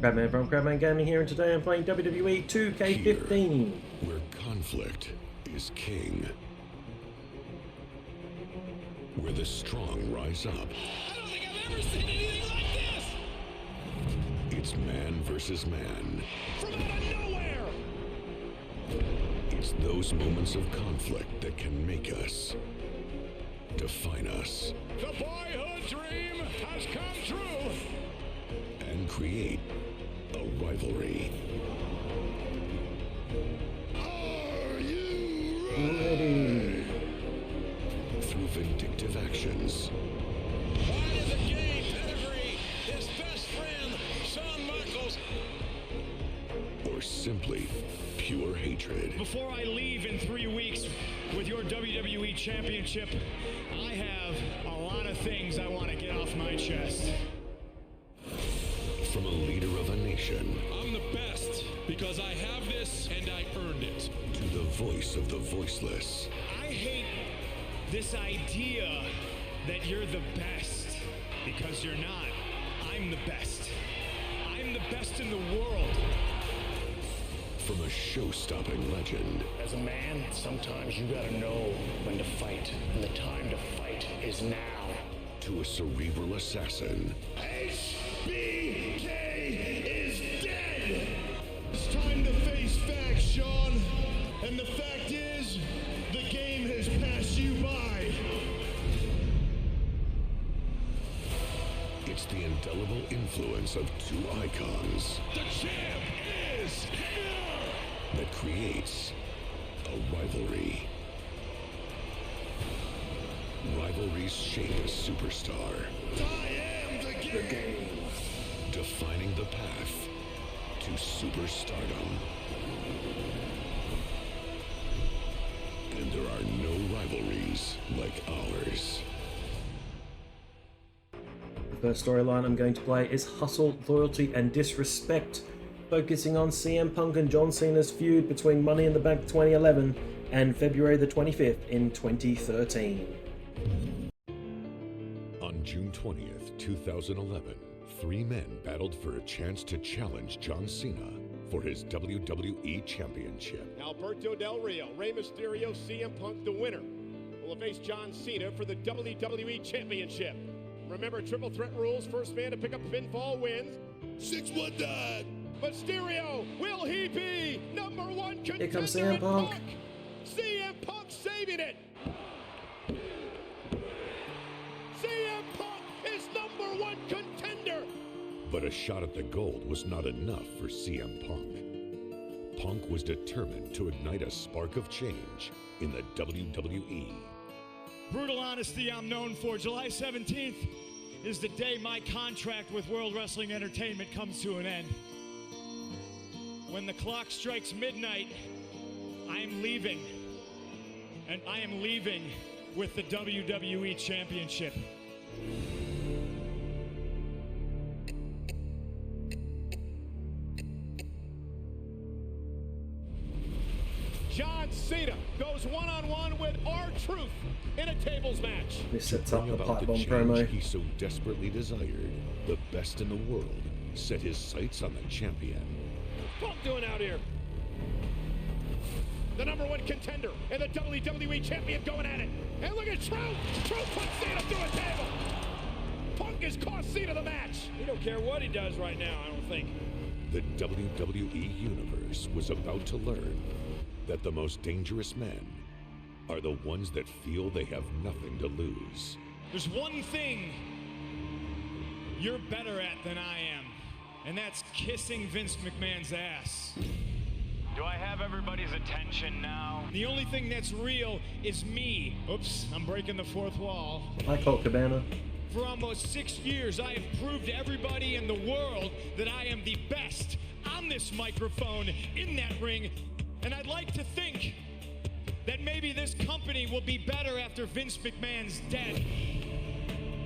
Crabman from Crabman Gaming here, and today I'm playing WWE 2K15. Here, where conflict is king. Where the strong rise up. I don't think I've ever seen anything like this! It's man versus man. From out of nowhere! It's those moments of conflict that can make us, define us, The boyhood dream has come true! and create a rivalry. Are you Ready? Through vindictive actions, Why does the game pedigree his best friend, Shawn Michaels? or simply pure hatred. Before I leave in 3 weeks with your WWE Championship, I have a lot of things I want to get off my chest. From a leader of a nation I'm the best because I have this and I earned it. to the voice of the voiceless. I hate this idea that you're the best, because you're not. I'm the best. I'm the best in the world. From a show-stopping legend As a man, sometimes you gotta know when to fight, and the time to fight is now. to a cerebral assassin HBK is dead! It's time to face facts, Shawn. And the fact is, the game has passed you by. It's the indelible influence of two icons The champ is here! that creates a rivalry. Rivalries shape a superstar, I am the game! defining the path to superstardom. And there are no rivalries like ours. The first storyline I'm going to play is Hustle, Loyalty and Disrespect, focusing on CM Punk and John Cena's feud between Money in the Bank 2011 and February the 25th in 2013. On June 20th, 2011, three men battled for a chance to challenge John Cena for his WWE Championship. Alberto Del Rio, Rey Mysterio, CM Punk, the winner, will face John Cena for the WWE Championship. Remember, triple threat rules, first man to pick up pinfall wins. 619! Mysterio, will he be number one contender? Here comes in CM Punk. CM Punk saving it! CM Punk is number one contender! But a shot at the gold was not enough for CM Punk. Punk was determined to ignite a spark of change in the WWE. Brutal honesty I'm known for. July 17th is the day my contract with World Wrestling Entertainment comes to an end. When the clock strikes midnight, I am leaving. And I am leaving with the WWE Championship. John Cena goes one-on-one with R-Truth in a tables match. This sets up Bring the about pipe the bomb change promo. he so desperately desired, the best in the world set his sights on the champion. What's Punk doing out here? The number one contender and the WWE champion going at it. And look at Truth! Truth puts Cena through a table! Punk has cost Cena the match! He don't care what he does right now, I don't think. The WWE Universe was about to learn that the most dangerous men are the ones that feel they have nothing to lose. There's one thing you're better at than I am, and that's kissing Vince McMahon's ass. Do I have everybody's attention now? The only thing that's real is me. Oops, I'm breaking the fourth wall. Hi, Colt Cabana. For almost 6 years, I have proved to everybody in the world that I am the best on this microphone, in that ring, and I'd like to think that maybe this company will be better after Vince McMahon's dead.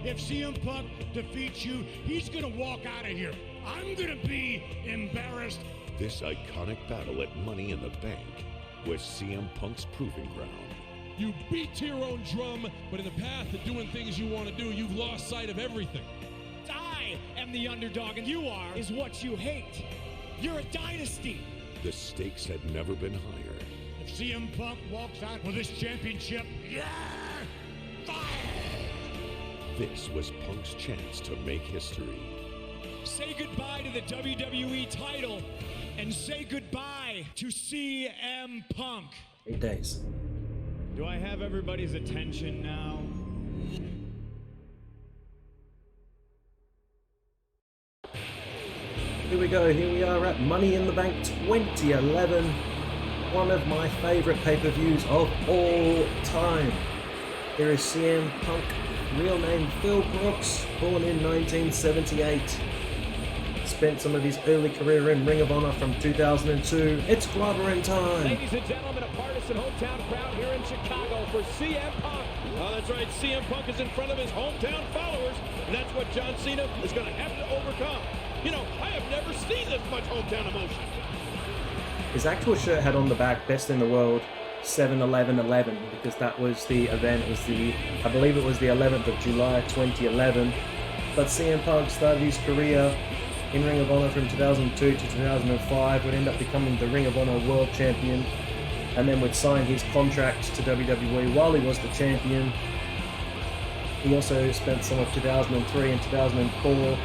If CM Punk defeats you, he's gonna walk out of here. I'm gonna be embarrassed. This iconic battle at Money in the Bank was CM Punk's proving ground. You beat to your own drum, but in the path of doing things you want to do, you've lost sight of everything. I am I'm the underdog and you are, is what you hate. You're a dynasty. The stakes had never been higher. If CM Punk walks out with this championship, fire! This was Punk's chance to make history. Say goodbye to the WWE title and say goodbye to CM Punk. 8 days. Do I have everybody's attention now? Here we go, here we are at Money in the Bank 2011. One of my favourite pay-per-views of all time. Here is CM Punk, real name Phil Brooks, born in 1978. Spent some of his early career in Ring of Honor from 2002. It's clobbering time. Ladies and gentlemen, a partisan hometown crowd here in Chicago for CM Punk. Oh, that's right. CM Punk is in front of his hometown followers, and that's what John Cena is going to have to overcome. You know, I have never seen this much hometown emotion. His actual shirt had on the back, Best in the World, 7-11-11, because that was the event. It was I believe it was the 11th of July, 2011. But CM Punk started his career in Ring of Honor from 2002 to 2005, would end up becoming the Ring of Honor World Champion, and then would sign his contract to WWE while he was the champion. He also spent some of 2003 and 2004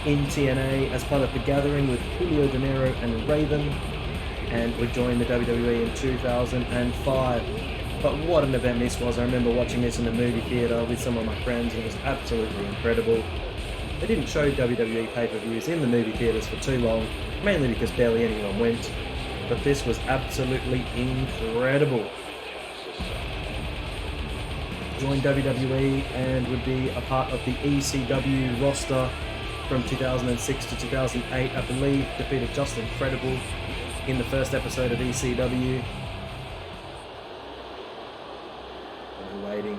in TNA as part of The Gathering with Julio De Niro and Raven, and would join the WWE in 2005. But what an event this was. I remember watching this in the movie theater with some of my friends, and it was absolutely incredible. They didn't show WWE pay-per-views in the movie theaters for too long, mainly because barely anyone went, but this was absolutely incredible. Joined WWE and would be a part of the ECW roster from 2006 to 2008, I believe. Defeated Just Incredible in the first episode of ECW. I'm waiting.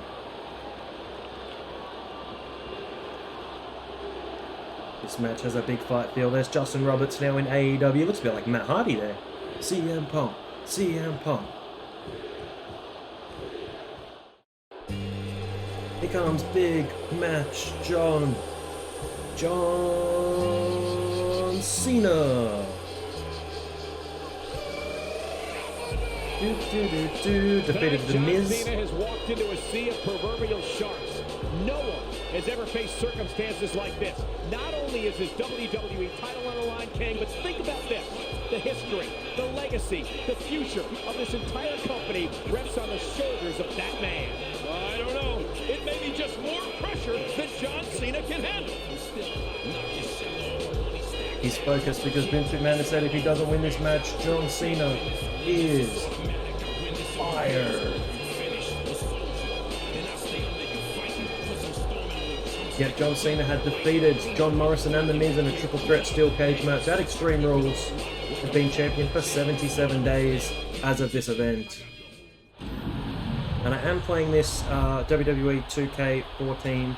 This match has a big fight feel. There's Justin Roberts now in AEW. Looks a bit like Matt Hardy there. CM Punk. CM Punk. Here comes big match John Cena. Defeated The Miz. John Cena has walked into a sea of proverbial sharks. No one has ever faced circumstances like this. Not only is his WWE title on the line, King, but think about this. The history, the legacy, the future of this entire company rests on the shoulders of that man. I don't know. It may be just more pressure than John Cena can handle. He's focused because Vince McMahon has said if he doesn't win this match, John Cena is fired. Yet John Cena had defeated John Morrison and The Miz in a triple threat steel cage match at Extreme Rules, and been champion for 77 days as of this event. And I am playing this WWE 2K15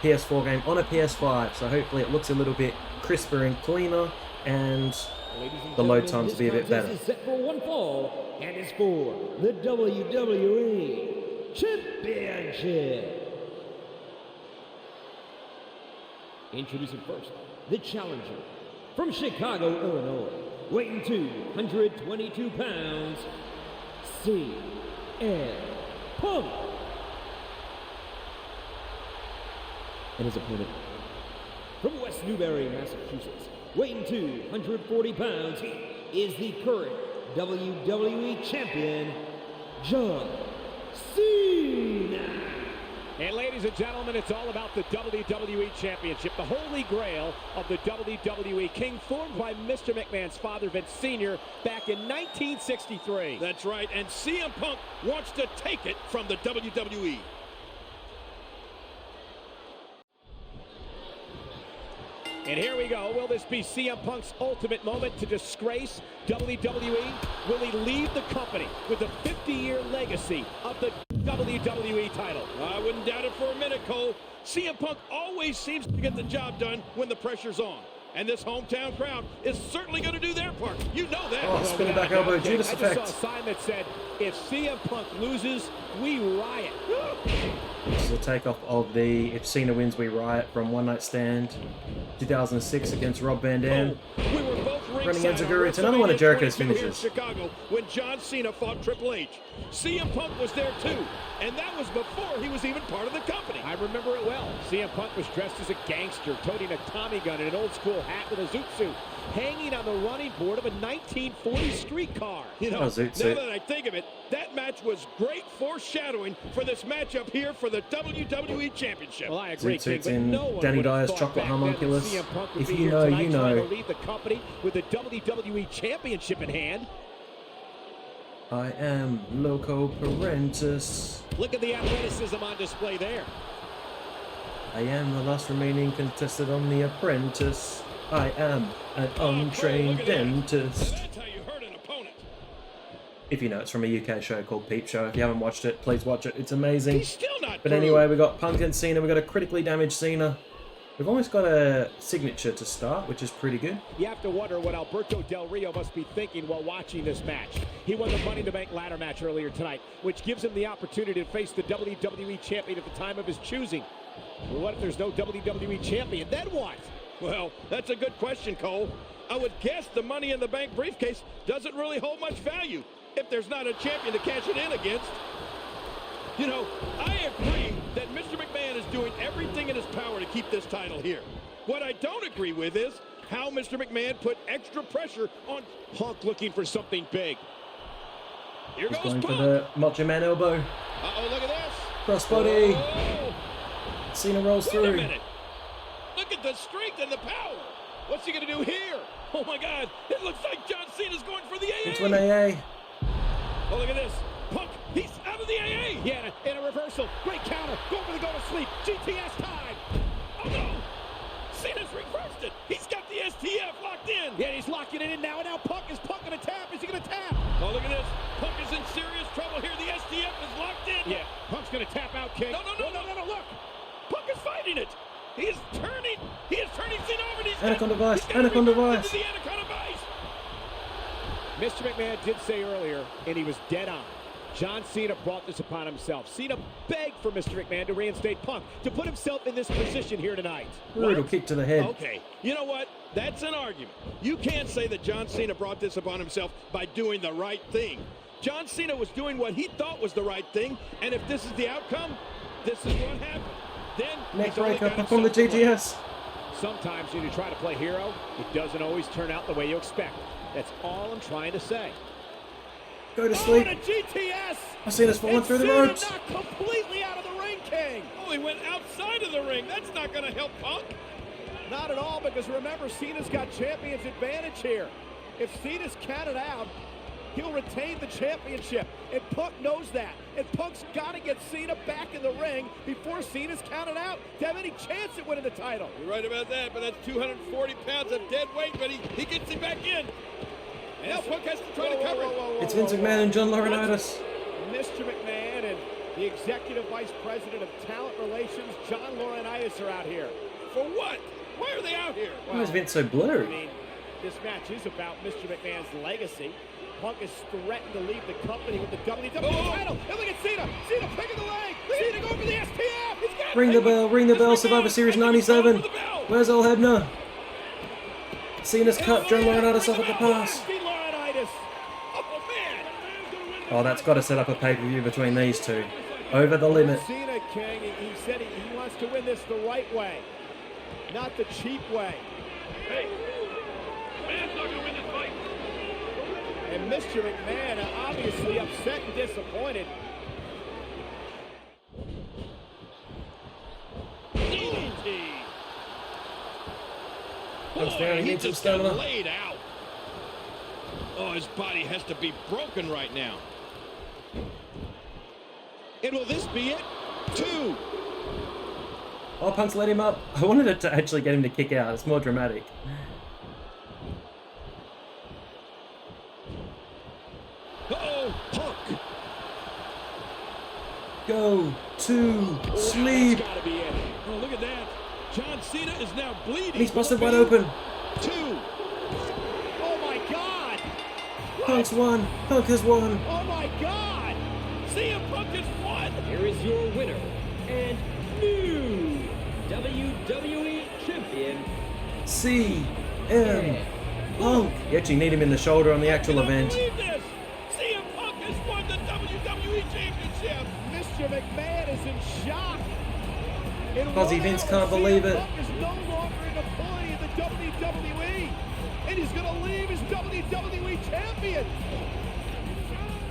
PS4 game on a PS5, so hopefully it looks a little bit crisper and cleaner, and the load times will be a bit better. Is set for one fall, and it's for the WWE Championship. Introducing first, the challenger from Chicago, Illinois, weighing 222 pounds, CM Punk. And his opponent from West Newbury, Massachusetts, weighing 240 pounds, he is the current WWE Champion, John Cena. And ladies and gentlemen, it's all about the WWE Championship, the holy grail of the WWE. King, formed by Mr. McMahon's father, Vince Sr., back in 1963. That's right, and CM Punk wants to take it from the WWE. And here we go. Will this be CM Punk's ultimate moment to disgrace WWE? Will he leave the company with a 50-year legacy of the WWE title? I wouldn't doubt it for a minute, Cole. CM Punk always seems to get the job done when the pressure's on. And this hometown crowd is certainly going to do their part. You know that. Oh, spinning back elbow, Judas I effect. just saw a sign that said, if CM Punk loses, we riot. This is a takeoff of the If Cena Wins, We Riot from One Night Stand 2006 against Rob Van Dam. We were both Running ringside Enziguri. on It's another one of Jericho's WrestleMania 22 here in finishes. Chicago when John Cena fought Triple H. CM Punk was there too, and that was before he was even part of the company. I remember it well. CM Punk was dressed as a gangster, toting a Tommy gun and an old school hat with a zoot suit, hanging on the running board of a 1940 streetcar. You know, now that I think of it, that match was great foreshadowing for this matchup here for the WWE Championship. Well, I agree, King, but no one Danny would have Dyer's thought chocolate back then that homunculus. CM Punk would If be you here know, tonight you trying know. to lead the company with the WWE Championship in hand. I am Loco Parentis. Look at the athleticism on display there. I am the last remaining contestant on The Apprentice. I am an untrained dentist. That's how you hurt an opponent. If you know, it's from a UK show called Peep Show. If you haven't watched it, please watch it. It's amazing. He's still not But through. anyway, we got Punk and Cena. We got a critically damaged Cena. We've almost got a signature to start, which is pretty good. You have to wonder what Alberto Del Rio must be thinking while watching this match. He won the Money in the Bank ladder match earlier tonight, which gives him the opportunity to face the WWE Champion at the time of his choosing. Well, what if there's no WWE Champion? Then what? Well, that's a good question, Cole. I would guess the Money in the Bank briefcase doesn't really hold much value if there's not a champion to cash it in against. You know, I agree that Mr. McMahon is doing everything in his power to keep this title here. What I don't agree with is how Mr. McMahon put extra pressure on Punk looking for something big. Here He's goes going Punk. for the Macho Man elbow. Uh-oh, look at this. Crossbody. Oh. Cena rolls Wait a through. minute. Look at the strength and the power. What's he going to do here? Oh, my God. It looks like John Cena's going for the AA. Into an AA. Oh, look at this. Punk, he's out of the AA. Yeah, and a reversal. Great counter. Go for the go to sleep. GTS time. Oh, no. Cena's reversed it. He's got the STF locked in. Yeah, he's locking it in now. And now Punk is going to tap. Is he going to tap? Oh, look at this. Punk is in serious trouble here. The STF is locked in. Yeah, Punk's going to tap out, King. No. Look. Punk is fighting it. He is turning Cena over. And he's Anaconda Vice. Anaconda Vice. the Anaconda Vice. Mr. McMahon did say earlier, and he was dead on, John Cena brought this upon himself. Cena begged for Mr. McMahon to reinstate Punk, to put himself in this position here tonight. Brutal kick to the head. Okay, you know what? That's an argument. You can't say that John Cena brought this upon himself by doing the right thing. John Cena was doing what he thought was the right thing, and if this is the outcome, this is what happened. Then Neck breaker from the GTS. Sometimes when you try to play hero, it doesn't always turn out the way you expect. That's all I'm trying to say. Go to sleep. Oh, and a GTS! I see this falling through the ropes. Knocked completely out of the ring, King. Oh, he went outside of the ring. That's not going to help Punk. Not at all, because remember, Cena's got champion's advantage here. If Cena's counted out, he'll retain the championship, and Punk knows that. And Punk's got to get Cena back in the ring before Cena's counted out to have any chance at winning the title. You're right about that, but that's 240 pounds of dead weight, but he gets him back in. And now Punk has to try to cover it. It's Vince McMahon and John Laurinaitis. Mr. McMahon and the Executive Vice President of Talent Relations, John Laurinaitis, are out here. For what? Why are they out here? Why is Vince so blurry? I mean, this match is about Mr. McMahon's legacy. Punk is threatened to leave the company with the WWE title. And look at Cena. Cena picking the leg. Cena going for the STF. He's got Ring the bell, ring the bell, Survivor Series 97. Where's Earl Hebner? Cena's cut John Laurinaitis off at the pass. Oh, that's got to set up a pay-per-view between these two. Over the limit. Cena, King, he said he wants to win this the right way, not the cheap way. Hey, man's not going to win this fight. And Mr. McMahon obviously upset and disappointed. DDT. Comes down, he needs some stamina. Laid out. Oh, his body has to be broken right now. And will this be it? 2. Oh, Punk's let him up. I wanted it to actually get him to kick out. It's more dramatic. Uh-oh, Punk. Go to sleep. That's gotta be it. Oh, look at that. John Cena is now bleeding. And he's busted wide open. 2. Oh my God! Punk's won. Punk has won. Oh my God! CM Punk has won! Here is your winner and new WWE Champion, CM Punk. You actually need him in the shoulder on the actual event. Believe this! CM Punk has won the WWE Championship! Mr. McMahon is in shock. In Aussie 1 Vince hour, can't believe CM it. Punk is no longer an employee of the WWE, and he's going to leave as WWE Champion.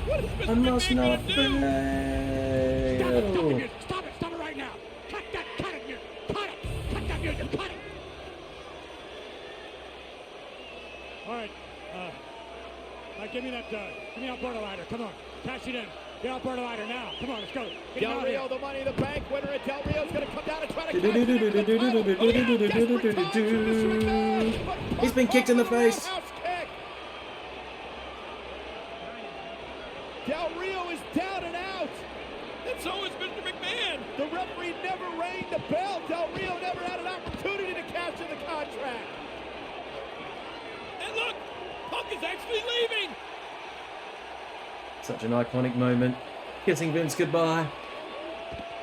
What is Mr. I must McMahon not gonna do? fail. Stop it right now. Cut it, cut that music, cut it. All right, give me that Alberto ladder, come on, cash it in. Get Alberto ladder now, come on, let's go. Get Del Rio, the Money in the Bank winner, and Del Rio's going to come down and try to catch it. He's been kicked in the face. Del Rio is down and out. And so is Mr. McMahon! The referee never rang the bell. Del Rio never had an opportunity to cash in the contract. And look! Punk is actually leaving! Such an iconic moment. Kissing Vince goodbye.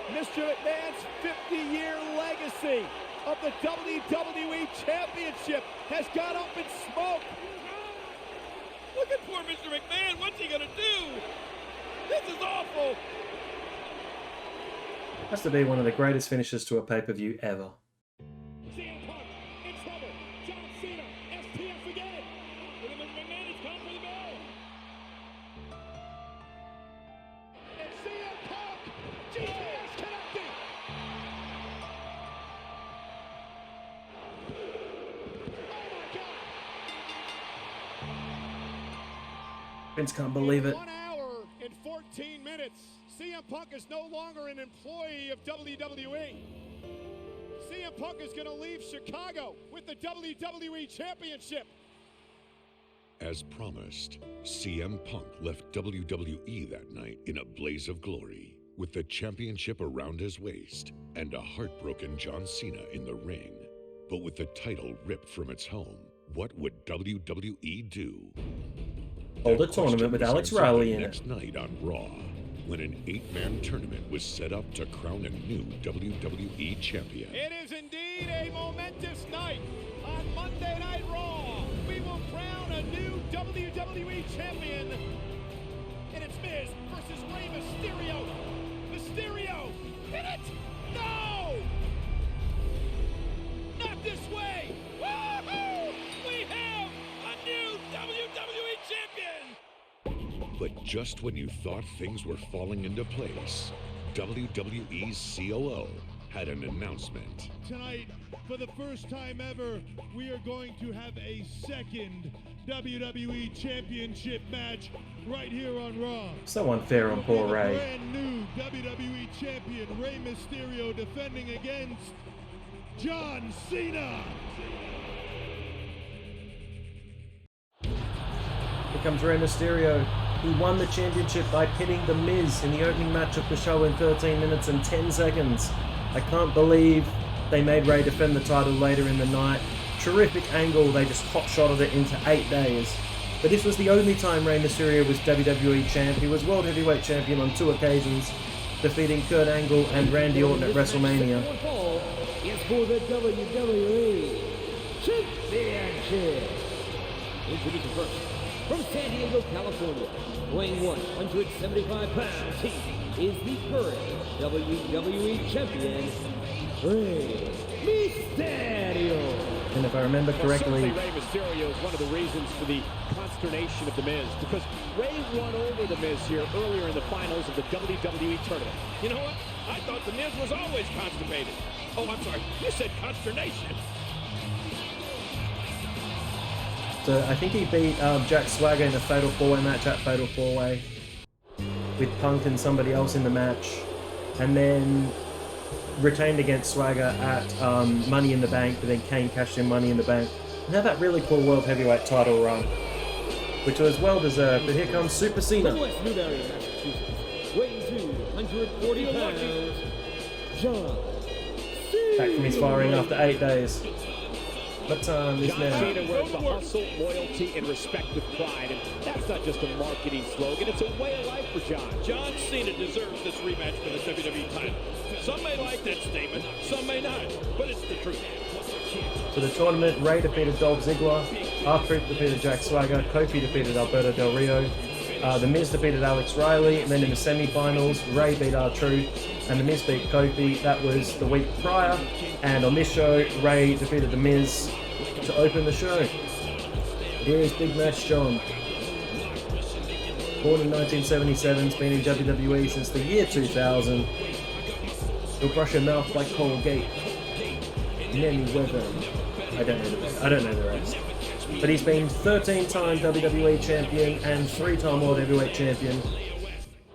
Mr. McMahon's 50-year legacy of the WWE Championship has gone up in smoke. Look at poor Mr. McMahon. What's he gonna do? This is awful. Has to be one of the greatest finishes to a pay-per-view ever. CM Punk in trouble. John Cena, STF again. Mr. McMahon has come for the bell. And CM Punk, GPS connecting. Oh my God. Vince can't believe it. 1 hour and 14 minutes. CM Punk is no longer an employee of WWE. CM Punk is going to leave Chicago with the WWE Championship. As promised, CM Punk left WWE that night in a blaze of glory, with the championship around his waist and a heartbroken John Cena in the ring. But with the title ripped from its home, what would WWE do? Hold a That tournament question with was Alex answered Riley the in it. next night on Raw, when an 8-man tournament was set up to crown a new WWE champion. It is indeed a momentous night. On Monday Night Raw, we will crown a new WWE champion. And it's Miz versus Rey Mysterio. Mysterio, hit it! No! Not this way! Woohoo! We have a new WWE champion! But just when you thought things were falling into place, WWE's COO had an announcement. Tonight, for the first time ever, we are going to have a second WWE Championship match right here on Raw. So unfair on poor The Ray. brand new WWE Champion Rey Mysterio defending against John Cena. Here comes Rey Mysterio. He won the championship by pinning The Miz in the opening match of the show in 13 minutes and 10 seconds. I can't believe they made Rey defend the title later in the night. Terrific angle, they just hot-shotted it into 8 days. But this was the only time Rey Mysterio was WWE Champ. He was World Heavyweight Champion on 2 occasions, defeating Kurt Angle and Randy Orton at WrestleMania. is for the WWE Championship. Introducing first, from San Diego, California, weighing 175 pounds, he is the current WWE Champion, Rey Mysterio. And if I remember correctly, Certainly Rey Mysterio is one of the reasons for the consternation of The Miz, because Rey won over The Miz here earlier in the finals of the WWE tournament. You know what? I thought The Miz was always constipated. Oh, I'm sorry. You said consternation. so I think he beat Jack Swagger in a Fatal 4-Way match at Fatal 4-Way with Punk and somebody else in the match, and then retained against Swagger at Money in the Bank, but then Kane cashed in Money in the Bank. And had that really cool World Heavyweight title run, which was well deserved. But here comes Super Cena. From West Newbury, Massachusetts, weighing 240 pounds, John Cena. Back from his firing after 8 days. What time is John now? Cena wears the hustle, loyalty, and respect with pride. And that's not just a marketing slogan. It's a way of life for John. John Cena deserves this rematch for the WWE title. Some may like that statement, some may not, but it's the truth. So the tournament, Rey defeated Dolph Ziggler, R-Truth defeated Jack Swagger, Kofi defeated Alberto Del Rio, The Miz defeated Alex Riley, and then in the semi-finals, Rey beat R-Truth, and The Miz beat Kofi. That was the week prior, and on this show, Rey defeated The Miz to open the show. Here is Big Match John. Born in 1977, has been in WWE since the year 2000. He'll brush your mouth like Colgate. Many weather. I don't know the rest. But he's been 13-time WWE Champion and 3-time World Heavyweight Champion.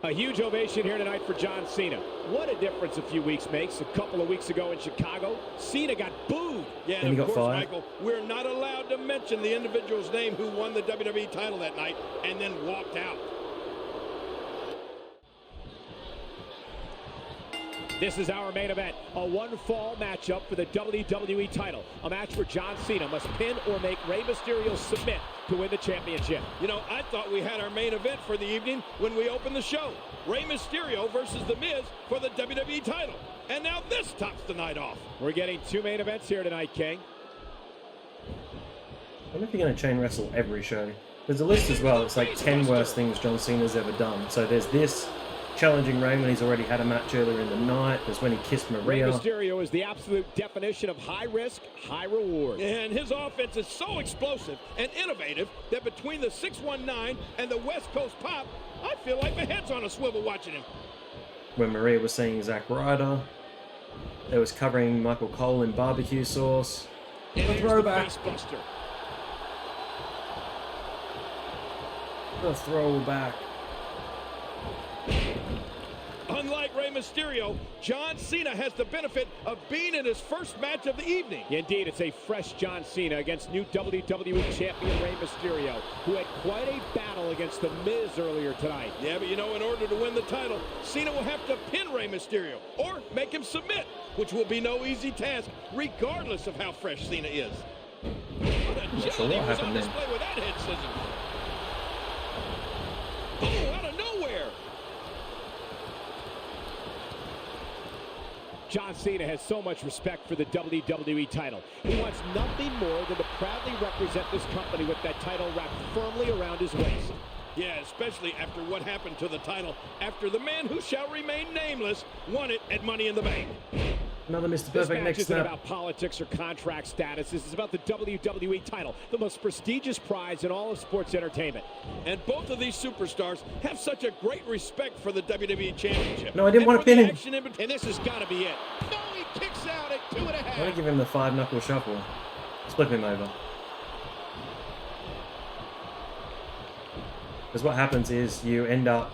A huge ovation here tonight for John Cena. What a difference a few weeks makes. A couple of weeks ago in Chicago, Cena got booed. Yeah, and he got of course, fired. Michael, we're not allowed to mention the individual's name who won the WWE title that night and then walked out. This is our main event, a one-fall matchup for the WWE title. A match where John Cena must pin or make Rey Mysterio submit to win the championship. You know, I thought we had our main event for the evening when we opened the show. Rey Mysterio versus The Miz for the WWE title. And now this tops the night off. We're getting two main events here tonight, King. I wonder if you're going to chain wrestle every show. There's a list as well. It's like 10 worst things John Cena's ever done. So there's this, challenging Rey when he's already had a match earlier in the night. There's when he kissed Maria. Rey Mysterio is the absolute definition of high risk, high reward. And his offense is so explosive and innovative that between the 619 and the West Coast pop, I feel like my head's on a swivel watching him. When Maria was seeing Zack Ryder. There was covering Michael Cole in barbecue sauce. And A throwback. Facebuster. A throwback. Unlike Rey Mysterio, John Cena has the benefit of being in his first match of the evening. Indeed, it's a fresh John Cena against new WWE Champion Rey Mysterio, who had quite a battle against The Miz earlier tonight. Yeah, but you know, in order to win the title, Cena will have to pin Rey Mysterio or make him submit, which will be no easy task, regardless of how fresh Cena is. What a Not sure jelly what was happened on then. display with that head scissors. Oh, out of nowhere. John Cena has so much respect for the WWE title. He wants nothing more than to proudly represent this company with that title wrapped firmly around his waist. Yeah, especially after what happened to the title after the man who shall remain nameless won it at Money in the Bank. Another Mr. This Perfect match next isn't snap. about politics or contract status. This is about the WWE title, the most prestigious prize in all of sports entertainment. And both of these superstars have such a great respect for the WWE Championship. No, I didn't And want to for the pin him. action in between- And this has got to be it. No, he kicks out at 2.5. I'm going to give him the 5-knuckle shuffle. Flip him over. Because what happens is you end up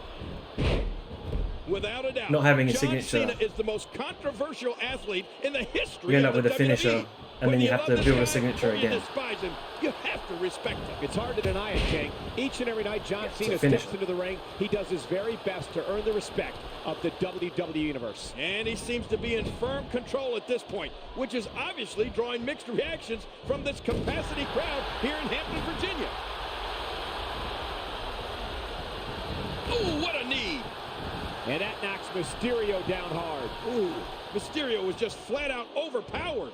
Without a doubt, not having a John signature. Cena is the most controversial athlete in the history You end of up the with a finisher, WWE. and Whether then you have love to this build a guy signature or you again. despise him, you have to respect him. It's hard to deny it, King. Each and every night John Cena finisher. steps into the ring, he does his very best to earn the respect of the WWE Universe. And he seems to be in firm control at this point, which is obviously drawing mixed reactions from this capacity crowd here in Hampton, Virginia. Ooh, what a knee! And that knocks Mysterio down hard. Ooh, Mysterio was just flat out overpowered.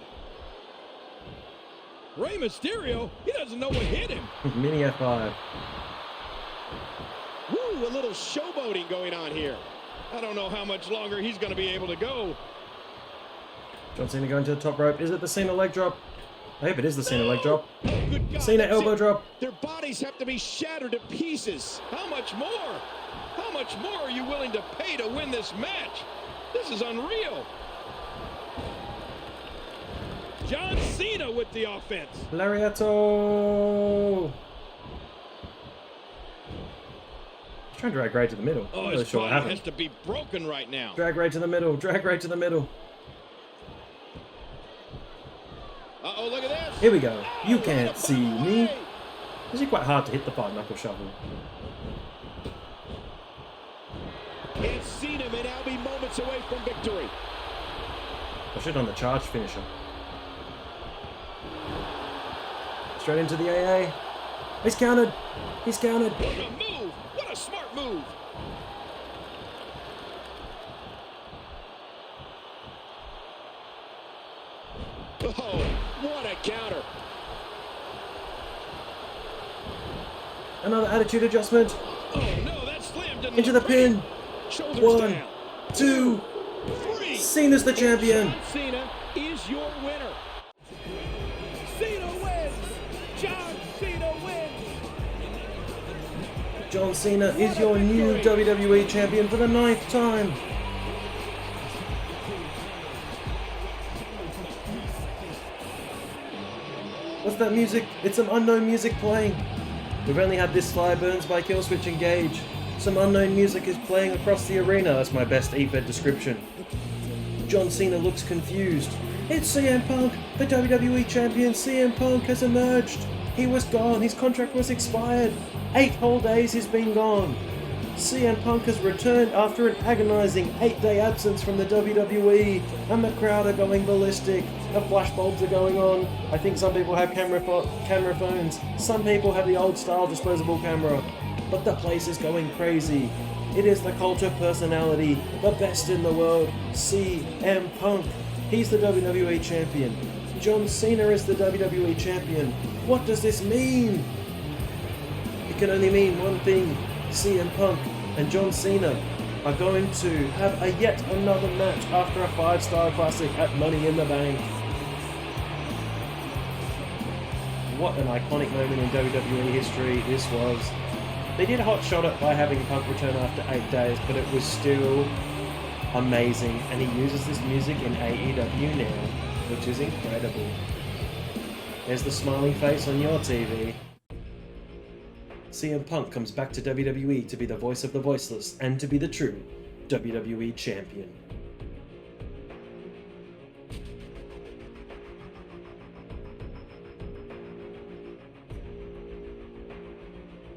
Rey Mysterio, he doesn't know what hit him. Mini F5. Woo, a little showboating going on here. I don't know how much longer he's going to be able to go. John Cena going to the top rope. Is it the Cena leg drop? I hope it is the Cena leg drop. Oh, good God, Cena that's elbow it. drop. Their bodies have to be shattered to pieces. How much more? How much more are you willing to pay to win this match? This is unreal. John Cena with the offense. Lariato. He's trying to drag Rey to the middle. Oh, I'm not really his sure what body has happened. to be broken right now. Drag Rey to the middle. Drag Rey to the middle. Uh-oh, look at this. Here we go. You Oh, can't what a see bottom me. way. It's actually quite hard to hit the 5-knuckle shuffle. And Cena may now be moments away from victory. I should have done the charge finisher. Straight into the AA. He's countered. He's countered. What a move! What a smart move! Oh, what a counter! Another attitude adjustment. Oh no, that slammed him Into the pin. Shoulders 1, down. 2. 3. Cena's the champion. John Cena is your winner. Cena wins! John Cena wins! John Cena is your new WWE champion for the 9th time. What's that music? It's some unknown music playing. We've only had this Fire Burns by Killswitch Engage. Some unknown music is playing across the arena. That's my best EFED description. John Cena looks confused. It's CM Punk, the WWE Champion. CM Punk has emerged. He was gone. His contract was expired. 8 whole days he's been gone. CM Punk has returned after an agonizing 8-day absence from the WWE, and the crowd are going ballistic. The flashbulbs are going on. I think some people have camera phones. Some people have the old style disposable camera. But the place is going crazy. It is the cult of personality, the best in the world, CM Punk. He's the WWE Champion. John Cena is the WWE Champion. What does this mean? It can only mean one thing. CM Punk and John Cena are going to have a yet another match after a 5-star classic at Money in the Bank. What an iconic moment in WWE history this was. They did hot shot it by having Punk return after 8 days, but it was still amazing, and he uses this music in AEW now, which is incredible. There's the smiling face on your TV. CM Punk comes back to WWE to be the voice of the voiceless and to be the true WWE Champion.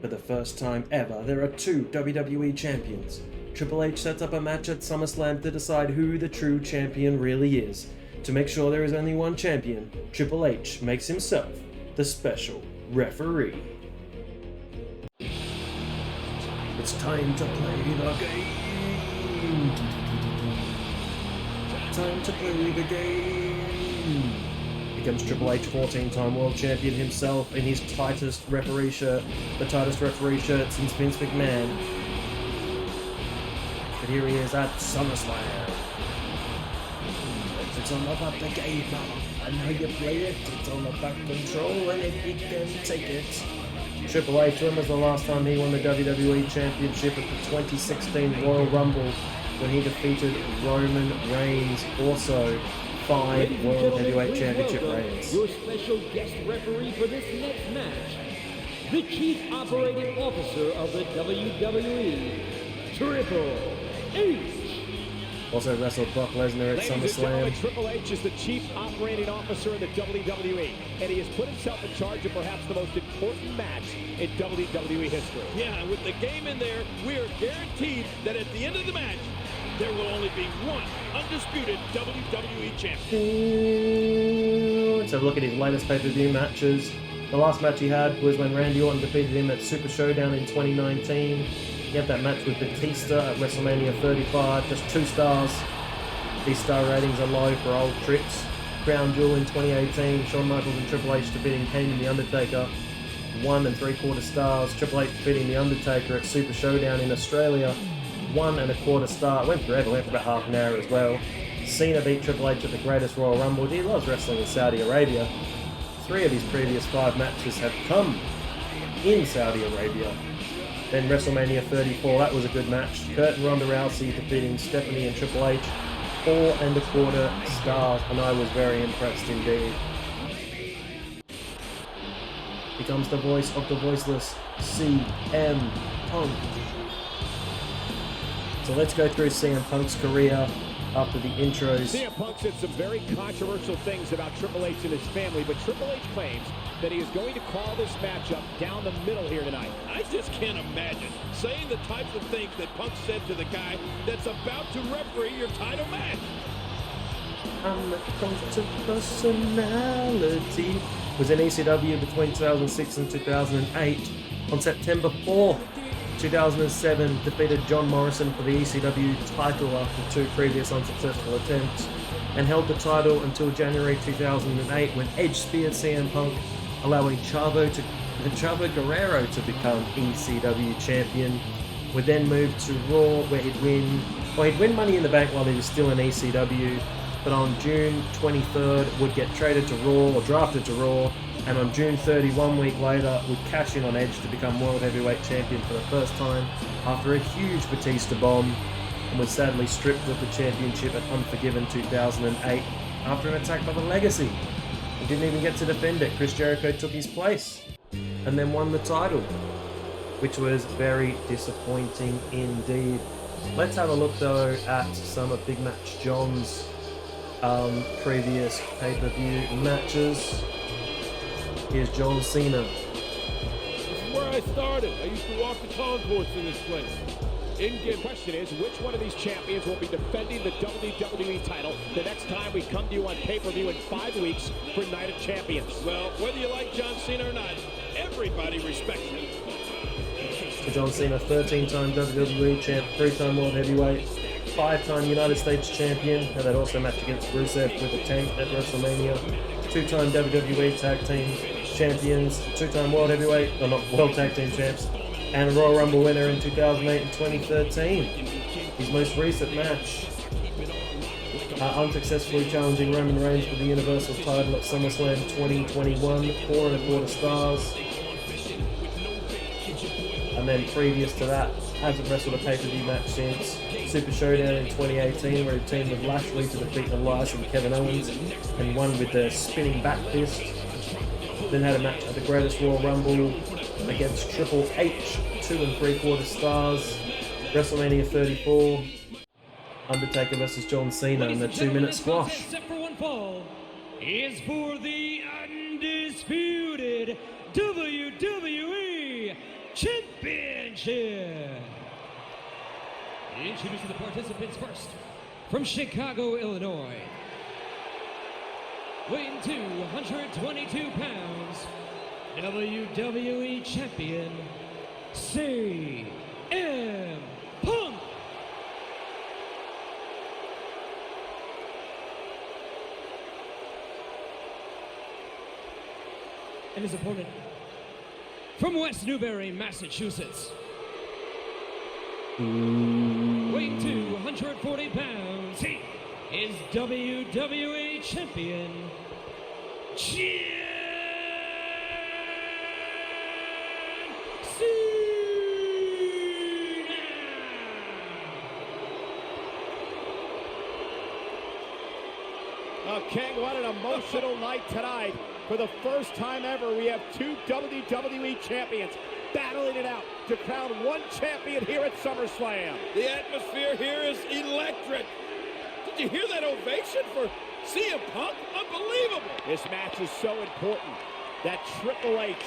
For the first time ever, there are 2 WWE Champions. Triple H sets up a match at SummerSlam to decide who the true champion really is. To make sure there is only one champion, Triple H makes himself the special referee. It's time to play the game. Time to play the game. Becomes Triple H 14-time world champion himself in his tightest referee shirt, the tightest referee shirt since Vince McMahon. But here he is at SummerSlam. It's all about the game now, and how you play it. It's all about control, and if you can take it. Triple H, when was the last time he won the WWE Championship at the 2016 Royal Rumble when he defeated Roman Reigns? Also, 5 World Heavyweight Championship reigns. Your special guest referee for this next match, the Chief Operating Officer of the WWE, Triple H. Also wrestled Brock Lesnar at SummerSlam. Triple H is the Chief Operating Officer of the WWE, and he has put himself in charge of perhaps the most important match in WWE history. Yeah, with the game in there, we are guaranteed that at the end of the match, there will only be one undisputed WWE champion. Let's have a look at his latest pay-per-view matches. The last match he had was when Randy Orton defeated him at Super Showdown in 2019. He had that match with Batista at WrestleMania 35, just 2 stars. These star ratings are low for old tricks. Crown Jewel in 2018, Shawn Michaels and Triple H defeating Kane and The Undertaker, 1 3/4 stars. Triple H defeating The Undertaker at Super Showdown in Australia, 1 1/4 star. It went forever, went for about half an hour as well. Cena beat Triple H at the Greatest Royal Rumble. He loves wrestling in Saudi Arabia. 3 of his previous 5 matches have come in Saudi Arabia. Then WrestleMania 34, that was a good match. Kurt and Ronda Rousey defeating Stephanie and Triple H, 4 1/4 stars, and I was very impressed indeed. Becomes the voice of the voiceless, CM Punk. So let's go through CM Punk's career after the intros. CM Punk said some very controversial things about Triple H and his family, but Triple H claims that he is going to call this matchup down the middle here tonight. I just can't imagine saying the types of things that Punk said to the guy that's about to referee your title match. I'm a cult of personality. was in ECW between 2006 and 2008. On September 4th, 2007, defeated John Morrison for the ECW title after 2 previous unsuccessful attempts, and held the title until January 2008 when Edge speared CM Punk, allowing Chavo Guerrero to become ECW champion. Would then move to Raw, where he'd win Money in the Bank while he was still in ECW, but on June 23rd would get traded to Raw, or drafted to Raw, and on June 30, 1 week later, would cash in on Edge to become World Heavyweight Champion for the first time after a huge Batista bomb, and was sadly stripped of the championship at Unforgiven 2008 after an attack by the Legacy. He didn't even get to defend it. Chris Jericho took his place and then won the title, which was very disappointing indeed. Let's have a look though at some of Big Match John's previous pay-per-view matches. Here's John Cena. This is where I started. I used to walk the concourse in this place. The question is, which one of these champions will be defending the WWE title the next time we come to you on pay-per-view in 5 weeks for Night of Champions? Well, whether you like John Cena or not, everybody respects him. So John Cena, 13-time WWE champ, 3-time World Heavyweight, 5-time United States champion, and that also match against Rusev with the Tank at WrestleMania, 2-time WWE Tag Team champions, 2-time World Heavyweight, or not World Tag Team champs, and a Royal Rumble winner in 2008 and 2013. His most recent match, unsuccessfully challenging Roman Reigns for the Universal title at SummerSlam 2021, 4.25 stars. And then previous to that, hasn't wrestled a pay-per-view match since Super Showdown in 2018, where he teamed with Lashley to defeat Elias and Kevin Owens and won with the spinning back fist. Then had a match at the Greatest Royal Rumble against Triple H, 2.75 stars. WrestleMania 34, Undertaker versus John Cena in the 2-minute squash. Set for one fall is for the undisputed WWE Championship. Introducing the participants first, from Chicago, Illinois, weighing 222 pounds, WWE Champion CM Punk. And his opponent, from West Newbury, Massachusetts, weighing 240 pounds, he is WWE Champion John Cena. King, what an emotional night tonight. For the first time ever, we have 2 WWE champions battling it out to crown one champion here at SummerSlam. The atmosphere here is electric. Did you hear that ovation for CM Punk? Unbelievable. This match is so important that Triple H,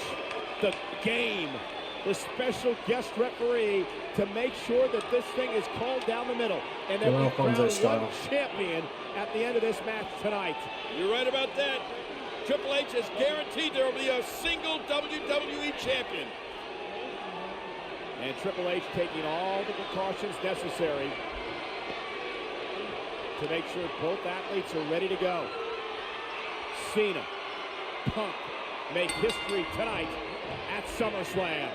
the Game, the special guest referee, to make sure that this thing is called down the middle and that we crown one champion at the end of this match tonight. You're right about that. Triple H has guaranteed there will be a single WWE champion. And Triple H taking all the precautions necessary to make sure both athletes are ready to go. Cena, Punk make history tonight at SummerSlam.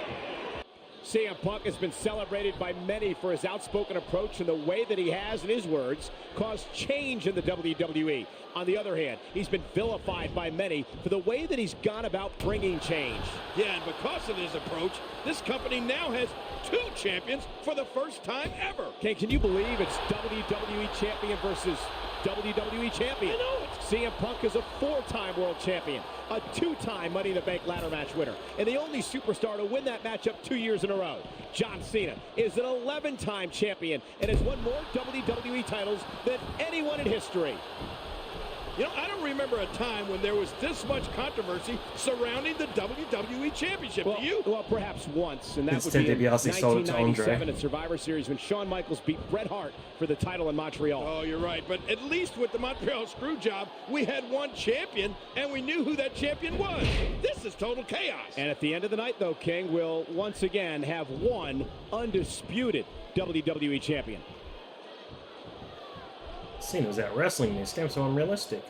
CM Punk has been celebrated by many for his outspoken approach and the way that he has, in his words, caused change in the WWE. On the other hand, he's been vilified by many for the way that he's gone about bringing change. Yeah, and because of his approach, this company now has 2 champions for the first time ever. King, can you believe it's WWE Champion versus WWE Champion? I know. CM Punk is a 4-time world champion, a 2-time Money in the Bank ladder match winner, and the only superstar to win that matchup 2 years in a row. John Cena is an 11-time champion and has won more WWE titles than anyone in history. You know, I don't remember a time when there was this much controversy surrounding the WWE Championship. Do you? Well, perhaps once, and that It's would be Ted in DiBiase sold it to Andre. 1997 at Survivor Series when Shawn Michaels beat Bret Hart for the title in Montreal. Oh, you're right. But at least with the Montreal screw job, we had one champion, and we knew who that champion was. This is total chaos. And at the end of the night, though, King will once again have one undisputed WWE champion. Cena's out wrestling this. Damn, so unrealistic.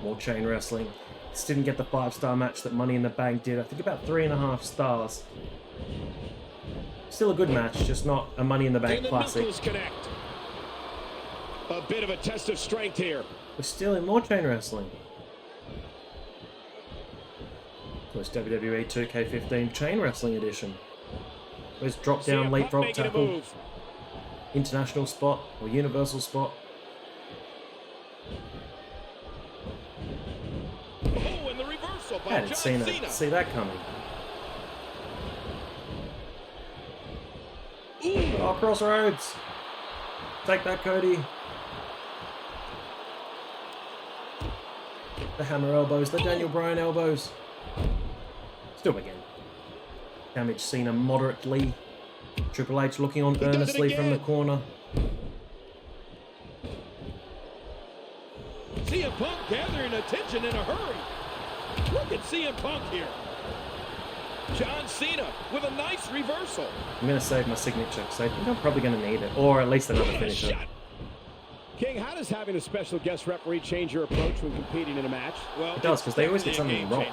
More chain wrestling. This didn't get the 5-star match that Money in the Bank did. I think about 3.5 stars. Still a good match, just not a Money in the Bank classic. Connect. A bit of a test of strength here. We're still in more chain wrestling. Plus WWE 2K15 Chain Wrestling Edition. Where's drop down, leapfrog tackle, international spot or universal spot. Oh, and the reversal by How did John Cena see that coming? Ooh. Oh, Crossroads. Take that, Cody. The hammer elbows, the Daniel Bryan elbows. Still again. Damage Cena moderately. Triple H looking on earnestly from the corner. CM Punk gathering attention in a hurry. Look at CM Punk here. John Cena with a nice reversal. I'm going to save my signature because I think I'm probably going to need it. Or at least another finisher. King, how does having a special guest referee change your approach when competing in a match? Well, it does, because they always get something wrong.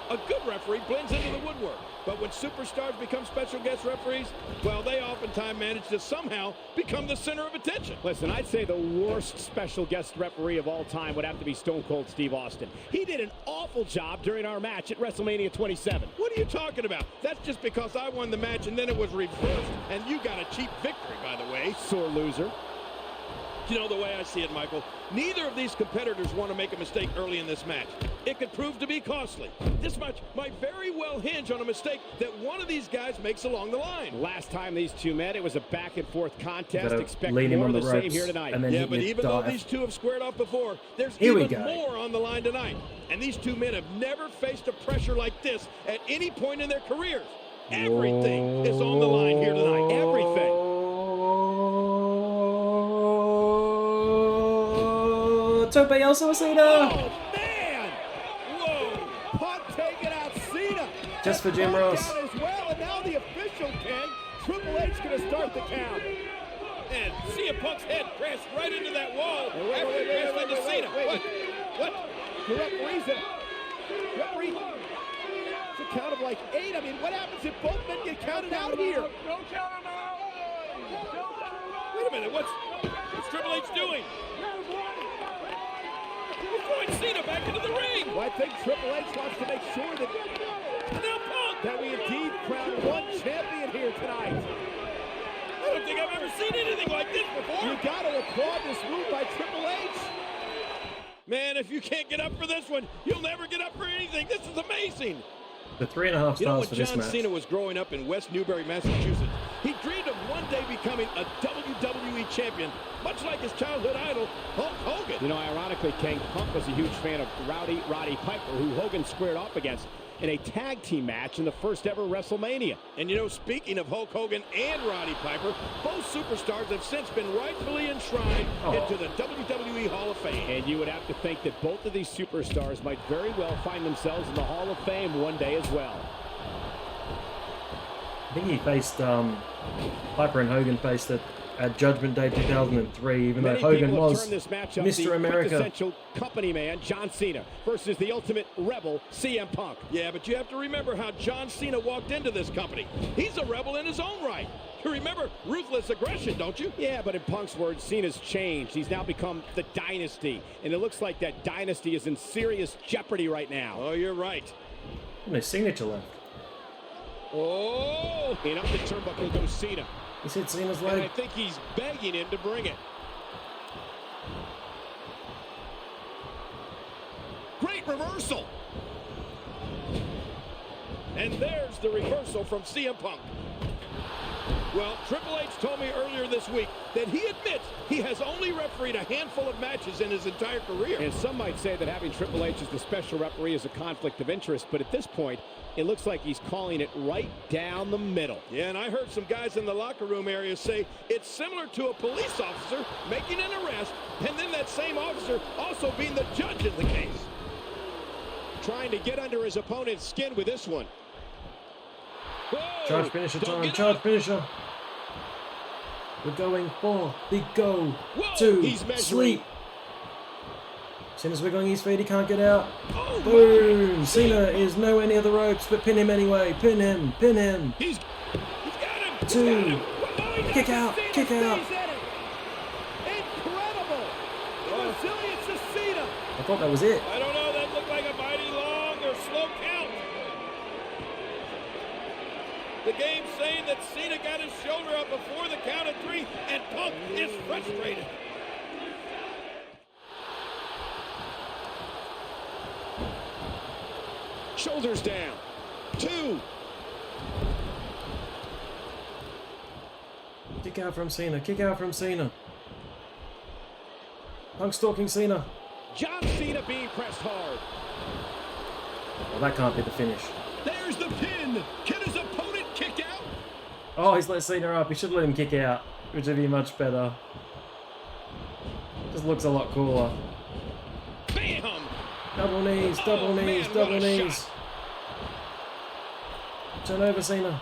A good referee blends into the woodwork. But when superstars become special guest referees, well, they oftentimes manage to somehow become the center of attention. Listen, I'd say the worst special guest referee of all time would have to be Stone Cold Steve Austin. He did an awful job during our match at WrestleMania 27. What are you talking about? That's just because I won the match and then it was reversed, and you got a cheap victory, by the way. Sore loser. You know, the way I see it, Michael, neither of these competitors want to make a mistake early in this match. It could prove to be costly. This match might very well hinge on a mistake that one of these guys makes along the line. Last time these two met, it was a back-and-forth contest. Expect lead him more on of the the ropes, same here tonight. and then Yeah, but even though dive. these two have squared off before, there's Here we even go. more on the line tonight. And these two men have never faced a pressure like this at any point in their careers. Everything is on the line here tonight. Everything. Tope El Cena! Oh, man! Whoa! Punk taking out Cena. Just for Jim Ross. Down as well, and now the official, King. Triple H going to start the count. And CM Punk's head crashed right into that wall after he crashed into Cena. What? The referee's it. Referee. It's a count of like 8. I mean, what happens if both men get counted out here? Don't count him out. Wait a minute, what's Triple H doing? He's throwing Cena back into the ring. Well, I think Triple H wants to make sure that, Now Punk. that we indeed crown one champion here tonight. I don't think I've ever seen anything like this before. You got to applaud this move by Triple H. Man, if you can't get up for this one, you'll never get up for anything. This is amazing. The 3.5 stars You know, when for this John match. Cena was growing up in West Newbury, Massachusetts, he dreamed of one day becoming a WWE champion, much like his childhood idol, Hulk Hogan. You know, ironically, King, Punk was a huge fan of Roddy Piper, who Hogan squared off against in a tag team match in the first ever WrestleMania. And you know, speaking of Hulk Hogan and Roddy Piper, both superstars have since been rightfully enshrined into the WWE Hall of Fame. And you would have to think that both of these superstars might very well find themselves in the Hall of Fame one day as well. I think he faced Piper and Hogan faced at Judgment Day 2003, even though Many Hogan people have was turned this matchup Mr. the America. quintessential company man, John Cena, versus the ultimate rebel, CM Punk. Yeah, but you have to remember how John Cena walked into this company. He's a rebel in his own right. You remember ruthless aggression, don't you? Yeah, but in Punk's words, Cena's changed. He's now become the dynasty, and it looks like that dynasty is in serious jeopardy right now. Oh, you're right. No signature left. Oh, and up the turnbuckle goes Cena. He's hit Cena's And I leg. think he's begging him to bring it. Great reversal. And there's the reversal from CM Punk. Well, Triple H told me earlier this week that he admits he has only refereed a handful of matches in his entire career. And some might say that having Triple H as the special referee is a conflict of interest, but at this point, it looks like he's calling it right down the middle. Yeah, and I heard some guys in the locker room area say it's similar to a police officer making an arrest, and then that same officer also being the judge in the case. Trying to get under his opponent's skin with this one. Whoa, Charge finisher don't time. get Charge up. finisher. We're going for the go Whoa, to he's measuring. sleep. As soon as we're going his feet, he can't get out. Oh, Boom! my. Cena is nowhere near the ropes, but pin him anyway. Pin him. Pin him. He's got him. Two. He's got him. Whoa, Kick out. Kick out. Incredible! The resilience of Cena. I thought that was it. I don't know. That looked like a mighty long or slow count. The game's saying that Cena got his shoulder up before the count of 3, and Punk is frustrated. Shoulders down. 2. Kick out from Cena. Kick out from Cena. Punk stalking Cena. John Cena being pressed hard. Well, that can't be the finish. There's the pin. Can his opponent kick out? Oh, he's let Cena up. He should let him kick out, which would be much better. Just looks a lot cooler. Bam! Double knees, double Oh, knees, man, double what a knees. shot. Turn over, Cena.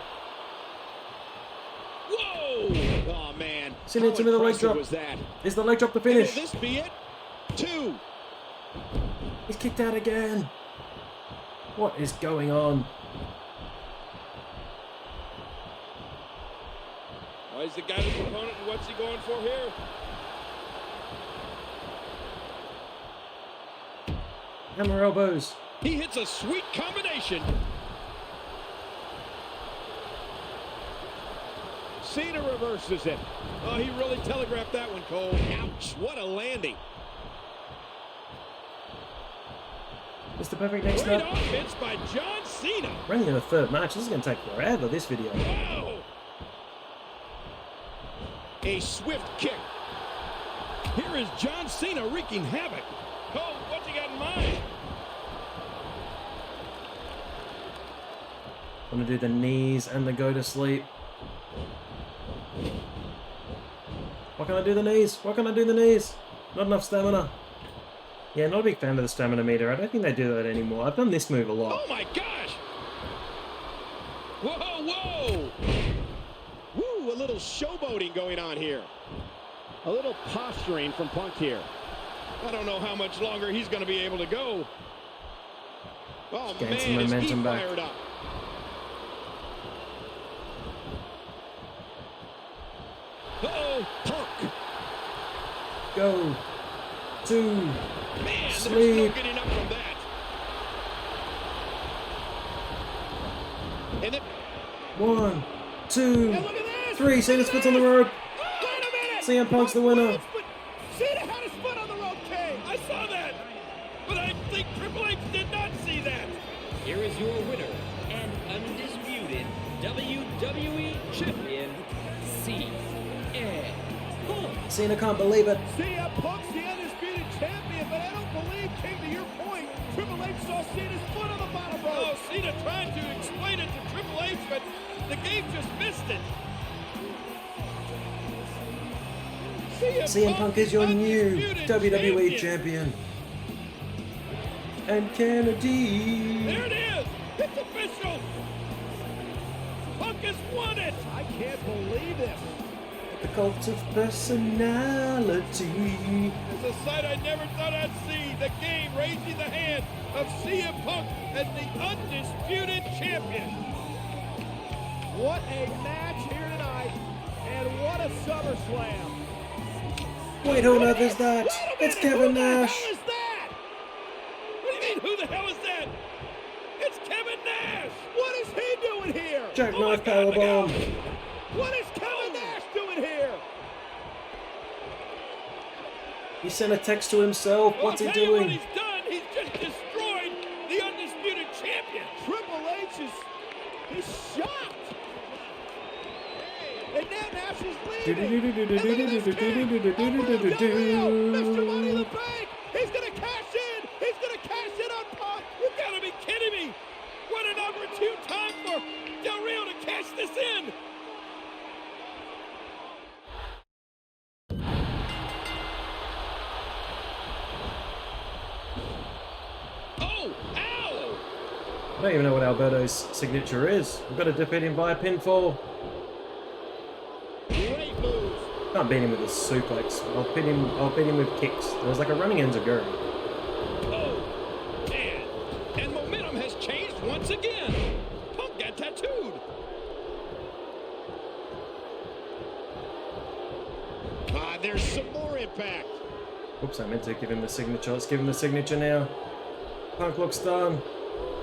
Whoa! Oh, man. Cena into the leg impressive drop. was that? Is the leg drop the Will finish? this be it? 2. He's kicked out again. What is going on? Why is the guy his opponent, and what's he going for here? Hammer elbows. He hits a sweet combination. Cena reverses it. Oh, he really telegraphed that one, Cole. Ouch, what a landing. It's the perfect next Great step. offense by John Cena. Running in the third match. This is going to take forever, this video. Whoa! A swift kick. Here is John Cena wreaking havoc. Cole, what's he got in mind? I'm going to do the knees and the go to sleep. Why can't I do the knees? Why can't I do the knees? Not enough stamina. Yeah, not a big fan of the stamina meter. I don't think they do that anymore. I've done this move a lot. Oh my gosh! Whoa, whoa! Woo, a little showboating going on here. A little posturing from Punk here. I don't know how much longer he's going to be able to go. Oh Gain man, some is he momentum back. fired up. Uh-oh, Punk. Go. 2. Man, there's no Sleep. getting up from that. And then 1, 2, And look at this. 3. Cena's foot's on the rope. Wait a minute. CM Punk's the winner. Cena had his foot on the rope, King. I saw that, but I think Triple H did not see that. Here is your winner and undisputed WWE Champion, CM Punk. Cena can't believe it. CM Punk's the undisputed champion, but I don't believe, King, to your point, Triple H saw Cena's foot on the bottom rope. Oh, Cena tried to explain it to Triple H, but the game just missed it. CM Punk is your new undisputed WWE champion. champion. And Kennedy. There it is. It's official. Punk has won it. I can't believe this. The cult of personality. It's a sight I never thought I'd see. The game raising the hand of CM Punk as the undisputed champion. What a match here tonight, and what a SummerSlam. Wait, who on earth is that? It's Kevin Nash. Who the hell is that? What do you mean, who the hell is that? It's Kevin Nash. What is he doing here? Jackknife powerbomb. What is Kevin Nash doing here? He sent a text to himself. What's he I'll tell you what doing? he's done. He's just destroyed the undisputed champion. Triple H is he's shocked. And now Nash is leading. And look at this kid. Alberto Del Rio, Mr. Money in the Bank. He's going to cash in. He's going to cash in on Punk. You gotta be kidding me! What an opportune time for Del Rio to cash this in! Oh! Ow! I don't even know what Alberto's signature is. We've got to defeat him via pinfall. Great move. Can't beat him with a suplex. I'll beat him with kicks. There's like a running enziguri. Oh! Man! And momentum has changed once again! Punk got tattooed! There's some more impact. Oops, I meant to give him the signature. Let's give him the signature now. Punk looks done.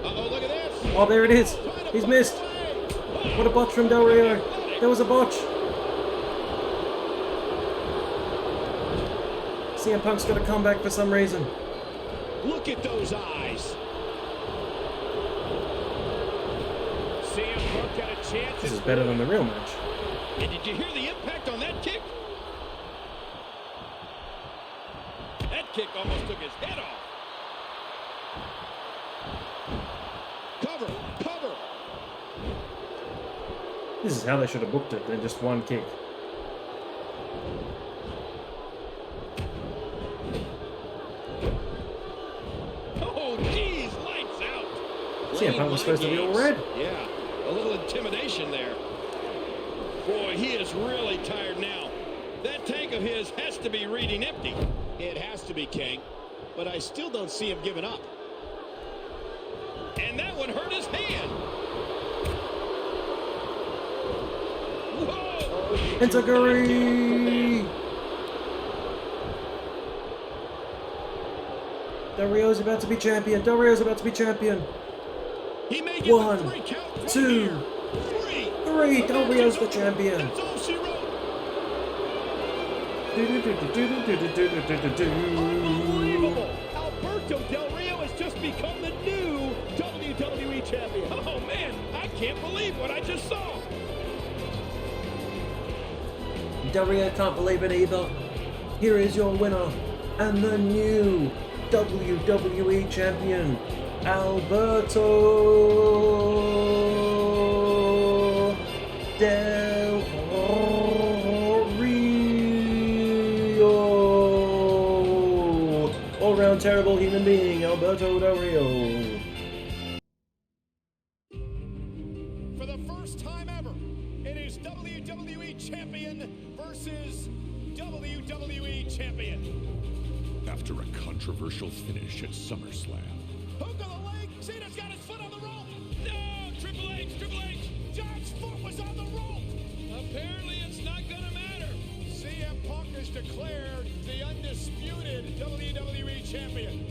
Uh-oh, look at this. Oh, there it is. He's missed. What a botch from Del Rio. There was a botch. CM Punk's got a comeback for some reason. Look at those eyes. CM Punk got a chance. This is better than the real match. And did you hear the impact on that kick? That kick almost took his head off. Cover, cover. This is how they should have booked it, than just one kick. Oh, geez, lights out. CM Punk was supposed to be all red. Yeah, a little intimidation there. Boy, he is really tired now. That tank of his has to be reading empty. It has to be, King. But I still don't see him giving up. And that one hurt his hand. Whoa! Enziguri! Del Rio's about to be champion. Del Rio's about to be champion. He may get One, the 3 count. 2, 3. Del Rio's the champion. That's all she wrote. Unbelievable! Alberto Del Rio has just become the new WWE Champion. Oh, man, I can't believe what I just saw. Del Rio can't believe it either. Here is your winner and the new WWE Champion, Alberto Del Rio. All-round terrible human being, Alberto Del Rio. For the first time ever, it is WWE Champion versus WWE Champion. After a controversial finish at SummerSlam, Hook on the leg. Cena's got his foot on the rope. No, Triple H, Triple H. John's foot was on the rope. Apparently it's not gonna matter. CM Punk is declared the undisputed WWE Champion.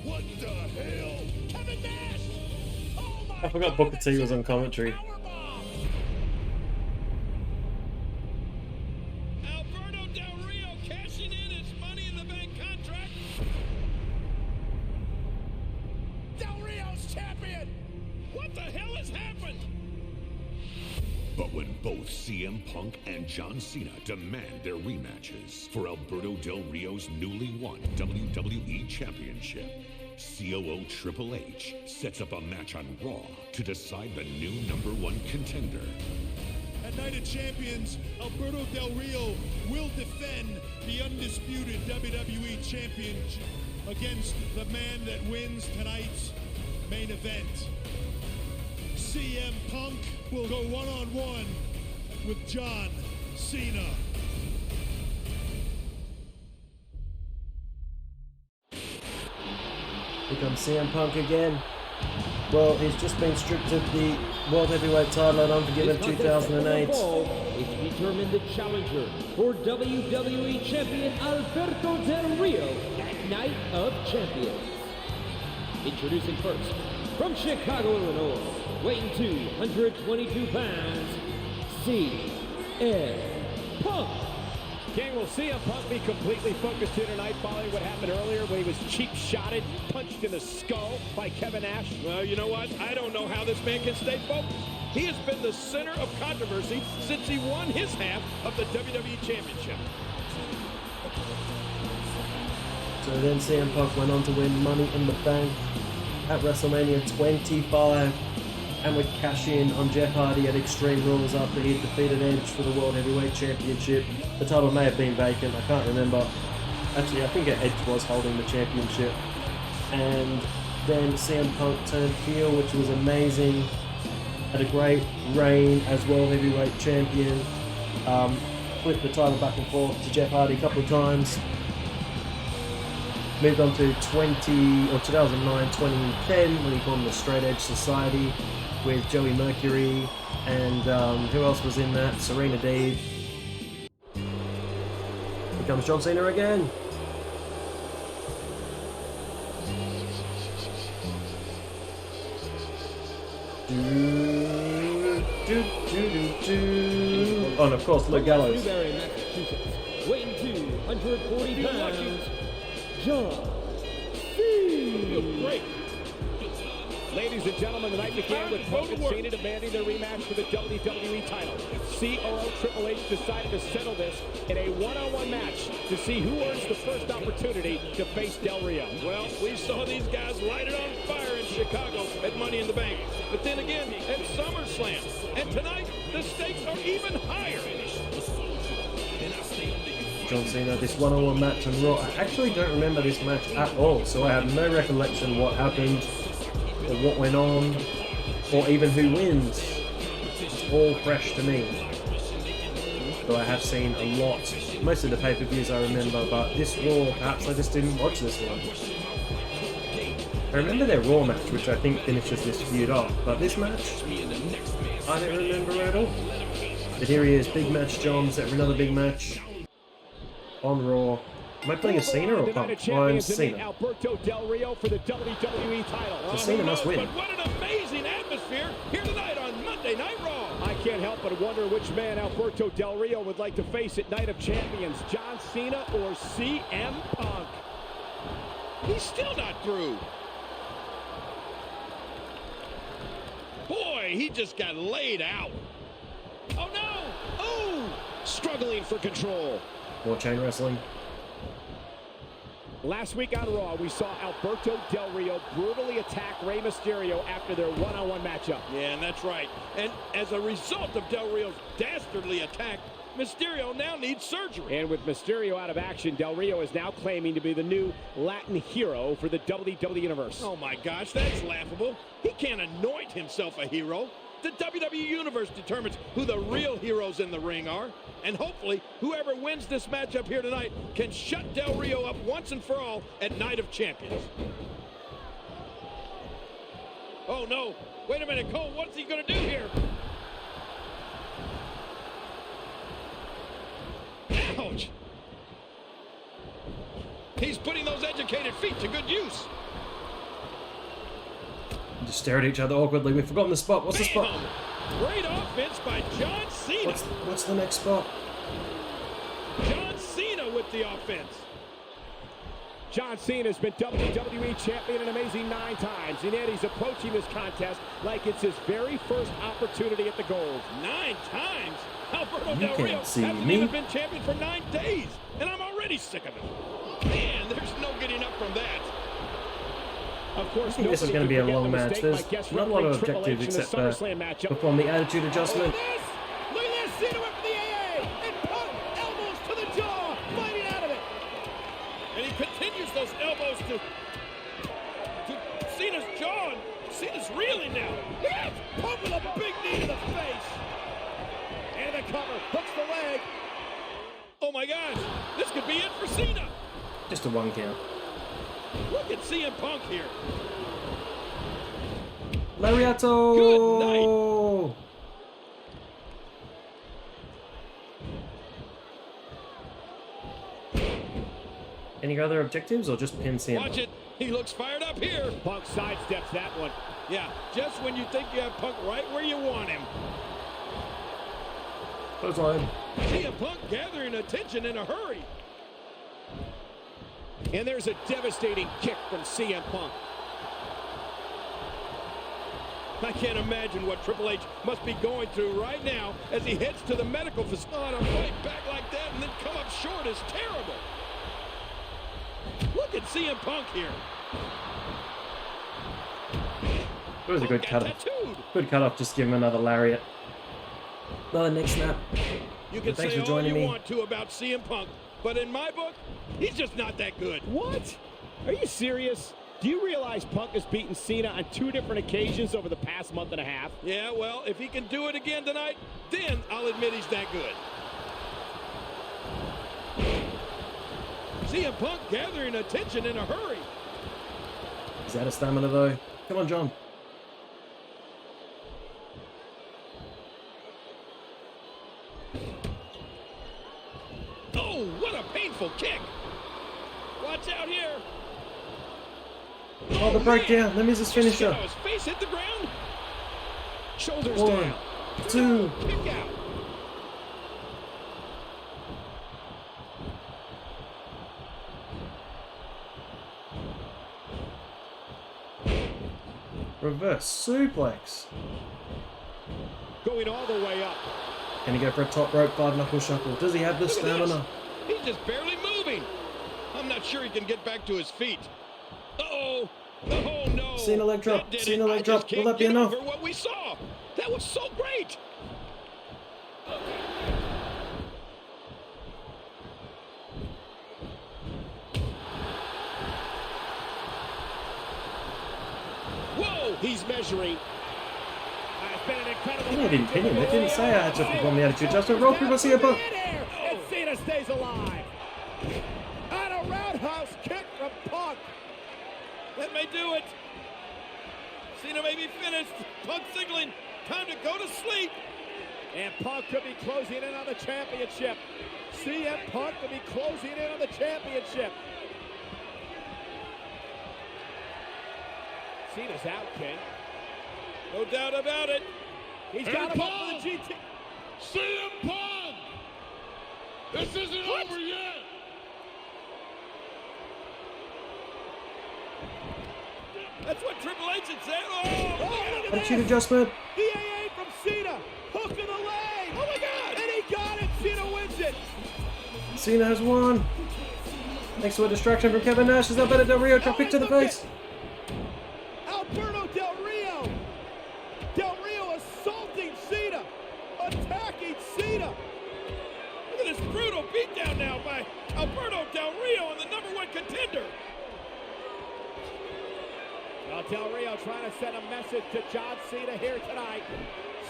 What the hell? Kevin Nash! Oh my I forgot Booker T was on commentary. Powerbomb! Alberto Del Rio cashing in his Money in the Bank contract. Del Rio's champion! What the hell has happened? but when both CM Punk and John Cena demand their rematches for Alberto Del Rio's newly won WWE Championship, COO Triple H sets up a match on Raw to decide the new #1 contender. At Night of Champions, Alberto Del Rio will defend the undisputed WWE Championship against the man that wins tonight's main event. CM Punk will go one-on-one with John Cena. Here comes CM Punk again. Well, he's just been stripped of the World Heavyweight title at Unforgiven 2008. Is to determine the challenger for WWE Champion Alberto Del Rio at Night of Champions. Introducing first, from Chicago, Illinois, weighing 222 pounds, CM Punk. Gang, will CM Punk be completely focused here tonight following what happened earlier when he was cheap-shotted, punched in the skull by Kevin Nash? Well, you know what? I don't know how this man can stay focused. He has been the center of controversy since he won his half of the WWE Championship. So then CM Punk went on to win Money in the Bank at WrestleMania 25 and would cash in on Jeff Hardy at Extreme Rules after he defeated Edge for the World Heavyweight Championship. The title may have been vacant, I can't remember. Actually, I think Edge was holding the championship. And then CM Punk turned heel, which was amazing. Had a great reign as World Heavyweight Champion. Flipped the title back and forth to Jeff Hardy a couple of times. Moved on to 2009, 2010 when he formed the Straight Edge Society with Joey Mercury and who else was in that? Serena Deeb. Here comes John Cena again. Oh, and of course, Luke Gallows. Weighing 240 pounds, John Cena. Great. Ladies and gentlemen, the night began with Punk and Cena demanding their rematch for the WWE title. COO Triple H decided to settle this in a one-on-one match to see who earns the first opportunity to face Del Rio. Well, we saw these guys light it on fire in Chicago at Money in the Bank. But then again, at SummerSlam. And tonight, the stakes are even higher. John Cena, this one-on-one match on Raw. I actually don't remember this match at all, so I have no recollection what happened, or what went on, or even who wins. It's all fresh to me. Though I have seen a lot. Most of the pay-per-views I remember, but this Raw, perhaps I just didn't watch this one. I remember their Raw match, which I think finishes this feud off, but this match, I don't remember at all. But here he is, big match John, set for another big match on Raw. Am I playing a Cena or Punk? Oh, I'm Cena. Alberto Del Rio for the WWE title. So Cena must win. But what an amazing atmosphere here tonight on Monday Night Raw. I can't help but wonder which man Alberto Del Rio would like to face at Night of Champions, John Cena or CM Punk. He's still not through. Boy, he just got laid out. Oh no! Oh! Struggling for control. More chain wrestling. Last week on Raw, we saw Alberto Del Rio brutally attack Rey Mysterio after their one-on-one matchup. Yeah, and that's right. And as a result of Del Rio's dastardly attack, Mysterio now needs surgery. And with Mysterio out of action, Del Rio is now claiming to be the new Latin hero for the WWE Universe. Oh my gosh, that's laughable. He can't anoint himself a hero. The WWE Universe determines who the real heroes in the ring are. And hopefully, whoever wins this matchup here tonight can shut Del Rio up once and for all at Night of Champions. Oh no, wait a minute, Cole, what's he gonna do here? Ouch. He's putting those educated feet to good use. Just stare at each other awkwardly. We've forgotten the spot. What's the spot? Great offense by John Cena. What's the next spot? John Cena with the offense. John Cena has been WWE Champion an amazing 9 times, and yet he's approaching this contest like it's his very first opportunity at the gold. 9 times? Alberto You Del Rio can't see hasn't me. even been champion for 9 days, and I'm already sick of it. Man, there's no getting up from that. Of course, I think this is going to be a long match. There's not a lot of objectives except perform the attitude adjustment. Look at this! Cena went for the AA! And Punk elbows to the jaw, fighting out of it! And he continues those elbows to Cena's jaw, and Cena's reeling now. Yes! Punk with a big knee to the face! And the cover, hooks the leg. Oh my gosh, this could be it for Cena. Just a 1 count. Look at CM Punk here. Lariato! Good night. Any other objectives or just pin CM? Watch it. He looks fired up here. Punk sidesteps that one. Yeah, just when you think you have Punk right where you want him. Clothesline. CM Punk gathering attention in a hurry. And there's a devastating kick from CM Punk. I can't imagine what Triple H must be going through right now as he heads to the medical facility. To fight back like that and then come up short is terrible. Look at CM Punk here. It was a good cut-off. Good cut-off, just give him another lariat. Another neck snap. You can Thanks say for all joining you me. want to about CM Punk, but in my book, he's just not that good. What? Are you serious? Do you realize Punk has beaten Cena on 2 different occasions over the past month and a half? Yeah, well, if he can do it again tonight, then I'll admit he's that good. CM Punk gathering attention in a hurry. He's out of stamina though. Come on, John. Oh, what a painful kick. Watch out here. Oh, the breakdown. Let me just finish Just her. his face hit the ground. Shoulders 1, down. 2. Kick out. Reverse suplex. Going all the way up. Can he go for a top rope 5-knuckle shuffle? Does he have the Look at stamina? this. He's just barely moving. I'm not sure he can get back to his feet. Uh-oh. Oh, no. Cena leg drop. That did Cena it. leg I drop. just Will can't that be get enough? over what we saw. That was so great. Whoa. He's measuring. It's been an incredible They didn't pin him. They didn't say I had to perform the attitude adjustment. Roll through CM Punk. And Cena stays alive. And a roundhouse kick from Punk. That may do it. Cena may be finished. Punk signaling. Time to go to sleep. And Punk could be closing in on the championship. CM Punk could be closing in on the championship. Cena's out, King. No doubt about it. He's got him up for the GT. CM Punk! This isn't over yet! That's what Triple H had said. Oh, look at Attitude this. adjustment. EAA from Cena. Hook in the leg. Oh, my God. And he got it. Cena wins it. Cena has won. Thanks to a distraction from Kevin Nash. Is Alberto Del Rio drop kick to the face? Alberto Del Rio. Del Rio assaulting Cena. Attacking Cena. Look at this brutal beatdown now by Alberto Del Rio and the #1 contender. Well, Del Rio trying to send a message to John Cena here tonight.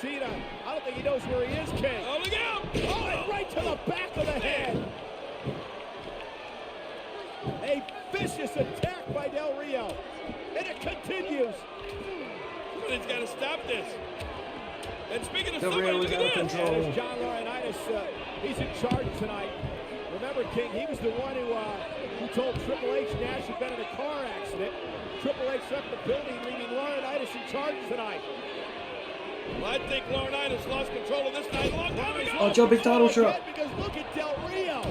Cena, I don't think he knows where he is, King. Oh, look out. Oh, and right to the back of the head. A vicious attack by Del Rio. And it continues. Somebody's got to stop this. And speaking of Del somebody, Rio look is at out of this. control. There's John Laurinaitis. He's in charge tonight. Remember, King, he was the one who told Triple H Nash had been in a car accident. Triple H left the building, leaving Laurinaitis in charge tonight. Well, I think Laurinaitis lost control of this night a long time ago. Oh, Joe, big title shot. Because look at Del Rio.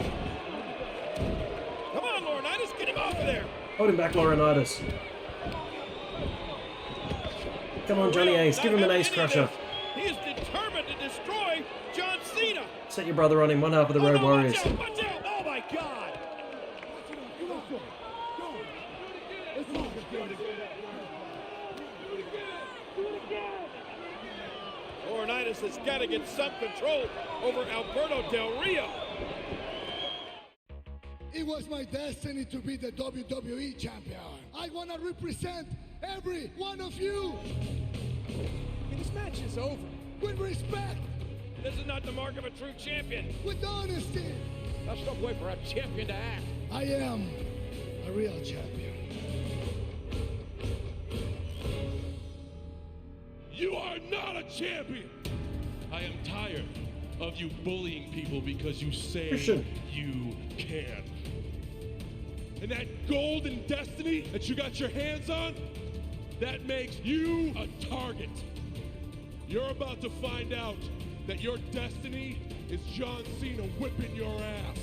Come on, Laurinaitis, get him off of there. Hold him back, Laurinaitis. Come on, Johnny Ace. Give him an ace crusher. He is determined to destroy John Cena. Set your brother on him. One half of the Road Warriors. Watch out. Oh, my God. Laurinaitis has got to get some control over Alberto Del Rio. It was my destiny to be the WWE Champion. I want to represent every one of you. This match is over. With respect, This is not the mark of a true champion. with honesty. That's no way for a champion to act. I am a real champion. You are not a champion. I am tired of you bullying people because you say Christian. you can. And that golden destiny that you got your hands on, that makes you a target. You're about to find out that your destiny is John Cena whipping your ass.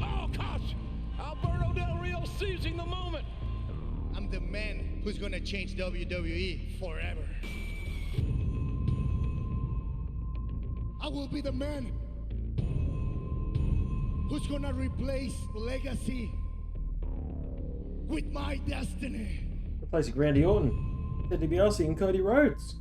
Oh, gosh! Alberto Del Rio seizing the moment. I'm the man who's gonna change WWE forever. I will be the man who's gonna replace legacy with my destiny. Replacing Randy Orton, Ted DiBiase, and Cody Rhodes.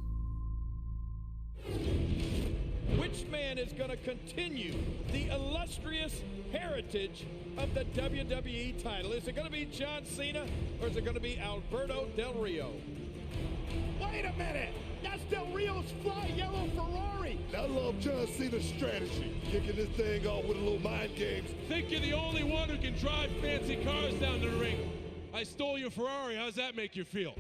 Which man is going to continue the illustrious heritage of the WWE title? Is it going to be John Cena or is it going to be Alberto Del Rio? Wait a minute! That's Del Rio's fly yellow Ferrari! I love John Cena's strategy, kicking this thing off with a little mind games. Think you're the only one who can drive fancy cars down to the ring. I stole your Ferrari. How's that make you feel?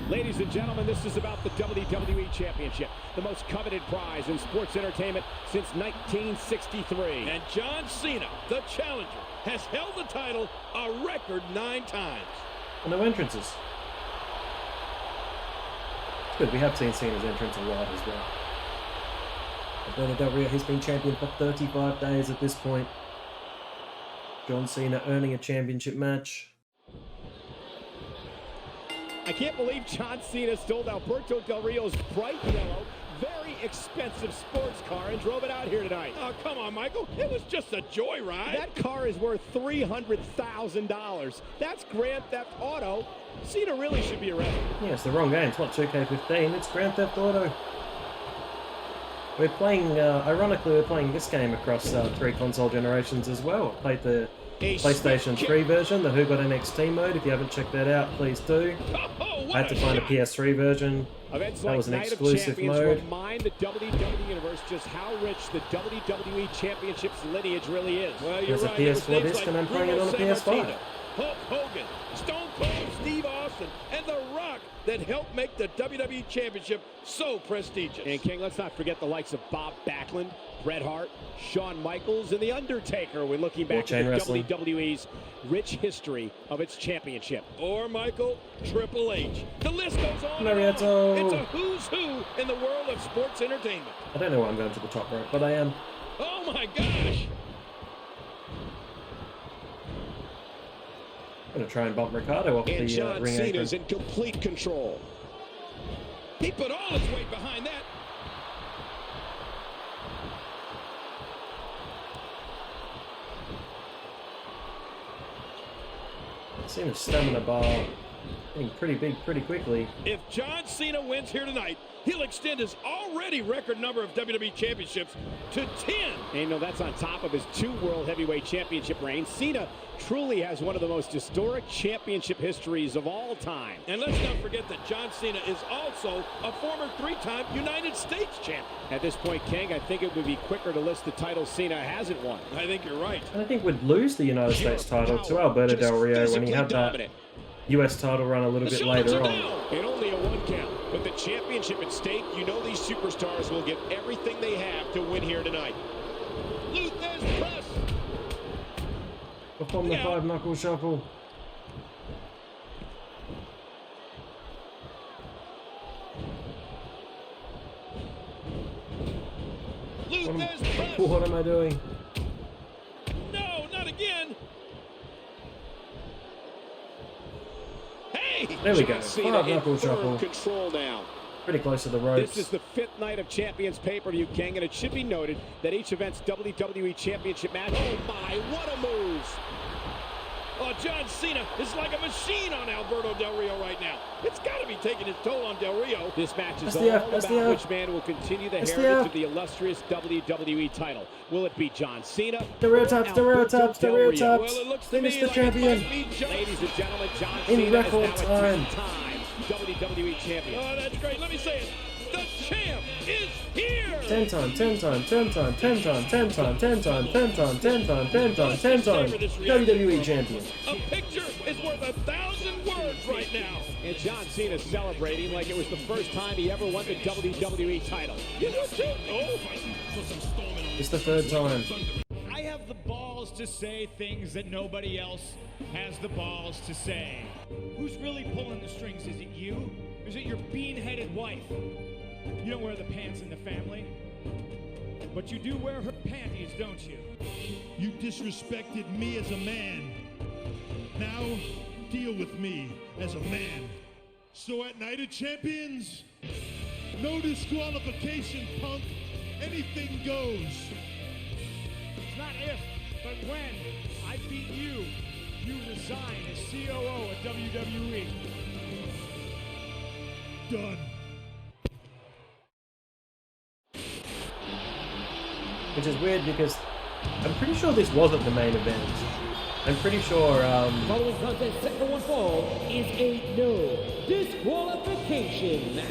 Ladies and gentlemen, this is about the WWE Championship, the most coveted prize in sports entertainment since 1963. And John Cena, the challenger, has held the title a record 9 times. And no entrances. It's good, we have seen Cena's entrance a lot as well. Alberto Del Rio has been champion for 35 days at this point. John Cena earning a championship match. I can't believe John Cena stole Alberto Del Rio's bright yellow, very expensive sports car and drove it out here tonight. Oh, come on, Michael. It was just a joyride. That car is worth $300,000. That's Grand Theft Auto. Cena really should be arrested. Yeah, it's the wrong game. It's not 2K15, it's Grand Theft Auto. We're playing, ironically, we're playing this game across 3 console generations as well. I played the PlayStation 3 version, the Who Got NXT mode. If you haven't checked that out, please do. I had to find a PS3 version. Events that like was an Night exclusive of Champions mode. remind the WWE Universe just how rich the WWE Championship's lineage really is. Well, you're There's a right. PS4 disc and I'm playing it on a PS5. Hulk Hogan, Stone Cold Steve Austin, and The Rock that helped make the WWE Championship so prestigious. And King, let's not forget the likes of Bob Backlund, Bret Hart, Shawn Michaels, and The Undertaker when looking back at the WWE's rich history of its championship. Or, Michael, Triple H. The list goes on. Marietta. It's a who's who in the world of sports entertainment. I don't know why I'm going to the top rope, but I am. Oh my gosh! I'm going to try and bump Ricardo off and the John ring Cena's apron. in complete control. He put all his weight behind that. Cena's stamina bar getting pretty big pretty quickly. If John Cena wins here tonight, he'll extend his already record number of WWE Championships to 10. And you know, that's on top of his 2 World Heavyweight Championship reigns. Cena truly has one of the most historic championship histories of all time. And let's not forget that John Cena is also a former 3-time United States champion. At this point, King, I think it would be quicker to list the titles Cena hasn't won. I think you're right. And I think we'd lose the United States title to Alberto Del Rio when he had that US title run a little bit later on. And only a 1 count. With the championship at stake, you know these superstars will get everything they have to win here tonight. Luther's press. Perform the 5-knuckle shuffle. Luther's press. What am I doing? No, not again. Hey! There we go. John Cena 5-knuckle in firm shuffle. control now. Pretty close to the ropes. This is the 5th night of Champions pay-per-view, King, and it should be noted that each event's WWE Championship match. Oh my, what a move! Oh, John Cena is like a machine on Alberto Del Rio right now. It's got to be taking its toll on Del Rio. This match is SDF, all about SDF. which man will continue the SDF. heritage of the illustrious WWE title. Will it be John Cena? The rear taps, the rear taps, the rear taps. Well, it looks to Finish me the like champion. it might be John. Ladies and gentlemen, John In Cena record is now time. a 2-time WWE champion. Oh, that's great. Let me say it. The champ is here. 10 time, 10 time, 10 time, 10 time, 10 time, 10 time, 10 time, 10 time, 10 time, 10 time. WWE champion. A picture is worth 1,000 words right now. And John Cena celebrating like it was the first time he ever won the WWE title. You do too. Oh. It's the 3rd time. I have the balls to say things that nobody else has the balls to say. Who's really pulling the strings? Is it you? Is it your bean-headed wife? You don't wear the pants in the family, but you do wear her panties, don't you? You disrespected me as a man. Now, deal with me as a man. So at Night of Champions, no disqualification, Punk. Anything goes. It's not if, but when I beat you, you resign as COO at WWE. Done. Which is weird because I'm pretty sure this wasn't the main event. I'm pretty sure, Following contest set for one fall is a no disqualification match.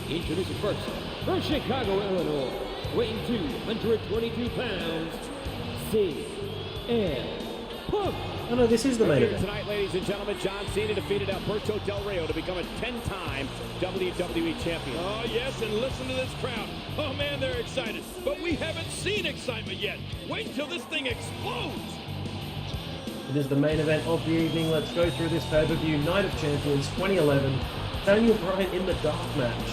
Introducing first, from Chicago, Illinois, weighing 222 pounds, CM Punk. oh no, this is the main Here event. tonight, ladies and gentlemen, John Cena defeated Alberto Del Rio to become a 10-time WWE Champion. Oh, yes, and listen to this crowd. Oh, man, they're excited. But we haven't seen excitement yet. Wait until this thing explodes. It is the main event of the evening. Let's go through this pay-per-view. Night of Champions 2011. Daniel Bryan in the dark match,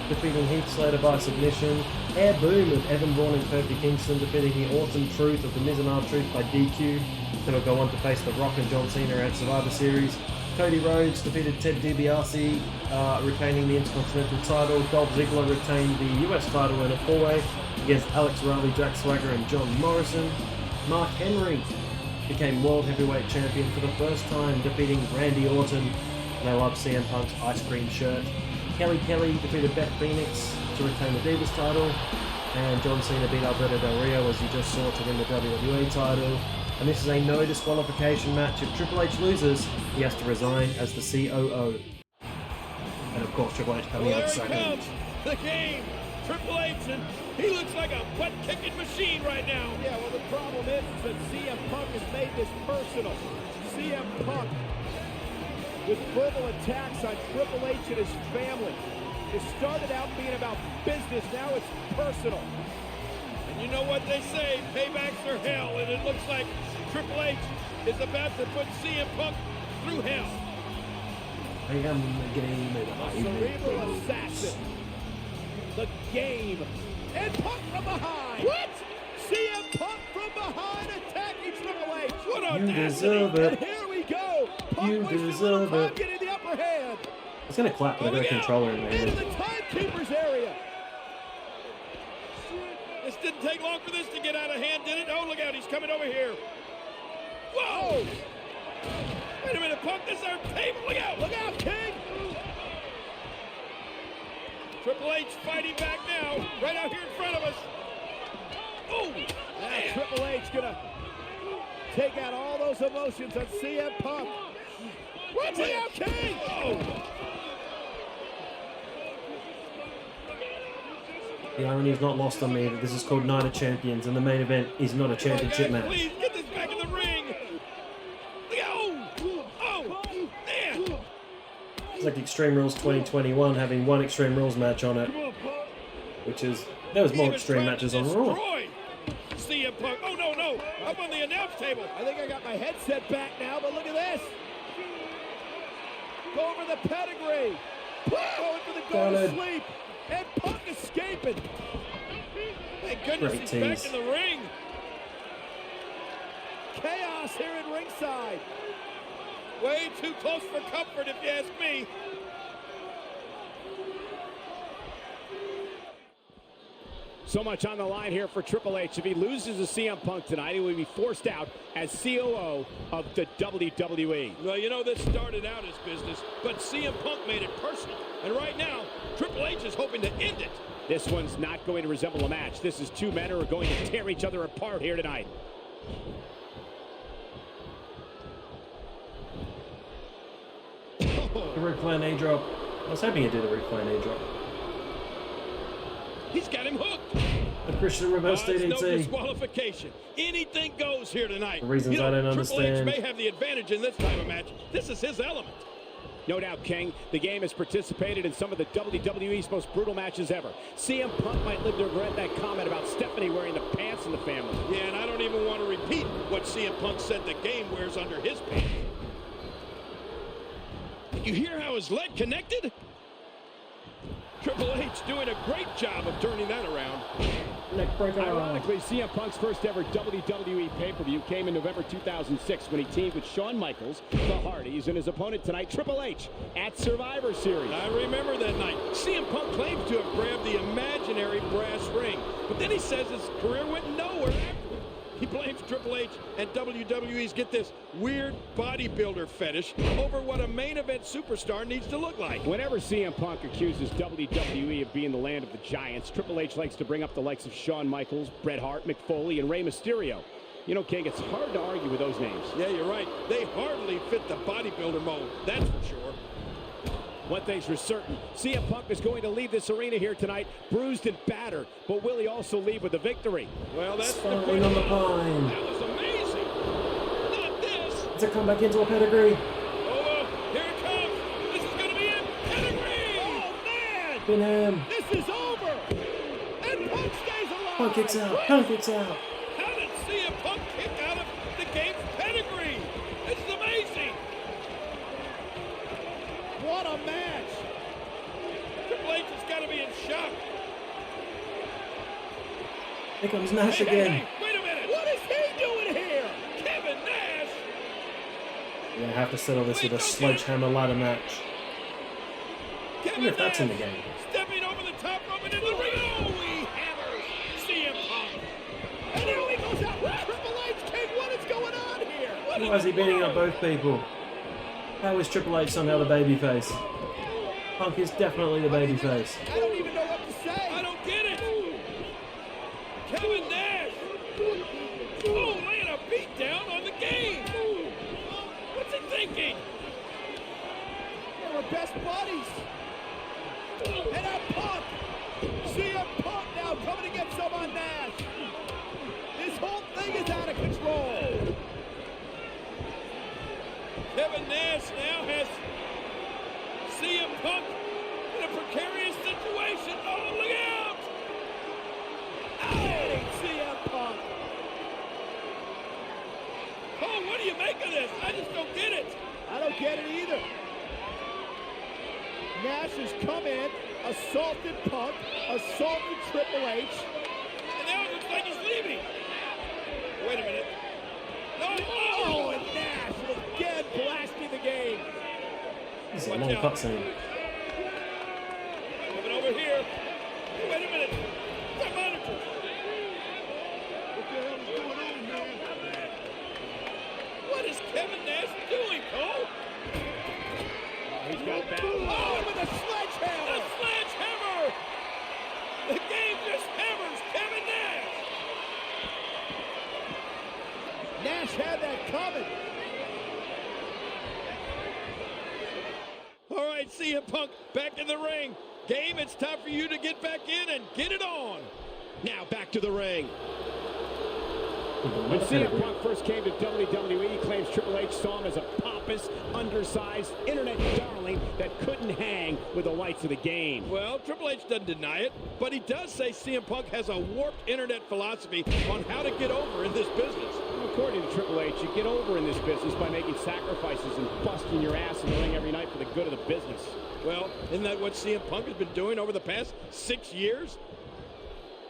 defeating Heath Slater by submission. Air Boom of Evan Bourne and Kofi Kingston defeating the Awesome Truth of the Miz and R-Truth by DQ. Then will go on to face The Rock and John Cena at Survivor Series. Cody Rhodes defeated Ted DiBiase, retaining the Intercontinental title. Dolph Ziggler retained the US title in a four-way against Alex Riley, Jack Swagger, and John Morrison. Mark Henry became World Heavyweight Champion for the first time, defeating Randy Orton. And I love CM Punk's ice cream shirt. Kelly Kelly defeated Beth Phoenix to retain the Divas title. And John Cena beat Alberto Del Rio, as you just saw, to win the WWE title. And this is a no disqualification match. If Triple H loses, he has to resign as the COO. And of course, Triple H coming out second. Comes the game. Triple H, and he looks like a butt-kicking machine right now. Yeah, well, the problem is that CM Punk has made this personal. CM Punk, with verbal attacks on Triple H and his family. It started out being about business, now it's personal. And you know what they say, paybacks are hell, and it looks like Triple H is about to put CM Punk through hell. I am the game and I Cerebral make assassin. The game. And Punk from behind. What? CM Punk from behind attacking Triple H. What You audacity! deserve And it. here we go. Punk You wasting deserve little it. time getting the upper hand. It's gonna clap, but I got a controller in there. Into the timekeeper's area. This didn't take long for this to get out of hand, did it? Oh, look out, he's coming over here. Whoa! Wait a minute, Punk, this is our table. Look out! Look out, King. Triple H fighting back now, right out here in front of us. Oh! Now Man. Triple H gonna take out all those emotions on CM Punk. What's Look out, King! Oh! The irony is not lost on me that this is called Night of Champions and the main event is not a championship Guys, match. please get this back in the ring. Look out! Oh! Man! It's like Extreme Rules 2021 having one Extreme Rules match on it, which is, there was more Even Extreme trying to matches on Raw. destroy CM Punk. Oh, no, no. Up on the announce table. I think I got my headset back now, but look at this. Go over the pedigree. Punk going for the go to Solid. sleep. And Punk escaping. Thank goodness Great he's tease. back in the ring. Chaos here at ringside. Way too close for comfort, if you ask me. So much on the line here for Triple H. If he loses to CM Punk tonight, he will be forced out as COO of the WWE. Well, you know, this started out as business, but CM Punk made it personal. And right now, Triple H is hoping to end it. This one's not going to resemble a match. This is two men who are going to tear each other apart here tonight. The Ric Flair knee drop. I was hoping he did a Ric Flair knee drop. He's got him hooked. The Christian reverse It's no DDT. disqualification. Anything goes here tonight. For reasons You know, I don't Triple understand. H may have the advantage in this type of match. This is his element. No doubt, King. The game has participated in some of the WWE's most brutal matches ever. CM Punk might live to regret that comment about Stephanie wearing the pants in the family. Yeah, and I don't even want to repeat what CM Punk said the game wears under his pants. You hear how his leg connected? Triple H doing a great job of turning that around. Ironically, CM Punk's first ever WWE pay-per-view came in November 2006 when he teamed with Shawn Michaels, the Hardys, and his opponent tonight, Triple H, at Survivor Series. I remember that night. CM Punk claims to have grabbed the imaginary brass ring, but then he says his career went nowhere afterward. He blames Triple H and WWE's, get this, weird bodybuilder fetish over what a main event superstar needs to look like. Whenever CM Punk accuses WWE of being the land of the giants, Triple H likes to bring up the likes of Shawn Michaels, Bret Hart, Mick Foley, and Rey Mysterio. You know, King, it's hard to argue with those names. Yeah, you're right. They hardly fit the bodybuilder mold, that's for sure. One thing's for certain, CM Punk is going to leave this arena here tonight bruised and battered, but will he also leave with a victory? Well, that's Sparkling on the pine. That was amazing. Not this. It's a comeback into a pedigree. Oh, here it comes. This is going to be it. Pedigree. Oh, man! Pin him. This is over! And Punk stays alive! Punk kicks out. Punk kicks out. How did CM Punk kick out of the game's pedigree? This is amazing. What a match! Triple H has got to be in shock. Here comes Nash Hey, again. hey, wait a minute. What is he doing here? Kevin Nash. We're going to have to settle this with a sledgehammer ladder match. Kevin If that's in the Nash game. stepping over the top rope and into the ring. Oh, he hammers CM Punk. And now he goes out with Triple H. King, what is going on here? Why is he beating up both people? How is Triple H somehow the babyface? Punk is definitely the babyface. I don't even know what to say. I don't get it. Kevin Nash. Oh, laying a beat down on the game. What's he thinking? They were best buddies. And now Punk. CM Punk now coming to get some on Nash. This whole thing is out of control. Kevin Nash now has CM Punk in a precarious situation. Oh, look out! Hey, CM Punk. Oh, what do you make of this? I just don't get it. I don't get it either. Nash has come in, assaulted Punk, assaulted Triple H. And now it looks like he's leaving. Wait a minute. No, Oh, and Nash again blasting the game. This is a Watch long out. cutscene. Coming over here. Wait a minute. The monitor. What the hell is going on, man? What is Kevin Nash doing, Cole? He's got that. Oh, with a The sledgehammer. sledgehammer! The game just hammers Kevin Nash! Nash had that coming. All right, CM Punk back in the ring. Game, it's time for you to get back in and get it on. Now back to the ring. When CM Punk first came to WWE, he claims Triple H saw him as a pompous, undersized internet darling that couldn't hang with the lights of the game. Well, Triple H doesn't deny it, but he does say CM Punk has a warped internet philosophy on how to get over in this business. According to Triple H, you get over in this business by making sacrifices and busting your ass in the ring every night for the good of the business. Well, isn't that what CM Punk has been doing over the past 6 years?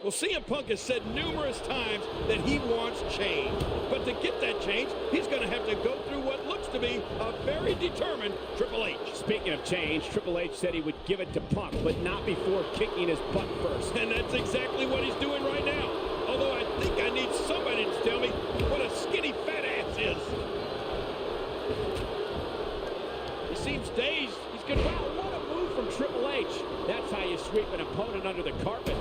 Well, CM Punk has said numerous times that he wants change. But to get that change, he's going to have to go through what looks to be a very determined Triple H. Speaking of change, Triple H said he would give it to Punk, but not before kicking his butt first. And that's exactly what he's doing right now. Although I think I need somebody to tell me what a skinny fat ass is. He seems dazed. He's going to... Wow, what a move from Triple H. That's how you sweep an opponent under the carpet.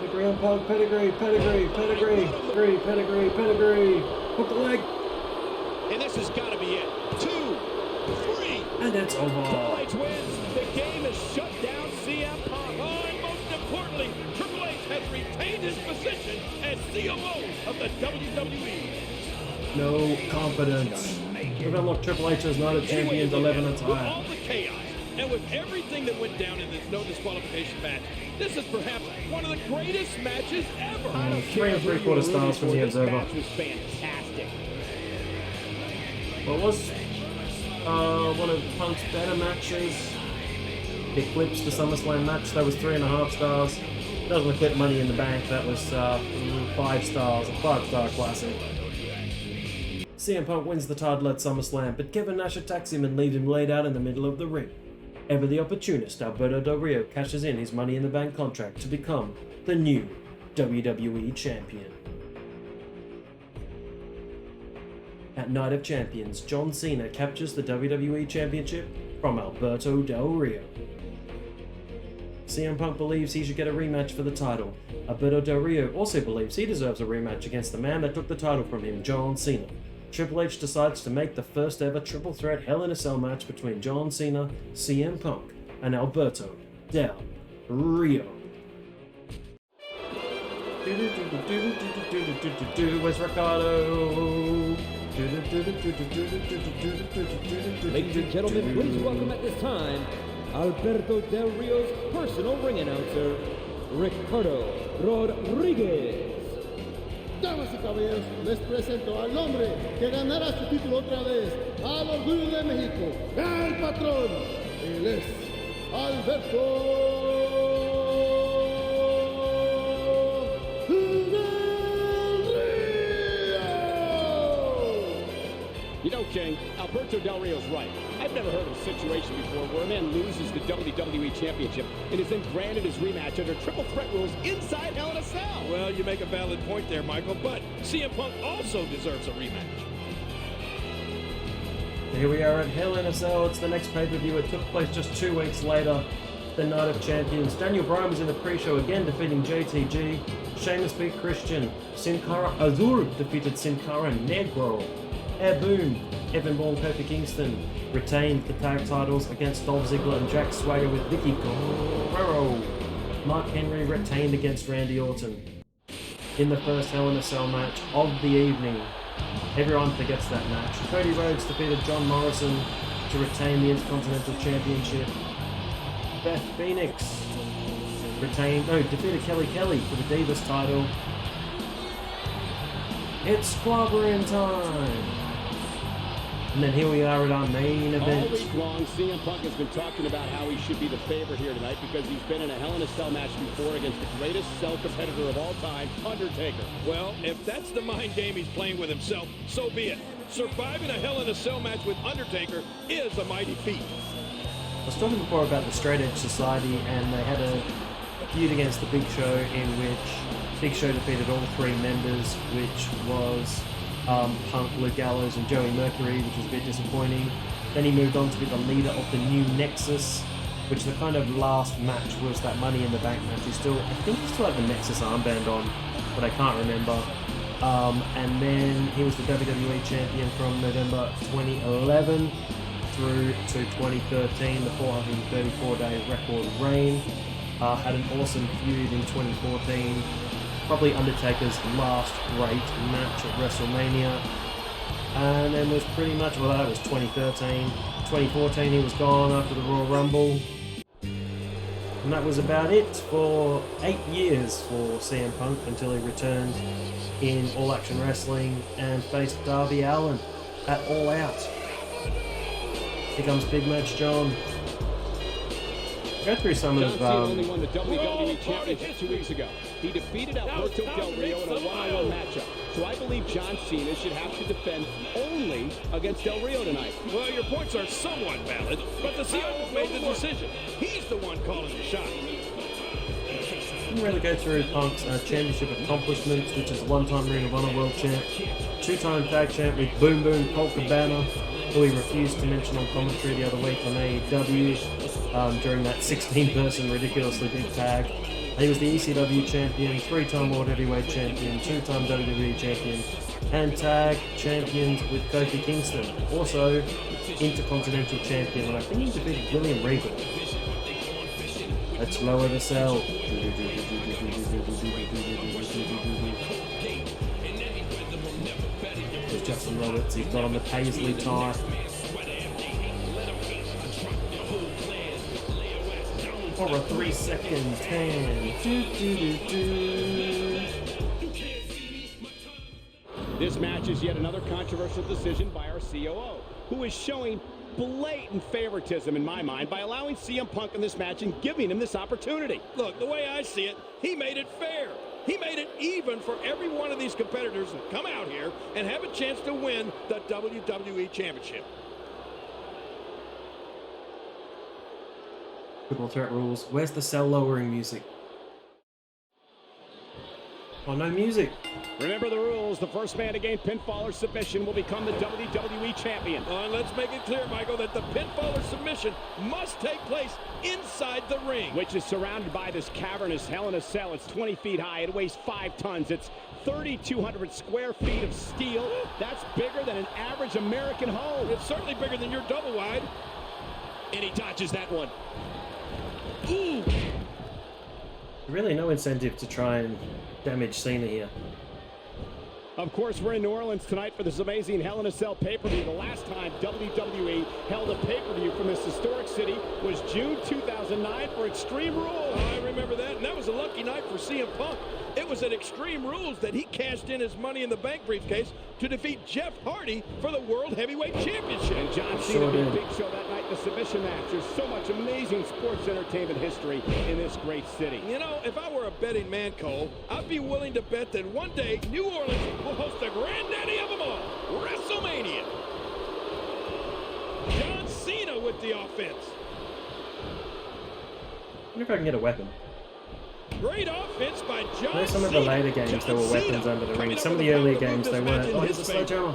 Pedigree on Punk, pedigree, pedigree, pedigree, pedigree, pedigree, pedigree. Hook the leg. And this has got to be it. 2, 3. And it's Triple over. H wins. The game is shut down. CM Punk. Oh, and most importantly, Triple H has retained his position as COO of the WWE. No confidence. Remember, Triple H is not a champion to live in a With all time. the chaos and with everything that went down in this no disqualification match, this is perhaps one of the greatest matches ever. 3 3/4 stars from the end's over. Match was fantastic. What was one of Punk's better matches. Eclipsed the SummerSlam match, that was 3.5 stars. Doesn't eclipse Money in the Bank, that was 5 stars, a 5-star classic. CM Punk wins the title at SummerSlam, but Kevin Nash attacks him and leaves him laid out in the middle of the ring. Ever the opportunist, Alberto Del Rio cashes in his Money in the Bank contract to become the new WWE Champion. At Night of Champions, John Cena captures the WWE Championship from Alberto Del Rio. CM Punk believes he should get a rematch for the title. Alberto Del Rio also believes he deserves a rematch against the man that took the title from him, John Cena. Triple H decides to make the first ever triple threat Hell in a Cell match between John Cena, CM Punk, and Alberto Del Rio. Where's Ricardo? Ladies and gentlemen, please welcome at this time Alberto Del Rio's personal ring announcer, Ricardo Rodriguez. Damas y caballeros, les presento al hombre que ganará su título otra vez, al orgullo de México, el patrón. Él es Alberto Del Rio. You know, King, Alberto Del Rio's right. I've never heard of a situation before where a man loses the WWE Championship and is then granted his rematch under triple threat rules inside Hell in a Cell. Well, you make a valid point there, Michael, but CM Punk also deserves a rematch. Here we are at Hell in a Cell. It's the next pay-per-view. It took place just 2 weeks later. The Night of Champions. Daniel Bryan was in the pre-show again, defeating JTG. Sheamus beat Christian. Sin Cara Azul defeated Sin Cara Negro. Air Boom, Evan Bourne, Kofi Kingston retained the tag titles against Dolph Ziggler and Jack Swagger with Vicky Guerrero. Mark Henry retained against Randy Orton. In the first Hell in a Cell match of the evening, everyone forgets that match. Cody Rhodes defeated John Morrison to retain the Intercontinental Championship. Beth Phoenix defeated Kelly Kelly for the Divas title. It's squabbering time! And then here we are at our main event. All week long, CM Punk has been talking about how he should be the favorite here tonight because he's been in a Hell in a Cell match before against the greatest cell competitor of all time, Undertaker. Well, if that's the mind game he's playing with himself, so be it. Surviving a Hell in a Cell match with Undertaker is a mighty feat. I was talking before about the Straight Edge Society, and they had a feud against the Big Show in which Big Show defeated all 3 members, which was Punk, Luke Gallows, and Joey Mercury, which was a bit disappointing. Then he moved on to be the leader of the New Nexus, which the kind of last match was that Money in the Bank match. I think he still had the Nexus armband on, but I can't remember. And then he was the WWE Champion from November 2011 through to 2013, the 434-day record reign. Had an awesome feud in 2014. Probably Undertaker's last great match at WrestleMania. And then was pretty much, well, that was 2013. 2014 he was gone after the Royal Rumble. And that was about it for 8 years for CM Punk until he returned in All Action Wrestling and faced Darby Allin at All Out. Here comes Big Match John. Go through some John of Cena only won the WWE Championship 2 weeks ago. He defeated Alberto Del Rio in a one-on-one matchup. So I believe John Cena should have to defend only against Del Rio tonight. Well, your points are somewhat valid, but the COO made the decision. He's the one calling the shot. Didn't really go through Punk's championship accomplishments, which is one-time Ring of Honor World Champ, 2-time Tag Champ with Boom Boom Colt Cabana, who he refused to mention on commentary the other week on AEW during that 16-person ridiculously big tag. He was the ECW Champion, 3-time World Heavyweight Champion, 2-time WWE Champion, and Tag Champions with Kofi Kingston. Also, Intercontinental Champion, and I think he defeated William Regal. Let's lower the cell. There's Justin Roberts, he's got on the Paisley tie. For a 3-second tan. This match is yet another controversial decision by our COO, who is showing blatant favoritism in my mind by allowing CM Punk in this match and giving him this opportunity. Look, the way I see it, he made it fair. He made it even for every one of these competitors that come out here and have a chance to win the WWE Championship. Triple threat rules. Where's the cell lowering music? Oh, no music. Remember the rules. The first man to gain pinfall or submission will become the WWE Champion. And let's make it clear, Michael, that the pinfall or submission must take place inside the ring. Which is surrounded by this cavernous Hell in a Cell. It's 20 feet high. It weighs 5 tons. It's 3,200 square feet of steel. That's bigger than an average American home. It's certainly bigger than your double wide. And he dodges that one. Ooh! Really no incentive to try and damage Cena here. Of course, we're in New Orleans tonight for this amazing Hell in a Cell pay-per-view. The last time WWE held a pay-per-view from this historic city was June 2009 for Extreme Rules. I remember that, and that was a lucky night for CM Punk. It was at Extreme Rules that he cashed in his Money in the Bank briefcase to defeat Jeff Hardy for the World Heavyweight Championship. And John Cena did a big show that night in the submission match. There's so much amazing sports entertainment history in this great city. You know, if I were a betting man, Cole, I'd be willing to bet that one day New Orleans will host the granddaddy of them all, WrestleMania. John Cena with the offense. I wonder if I can get a weapon. Great offense by John Cena. I know some of the later games there were weapons under the ring. Some of the earlier games they weren't. Oh, here's a sledgehammer.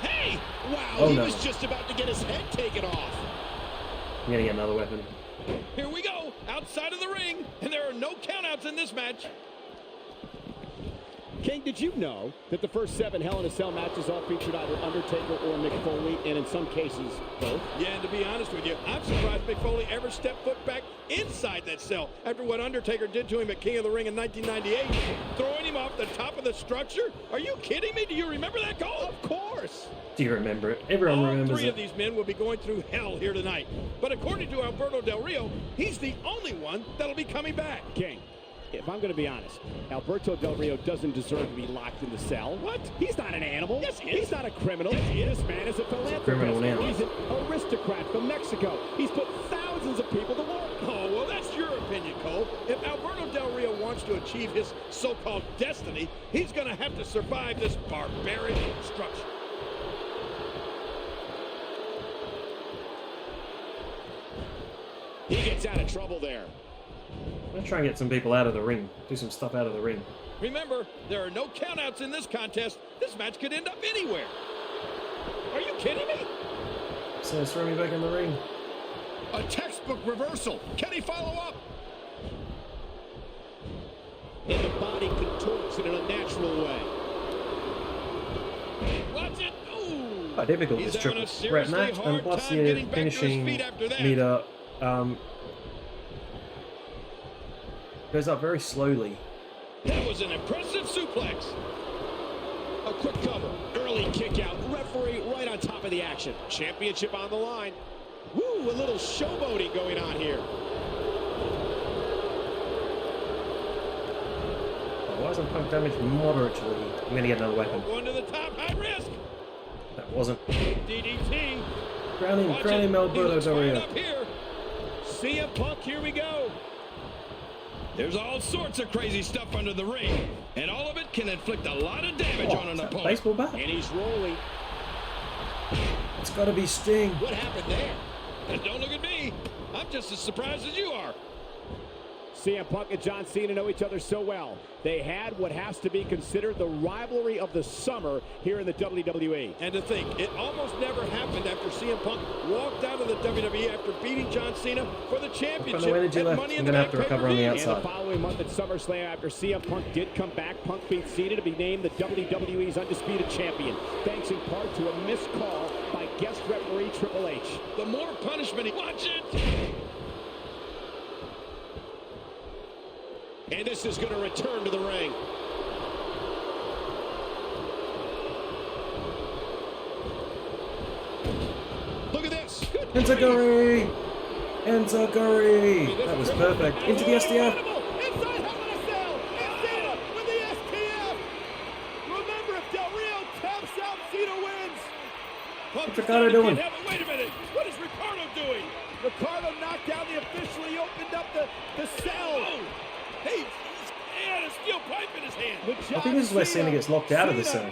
Hey! Wow, he was just about to get his head taken off. I'm gonna get another weapon. Here we go, outside of the ring, and there are no countouts in this match. King, did you know that the first 7 Hell in a Cell matches all featured either Undertaker or Mick Foley, and in some cases, both? Yeah, and to be honest with you, I'm surprised Mick Foley ever stepped foot back inside that cell after what Undertaker did to him at King of the Ring in 1998, throwing him off the top of the structure. Are you kidding me? Do you remember that, Cole? Of course. Do you remember it? Everyone remembers it. All 3 of these men will be going through hell here tonight. But according to Alberto Del Rio, he's the only one that'll be coming back. King, if I'm going to be honest, Alberto Del Rio doesn't deserve to be locked in the cell. What? He's not an animal. Yes, he is. He's not a criminal. Yes, he is. This man is a philanthropist. Criminal now. He's an aristocrat from Mexico. He's put thousands of people to work. Oh, well, that's your opinion, Cole. If Alberto Del Rio wants to achieve his so-called destiny, he's going to have to survive this barbaric structure. He gets out of trouble there. I'm gonna try and get some people out of the ring. Do some stuff out of the ring. Remember, there are no countouts in this contest. This match could end up anywhere. Are you kidding me? So throw me back in the ring. A textbook reversal. Can he follow up? And the body contorts in an unnatural way. Watch it. Ooh. Quite difficult this triple threat match, and plus the finishing meter goes up very slowly. That was an impressive suplex. A quick cover. Early kick out. Referee right on top of the action. Championship on the line. Woo, a little showboating going on here. Why isn't Punk damaged moderately? I'm going to get another weapon. Going to the top, high risk. That wasn't. DDT. Crown him, Alberto Del Rio. CM Punk, here we go. There's all sorts of crazy stuff under the ring, and all of it can inflict a lot of damage on an opponent. Baseball bat? And he's rolling. It's got to be Sting. What happened there? And don't look at me. I'm just as surprised as you are. CM Punk and John Cena know each other so well. They had what has to be considered the rivalry of the summer here in the WWE. And to think, it almost never happened after CM Punk walked out of the WWE after beating John Cena for the championship. No energy left. I'm going to have to recover on the outside. And the following month at SummerSlam, after CM Punk did come back, Punk beat Cena to be named the WWE's Undisputed Champion, thanks in part to a missed call by guest referee Triple H. The more punishment he... Watch it! And this is going to return to the ring. Look at this. Enziguri! Enziguri! That was perfect. Into the SDF. Inside Hell in a Cell. And Cena with the STF. Remember, if Del Rio taps out, Cena wins. What's Ricardo doing? Wait a minute. What is Ricardo doing? Ricardo knocked down the official. He opened up the cell. Oh. Hey, he had a steel pipe in his hand. I think this is where Cena gets locked out of the cell.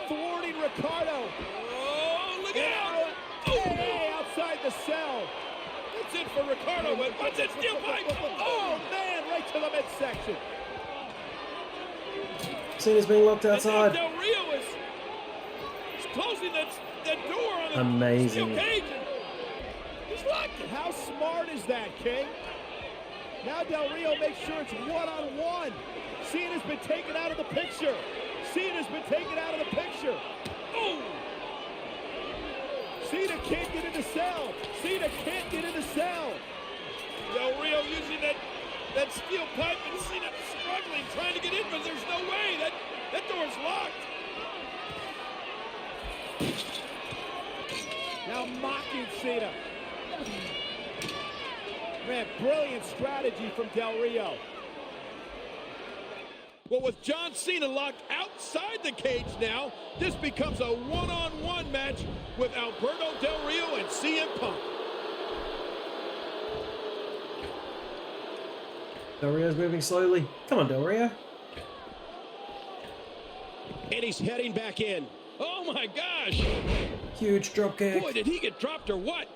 Thwarting Ricardo. Oh, look out. Hey, outside the cell. That's it for Ricardo. But what's that steel pipe? Oh, man, right to the midsection. Cena's being locked outside. Del Rio is closing that door on the Amazing. steel cage. He's locked it. How smart is that, King? Now Del Rio makes sure it's one-on-one. Cena's been taken out of the picture. Cena's been taken out of the picture. Oh! Cena can't get in the cell. Cena can't get in the cell. Del Rio using that steel pipe and Cena struggling, trying to get in, but there's no way. That door's locked. Now mocking Cena. Man, brilliant strategy from Del Rio. Well, with John Cena locked outside the cage now, this becomes a one-on-one match with Alberto Del Rio and CM Punk. Del Rio's moving slowly. Come on, Del Rio. And he's heading back in. Oh my gosh! Huge drop kick. Boy, did he get dropped or what?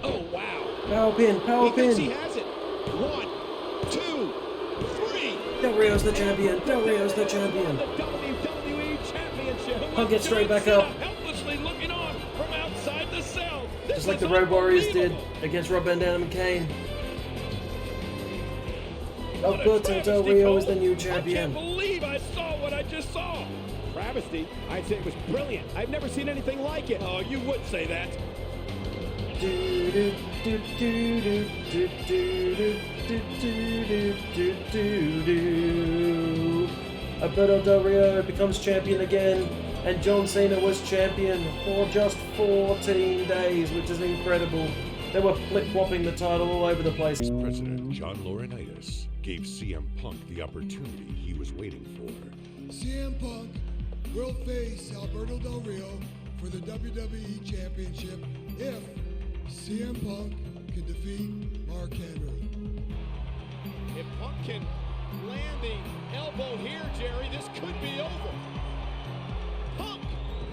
Oh, wow. Power pin, power He thinks he pin. has it. 1, 2, 3. Del Rio's the champion. Del Rio's the champion. The WWE Championship. Punk gets straight back up. Helplessly looking on from outside the cell. This Just like is the Road Warriors did unbelievable. against Rob Van Dam and Kane. What a Alberto Del travesty, Rio Cole. is the new I can't champion. believe I saw what I just saw. Travesty. I'd say it was brilliant. I've never seen anything like it. Oh, you would say that. Do, do, do, do, do, do, do, do, do, do, do, do. Alberto Del Rio becomes champion again, and John Cena was champion for just 14 days, which is incredible. They were flip-flopping the title all over the place. President John Laurinaitis gave CM Punk the opportunity he was waiting for. CM Punk will face Alberto Del Rio for the WWE Championship if CM Punk can defeat Mark Henry. If Punk can land the elbow here, Jerry, this could be over. Punk,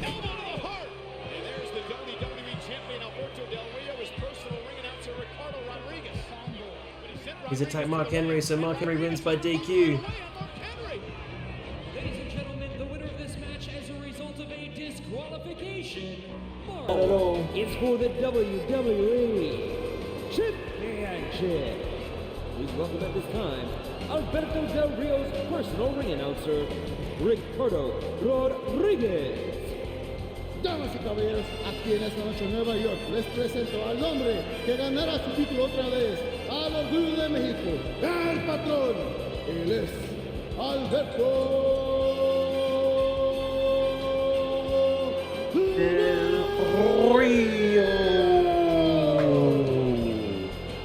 elbow to the heart. And there's the WWE Champion Alberto Del Rio, his personal ring announcer Ricardo Rodriguez. He's attacked Mark Henry, so Mark Henry wins by DQ. Ladies and gentlemen, the winner of this match as a result of a disqualification Not at all. is for the WWE Championship. Please welcome at this time Alberto Del Rio's personal ring announcer, Ricardo Rodriguez. Damas y caballeros, aquí en esta noche en Nueva York les presento al hombre que ganará su título otra vez, al Orgullo de México, el patrón. Él es Alberto Del Rio.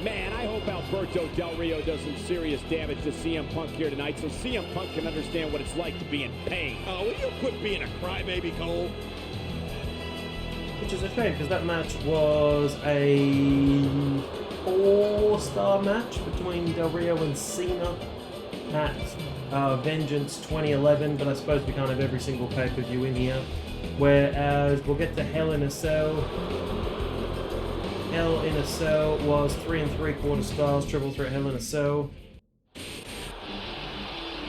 Man, I hope Alberto Del Rio does some serious damage to CM Punk here tonight so CM Punk can understand what it's like to be in pain. Oh, will you quit being a crybaby, Cole? Which is a shame, because that match was a 4-star match between Del Rio and Cena at Vengeance 2011, but I suppose we can't have every single pay-per-view in here. Whereas we'll get to Hell in a Cell. Hell in a Cell was 3 3/4 stars, Triple Threat Hell in a Cell.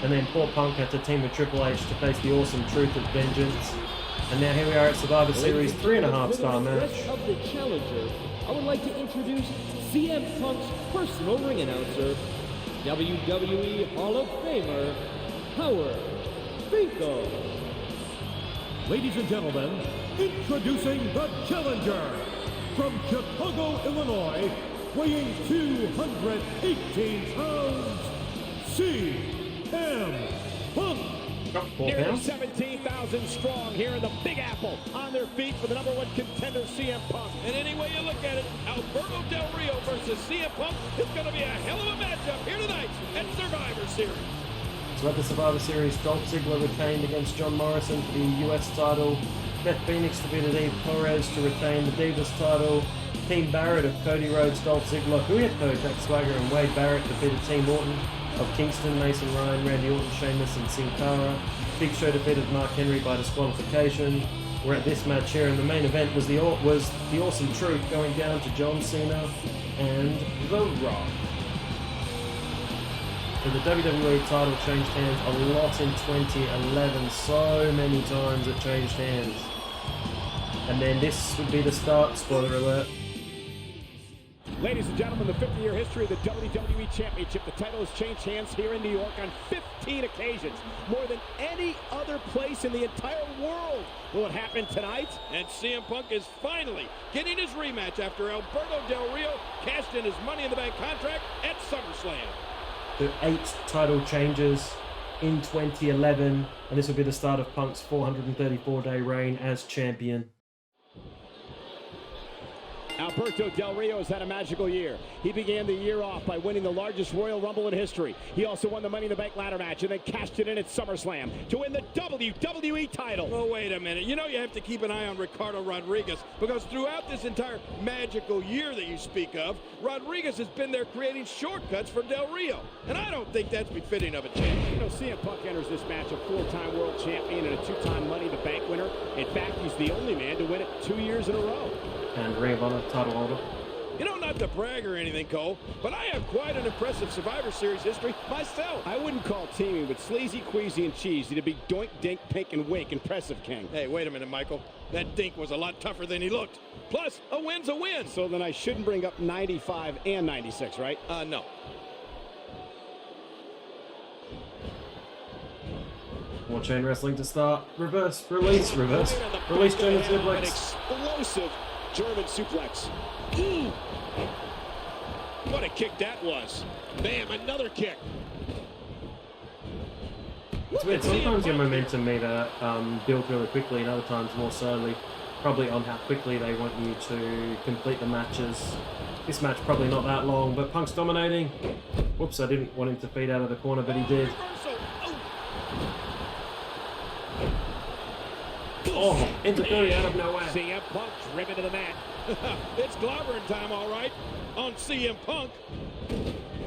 And then poor Punk had to team with Triple H to face the Awesome Truth at Vengeance. And now here we are at Survivor Series 3.5-star match. Of the challenger, I would like to introduce CM Punk's personal ring announcer, WWE Hall of Famer, Howard Finkel. Ladies and gentlemen, introducing the challenger from Chicago, Illinois, weighing 218 pounds, CM Punk. Nearly 17,000 strong here in the Big Apple on their feet for the #1 contender, CM Punk. And any way you look at it, Alberto Del Rio versus CM Punk is going to be a hell of a matchup here tonight at Survivor Series. So at the Survivor Series, Dolph Ziggler retained against John Morrison for the US title. Beth Phoenix defeated Eve Torres to retain the Divas title. Team Barrett of Cody Rhodes, Dolph Ziggler, who had coached Jack Swagger and Wade Barrett, defeated Team Orton of Kingston, Mason Ryan, Randy Orton, Sheamus, and Sin Cara. Big Show defeated Mark Henry by disqualification. We're at this match here, and the main event was the Awesome Truth going down to John Cena and The Rock. So the WWE title changed hands a lot in 2011, so many times it changed hands. And then this would be the start, spoiler alert. Ladies and gentlemen, the 50-year history of the WWE Championship. The title has changed hands here in New York on 15 occasions. More than any other place in the entire world. Will it happen tonight? And CM Punk is finally getting his rematch after Alberto Del Rio cashed in his Money in the Bank contract at SummerSlam. The 8 title changes in 2011, and this will be the start of Punk's 434-day reign as champion. Alberto Del Rio has had a magical year. He began the year off by winning the largest Royal Rumble in history. He also won the Money in the Bank ladder match and then cashed it in at SummerSlam to win the WWE title. Oh, wait a minute. You know you have to keep an eye on Ricardo Rodriguez, because throughout this entire magical year that you speak of, Rodriguez has been there creating shortcuts for Del Rio. And I don't think that's befitting of a champion. You know, CM Punk enters this match a 4-time world champion and a 2-time Money in the Bank winner. In fact, he's the only man to win it 2 years in a row. And Ring of Honor title holder. You know, not to brag or anything, Cole, but I have quite an impressive Survivor Series history myself. I wouldn't call teaming with Sleazy, Queasy, and Cheesy to be doink, dink, pink, and wink impressive, King. Hey, wait a minute, Michael. That dink was a lot tougher than he looked. Plus, a win's a win. So then I shouldn't bring up 95 and 96, right? No. More chain wrestling to start. Reverse, release, reverse. Release German suplex. An explosive German suplex. Ooh. What a kick that was. Bam, another kick. It's weird. Sometimes your momentum meter builds really quickly, and other times more slowly. Probably on how quickly they want you to complete the matches. This match probably not that long, but Punk's dominating. Whoops, I didn't want him to feed out of the corner, but he did. Oh, into Cody out of nowhere. CM Punk driven to the mat. It's clobbering time, all right, on CM Punk.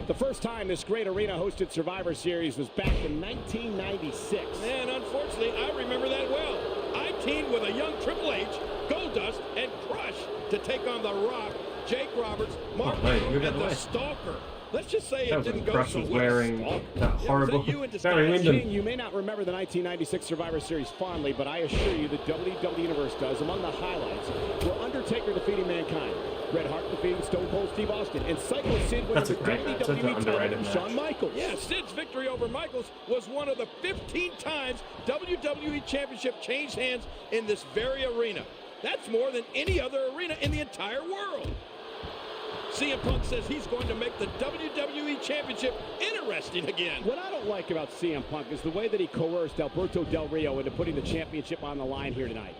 The first time this great arena hosted Survivor Series was back in 1996. And unfortunately, I remember that well. I teamed with a young Triple H, Goldust, and Crush to take on The Rock, Jake Roberts, Mark and the Stalker. Let's just say it didn't go so well. Wearing that horrible Barry Windham. You may not remember the 1996 Survivor Series fondly, but I assure you the WWE Universe does. Among the highlights were Undertaker defeating Mankind, Bret Hart defeating Stone Cold Steve Austin, and Psycho Sid winning the WWE title from Shawn Michaels. Yeah, Sid's victory over Michaels was one of the 15 times WWE Championship changed hands in this very arena. That's more than any other arena in the entire world. CM Punk says he's going to make the WWE Championship interesting again. What I don't like about CM Punk is the way that he coerced Alberto Del Rio into putting the championship on the line here tonight.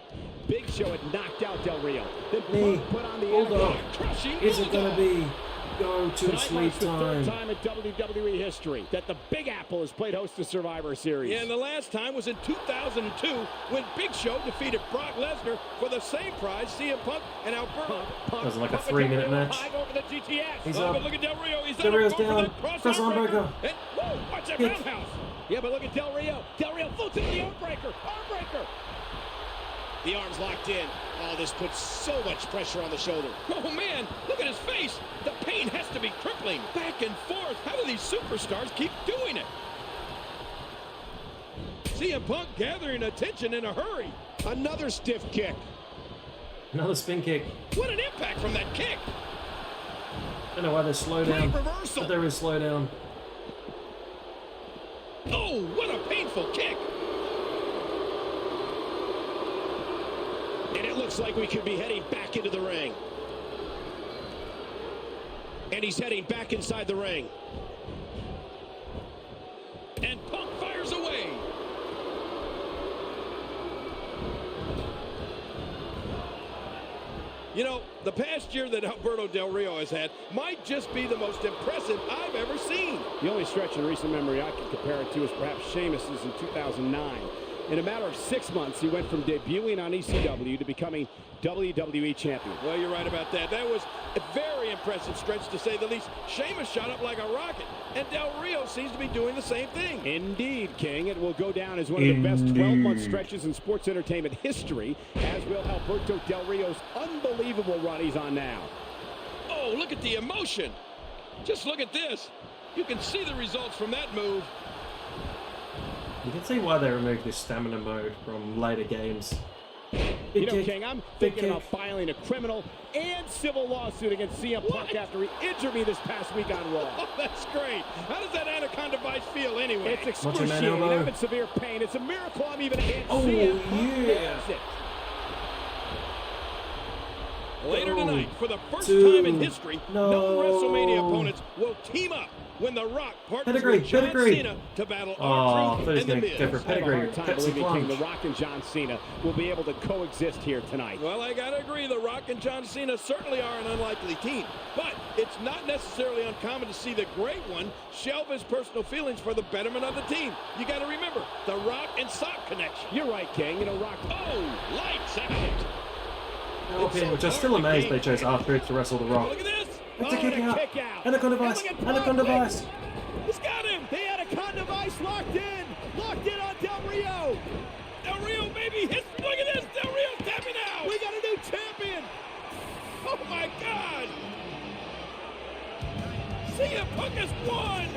Big Show had knocked out Del Rio. Then Punk put on the Bulldog. Is it going to be go to sleep time? The third time in WWE history that the Big Apple has played host to Survivor Series. Yeah, and the last time was in 2002 when Big Show defeated Brock Lesnar for the same prize. CM Punk and Alberto. It was like a 3-minute match. He's up. Look at Del Rio. He's Del Rio's down. Cross arm breaker. Whoa, watch that Kick. roundhouse. Yeah, but look at Del Rio. Del Rio floats into the arm breaker. Arm breaker. The arm's locked in. Oh, this puts so much pressure on the shoulder. Oh, man, look at his face. The pain has to be crippling. Back and forth. How do these superstars keep doing it? CM Punk gathering attention in a hurry. Another stiff kick. Another spin kick. What an impact from that kick. I don't know why there's slow down. Great reversal. But there is slow down. Oh, what a painful kick. And it looks like we could be heading back into the ring. And he's heading back inside the ring. And Punk fires away. You know, the past year that Alberto Del Rio has had might just be the most impressive I've ever seen. The only stretch in recent memory I can compare it to is perhaps Sheamus's in 2009. In a matter of 6 months, he went from debuting on ECW to becoming WWE Champion. Well, you're right about that. That was a very impressive stretch, to say the least. Sheamus shot up like a rocket, and Del Rio seems to be doing the same thing. Indeed, King. It will go down as one of the best 12-month stretches in sports entertainment history, as will Alberto Del Rio's unbelievable run he's on now. Oh, look at the emotion. Just look at this. You can see the results from that move. You can see why they removed this stamina mode from later games. You know, King, I'm thinking about filing a criminal and civil lawsuit against CM Punk after he injured me this past week on Raw. Oh, that's great. How does that anaconda vice feel anyway? It's excruciating. I'm in severe pain. It's a miracle I'm even able to see it. Yeah. Later tonight, for the first time in history, no WrestleMania opponents will team up when The Rock partners with John Cena to battle R-Truth and The Miz. I have a hard time believing, King, The Rock and John Cena will be able to coexist here tonight. Well, I gotta agree, The Rock and John Cena certainly are an unlikely team, but it's not necessarily uncommon to see the Great One shelve his personal feelings for the betterment of the team. You gotta remember, the Rock and Sock connection. You're right, King. You know, Rock... Oh, lights out! Okay, which I'm still amazed they chose R-Truth to wrestle The Rock. Look at this! It's a kick out! Anaconda Vice! Anaconda Vice! He's got him! The Anaconda Vice locked in! Locked in on Del Rio! Del Rio maybe hits... Look at this! Del Rio tapping out! We got a new champion! Oh my God! CM Punk has won!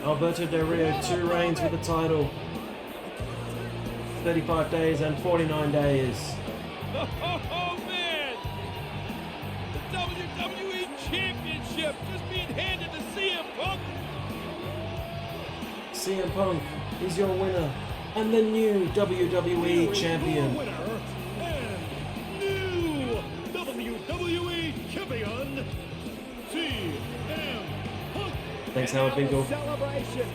Alberto Del Rio, 2 reigns with the title. 35 days and 49 days. Oh man! The WWE Championship just being handed to CM Punk. CM Punk is your winner and the new WWE Champion. Winner and new WWE Champion, CM Punk. Thanks, Howard Finkel. Celebration.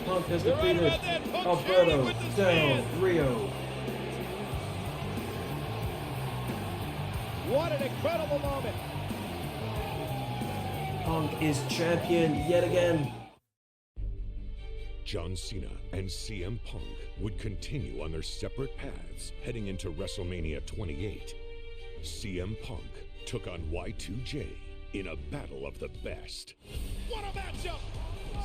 Punk has defeated Alberto Del Rio. What an incredible moment! Punk is champion yet again. John Cena and CM Punk would continue on their separate paths heading into WrestleMania 28. CM Punk took on Y2J in a battle of the best. What a matchup!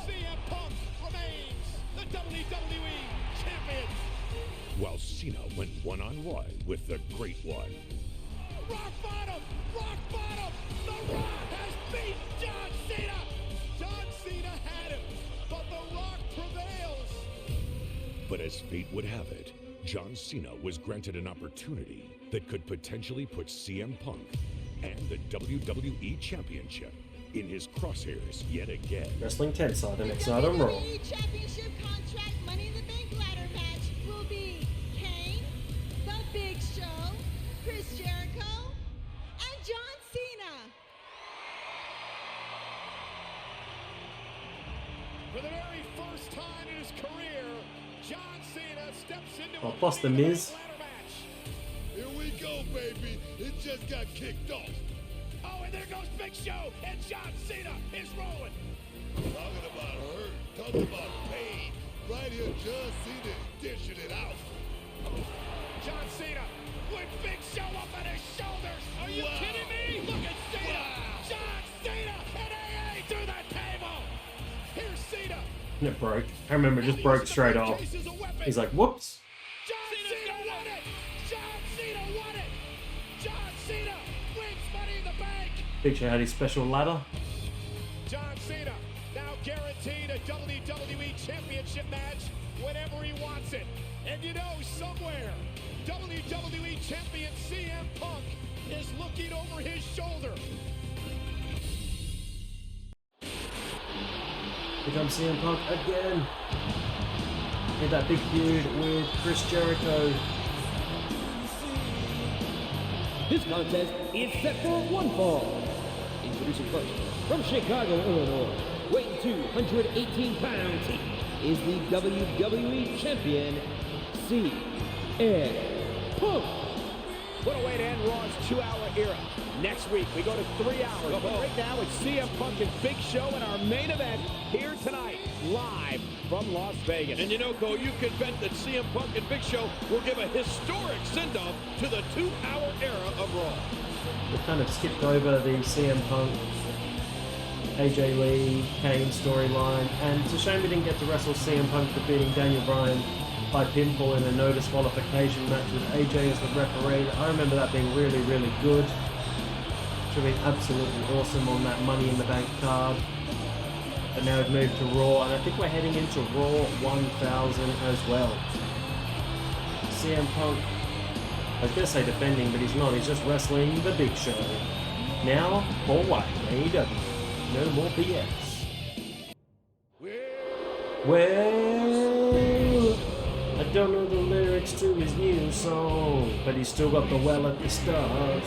CM Punk remains the WWE Champion! While Cena went one-on-one with the Great One. Rock bottom! Rock bottom! The Rock has beat John Cena! John Cena had him, but The Rock prevails! But as fate would have it, John Cena was granted an opportunity that could potentially put CM Punk and the WWE Championship in his crosshairs yet again. Wrestling 10 side and Excited on Raw. WWE Championship contract Money in the Bank ladder match will be Kane, The Big Show, Chris Jericho, and John Cena. For the very first time in his career, John Cena steps into Oh, plus the Miz. ladder match. Here we go, baby. It just got kicked off. Oh, and there goes Big Show, and John Cena is rolling. Talking about hurt, talking about pain. Right here, John Cena is dishing it out. John Cena with Big Show up on his shoulders. Are you kidding me? Look at Cena. John Cena and AA through the table. Here's Cena. And it broke. I remember it just broke straight off. He's like, whoops. John Cena won it. John Cena won it. John Cena wins Money in the Bank. Big Show had his special ladder. John Cena now guaranteed a WWE Championship match whenever he wants it. And you know, somewhere, WWE Champion CM Punk is looking over his shoulder. Here comes CM Punk again. Had that big feud with Chris Jericho. This contest is set for one fall. Introducing first, from Chicago, Illinois, weighing 218 pounds, is the WWE Champion, CM Punk. What a way to end Raw's 2-hour era. Next week, we go to 3 hours. But right now, it's CM Punk and Big Show in our main event here tonight, live from Las Vegas. And you know, Cole, you can bet that CM Punk and Big Show will give a historic send-off to the 2-hour era of Raw. We kind of skipped over the CM Punk, AJ Lee, Kane storyline, and it's a shame we didn't get to wrestle CM Punk defeating Daniel Bryan by pinfall in a no disqualification match with AJ as the referee. I remember that being really, really good. Should have been absolutely awesome on that Money in the Bank card. But now we've moved to Raw, and I think we're heading into Raw 1000 as well. CM Punk, I was going to say defending, but he's not. He's just wrestling the Big Show. Now, for what? AEW. No more BS. Well, I don't know the lyrics to his new song, but he's still got the well at the start.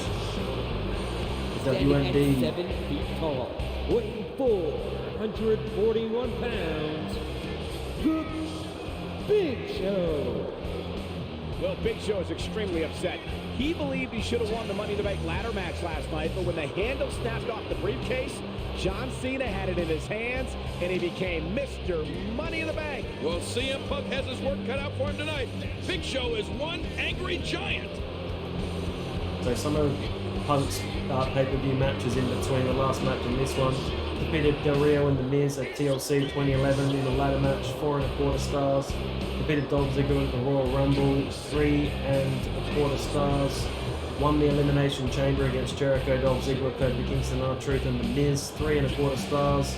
Standing at WMD. 7 feet tall, weighing 441 pounds, the Big Show. Well, Big Show is extremely upset. He believed he should have won the Money in the Bank ladder match last night, but when the handle snapped off the briefcase, John Cena had it in his hands, and he became Mr. Money in the Bank. Well, CM Punk has his work cut out for him tonight. Big Show is one angry giant. So some of Punk's pay-per-view matches in between the last match and this one. Defeated Del Rio and The Miz at TLC 2011 in the ladder match, 4.25 stars. Defeated Dolph Ziggler at the Royal Rumble, 3.25 stars. Won the Elimination Chamber against Jericho, Dolph Ziggler, Kofi Kingston, R-Truth, and The Miz, 3.25 stars.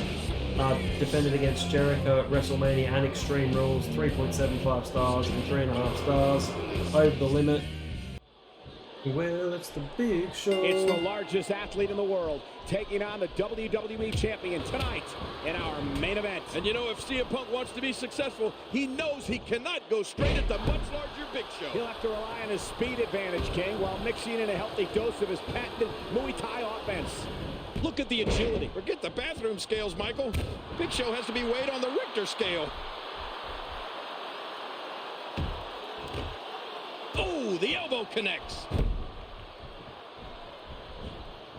Defended against Jericho at WrestleMania and Extreme Rules, 3.75 stars and 3.5 stars. Over the limit. Well, it's the Big Show. It's the largest athlete in the world taking on the WWE Champion tonight in our main event. And you know, if CM Punk wants to be successful, he knows he cannot go straight at the much larger Big Show. He'll have to rely on his speed advantage, King, while mixing in a healthy dose of his patented Muay Thai offense. Look at the agility. Forget the bathroom scales, Michael. Big Show has to be weighed on the Richter scale. Oh, the elbow connects.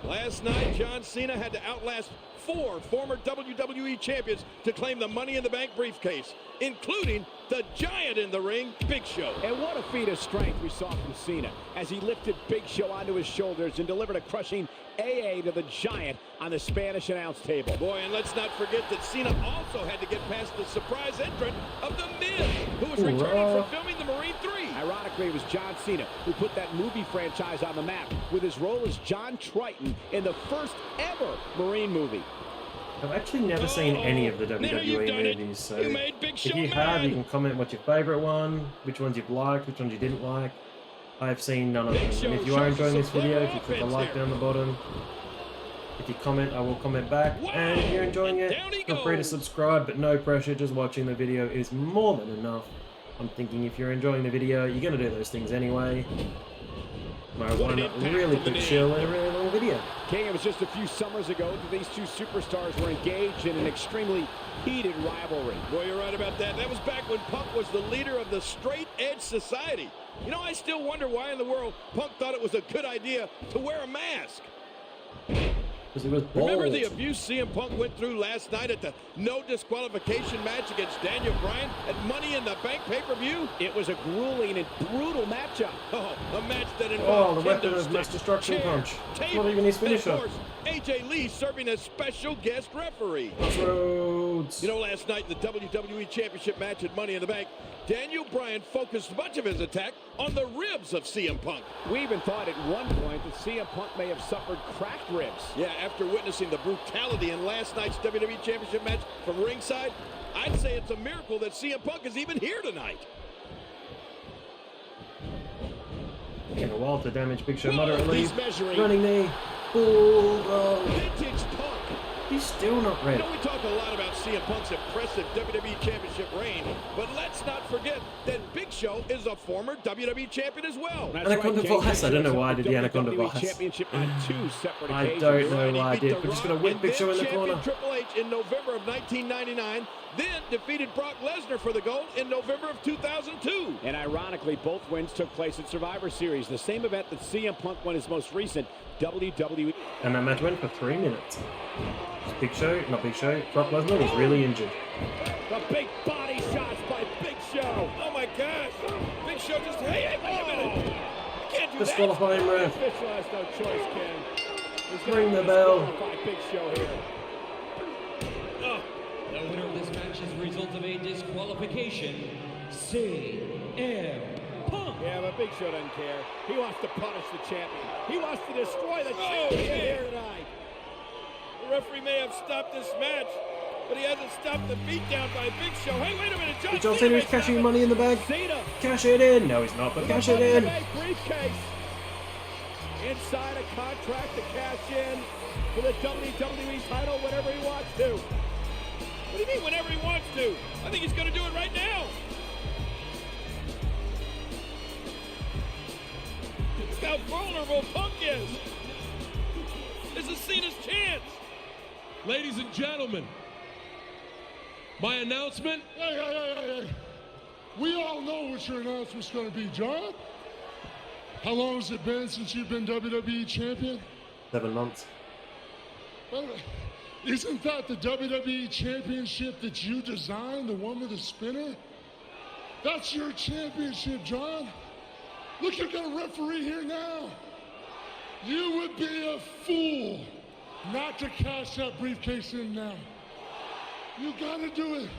Last night, John Cena had to outlast 4 former WWE champions to claim the Money in the Bank briefcase, including the giant in the ring, Big Show. And what a feat of strength we saw from Cena as he lifted Big Show onto his shoulders and delivered a crushing AA to the giant on the Spanish announce table. Boy, and let's not forget that Cena also had to get past the surprise entrant of The Miz, who was returning from filming the Marine 3. Ironically, it was John Cena who put that movie franchise on the map with his role as John Triton in the first ever Marine movie. I've actually never seen any of the WWE movies, so if you have, you can comment what's your favourite one, which ones you've liked, which ones you didn't like. I've seen none of them. And if you are enjoying this video, if you click a like down the bottom, if you comment, I will comment back. And if you're enjoying it, feel free to subscribe, but no pressure, just watching the video is more than enough. I'm thinking if you're enjoying the video, you're going to do those things anyway. One really quick chill and a really long video. King, it was just a few summers ago that these two superstars were engaged in an extremely heated rivalry. Boy, you're right about that. That was back when Punk was the leader of the straight edge society. You know, I still wonder why in the world Punk thought it was a good idea to wear a mask. Because he was bald. Remember the abuse CM Punk went through last night at the no disqualification match against Daniel Bryan at Money in the Bank pay-per-view? It was a grueling and brutal matchup. Oh, a match that involved the weapon of mass destruction punch. It's not even his finisher. Of course, AJ Lee serving as special guest referee. Crossroads. You know, last night in the WWE Championship match at Money in the Bank, Daniel Bryan focused much of his attack on the ribs of CM Punk. We even thought at one point that CM Punk may have suffered cracked ribs. Yeah, after witnessing the brutality in last night's WWE Championship match from ringside, I'd say it's a miracle that CM Punk is even here tonight. Taking a while to damage Big Show moderately. He's measuring. Running knee. Bulldog. Vintage Punk. He's still not ready. You know, we talk a lot about CM Punk's impressive WWE Championship reign, but let's not forget that Big Show is a former WWE Champion as well. Anaconda Vice. I don't know why I did the Anaconda Vice. Championship on 2 separate I occasions. don't know why I did. We're just going to whip Big Show in the corner. Triple H in November of 1999, then defeated Brock Lesnar for the gold in November of 2002. And ironically, both wins took place at Survivor Series, the same event that CM Punk won his most recent WWE. And that match went for 3 minutes. Big Show, not Big Show, Brock Lesnar was really injured. The big body shots by Big Show. Oh my gosh. Big Show just, hey, wait a minute. You can't do Disqualify him, ref. Official has no choice, Ken. Ring the bell. Big Show here. The winner of this match is the result of a disqualification, CM Punk. Yeah, but Big Show doesn't care. He wants to punish the champion. He wants to destroy the champion here tonight. The referee may have stopped this match, but he hasn't stopped the beatdown by Big Show. Hey, wait a minute, John Cena is cashing money in the bag. Cash it in. No, he's not, but cash it in. Briefcase. Inside a contract to cash in for the WWE title whenever he wants to. What do you mean whenever he wants to? I think he's going to do it right now. Look how vulnerable Punk is. This is Cena's chance. Ladies and gentlemen, my announcement. Hey. We all know what your announcement's going to be, John. How long has it been since you've been WWE Champion? 7 months. Well, isn't that the WWE Championship that you designed, the one with the spinner? That's your championship, John. Look, you've got a referee here now. You would be a fool not to cash that briefcase in now. You gotta do it.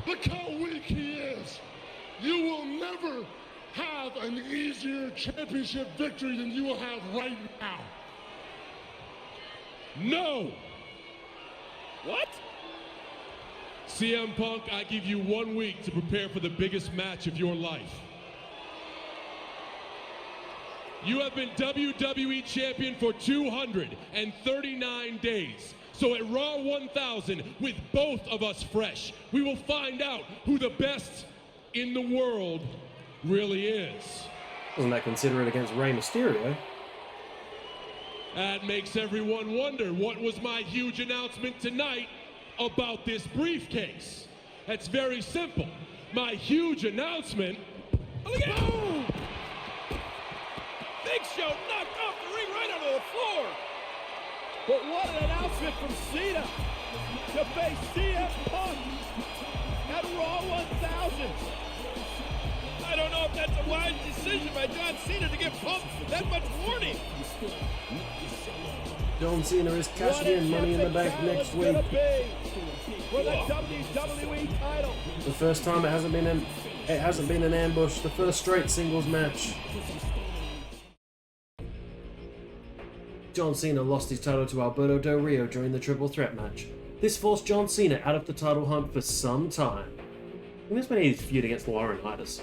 Look how weak he is. You will never have an easier championship victory than you will have right now. No! What? CM Punk, I give you 1 week to prepare for the biggest match of your life. You have been WWE Champion for 239 days. So at Raw 1000, with both of us fresh, we will find out who the best in the world really is. Wasn't that considerate against Rey Mysterio? That makes everyone wonder, what was my huge announcement tonight about this briefcase? That's very simple. My huge announcement... Look at it! Big Show knocked off the ring right onto the floor. But what an announcement from Cena to face CM Punk at Raw 1000. I don't know if that's a wise decision by John Cena to give Punk that much warning. John Cena is cashing in Money in the Bank next week. For the WWE title. The first time it hasn't been an ambush. The first straight singles match. John Cena lost his title to Alberto Del Rio during the triple threat match. This forced John Cena out of the title hunt for some time. I think that's when he feud against Laurinaitis.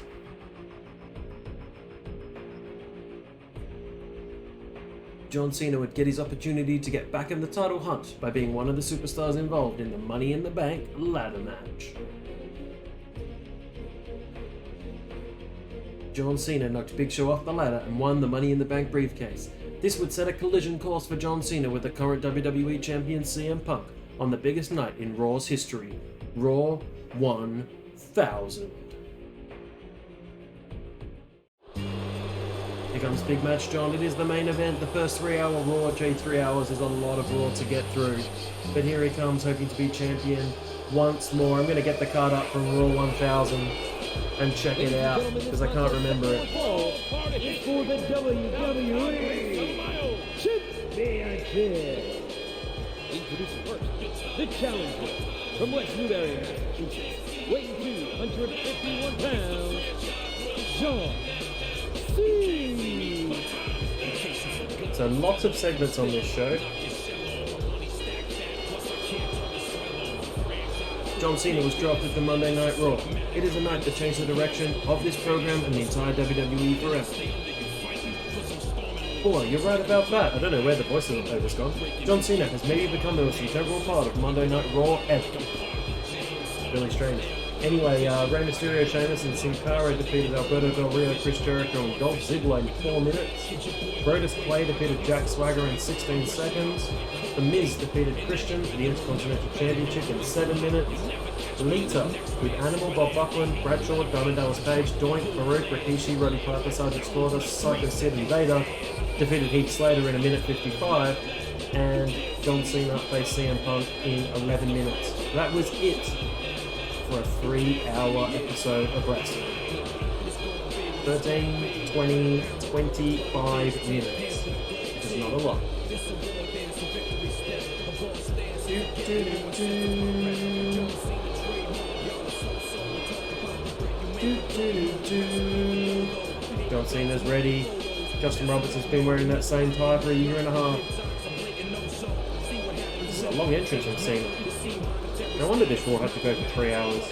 John Cena would get his opportunity to get back in the title hunt by being one of the superstars involved in the Money in the Bank ladder match. John Cena knocked Big Show off the ladder and won the Money in the Bank briefcase. This would set a collision course for John Cena with the current WWE Champion CM Punk on the biggest night in Raw's history, Raw 1000. Here comes big match, John. It is the main event. The first 3-hour Raw. 3 hours is a lot of Raw to get through. But here he comes, hoping to be champion once more. I'm going to get the card up from Raw 1000 and check it out, because I can't remember it. It's for the WWE Championship. Introducing first, the challenger from West Newbury, Massachusetts, weighing 251 pounds, John Cena. So lots of segments on this show. John Cena was drafted to Monday Night Raw. It is a night that changed the direction of this program and the entire WWE forever. Boy, you're right about that. I don't know where the voice of the gone. John Cena has maybe become the most integral part of Monday Night Raw ever. Really strange. Anyway, Rey Mysterio, Sheamus, and Sin Cara defeated Alberto Del Rio, Chris Jericho, and Dolph Ziggler in 4 minutes. Brodus Clay defeated Jack Swagger in 16 seconds. The Miz defeated Christian for the Intercontinental Championship in 7 minutes. Lita with Animal, Bob Buckland, Bradshaw, Diamond Dallas Page, Doink, Farouk, Rikishi, Roddy Piper, Sergeant Slaughter, Psycho Sid, and Vader defeated Heath Slater in 1:55, and John Cena faced CM Punk in 11 minutes. That was it for a 3-hour episode of wrestling. 13, 20, 25 minutes. Which is not a lot. John Cena's ready. Justin Robertson's been wearing that same tie for a year and a half. It's a long entrance from Cena. No wonder this Raw had to go for 3 hours.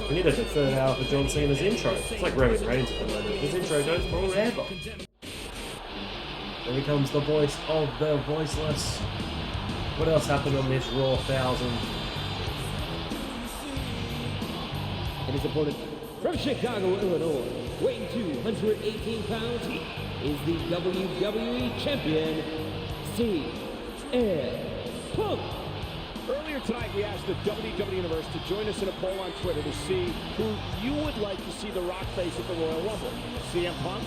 We needed a third hour for John Cena's intro. It's like Roman Reigns at the moment. His intro goes forever. Here comes the voice of the voiceless. What else happened on this Raw 1000? And his opponent from Chicago, Illinois, weighing 218 pounds, he is the WWE Champion, CM Punk. Earlier tonight, we asked the WWE Universe to join us in a poll on Twitter to see who you would like to see The Rock face at the Royal Rumble. CM Punk,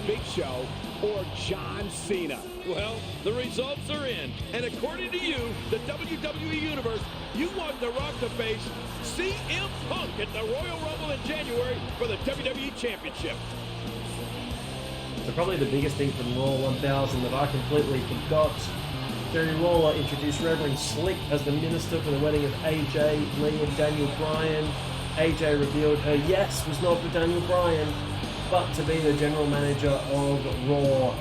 Big Show, or John Cena? Well, the results are in. And according to you, the WWE Universe, you want The Rock to face CM Punk at the Royal Rumble in January for the WWE Championship. So probably the biggest thing from Raw 1000 that I completely forgot. Jerry Lawler introduced Reverend Slick as the minister for the wedding of AJ Lee and Daniel Bryan. AJ revealed her yes was not for Daniel Bryan, but to be the general manager of Raw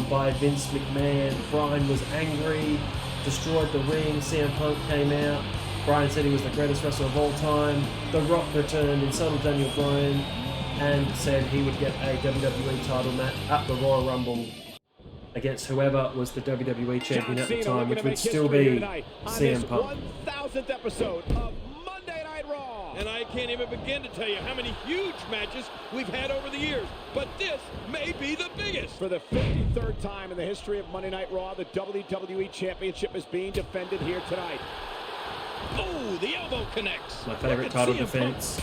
by Vince McMahon. Bryan was angry, destroyed the ring. CM Punk came out. Bryan said he was the greatest wrestler of all time. The Rock returned, insulted Daniel Bryan, and said he would get a WWE title match at the Royal Rumble against whoever was the WWE champion at the time, which would still be CM Punk. 1000th episode of Monday Night Raw. And I can't even begin to tell you how many huge matches we've had over the years, but this may be the biggest. For the 53rd time in the history of Monday Night Raw, the WWE Championship is being defended here tonight. Oh, the elbow connects. My favorite title defense,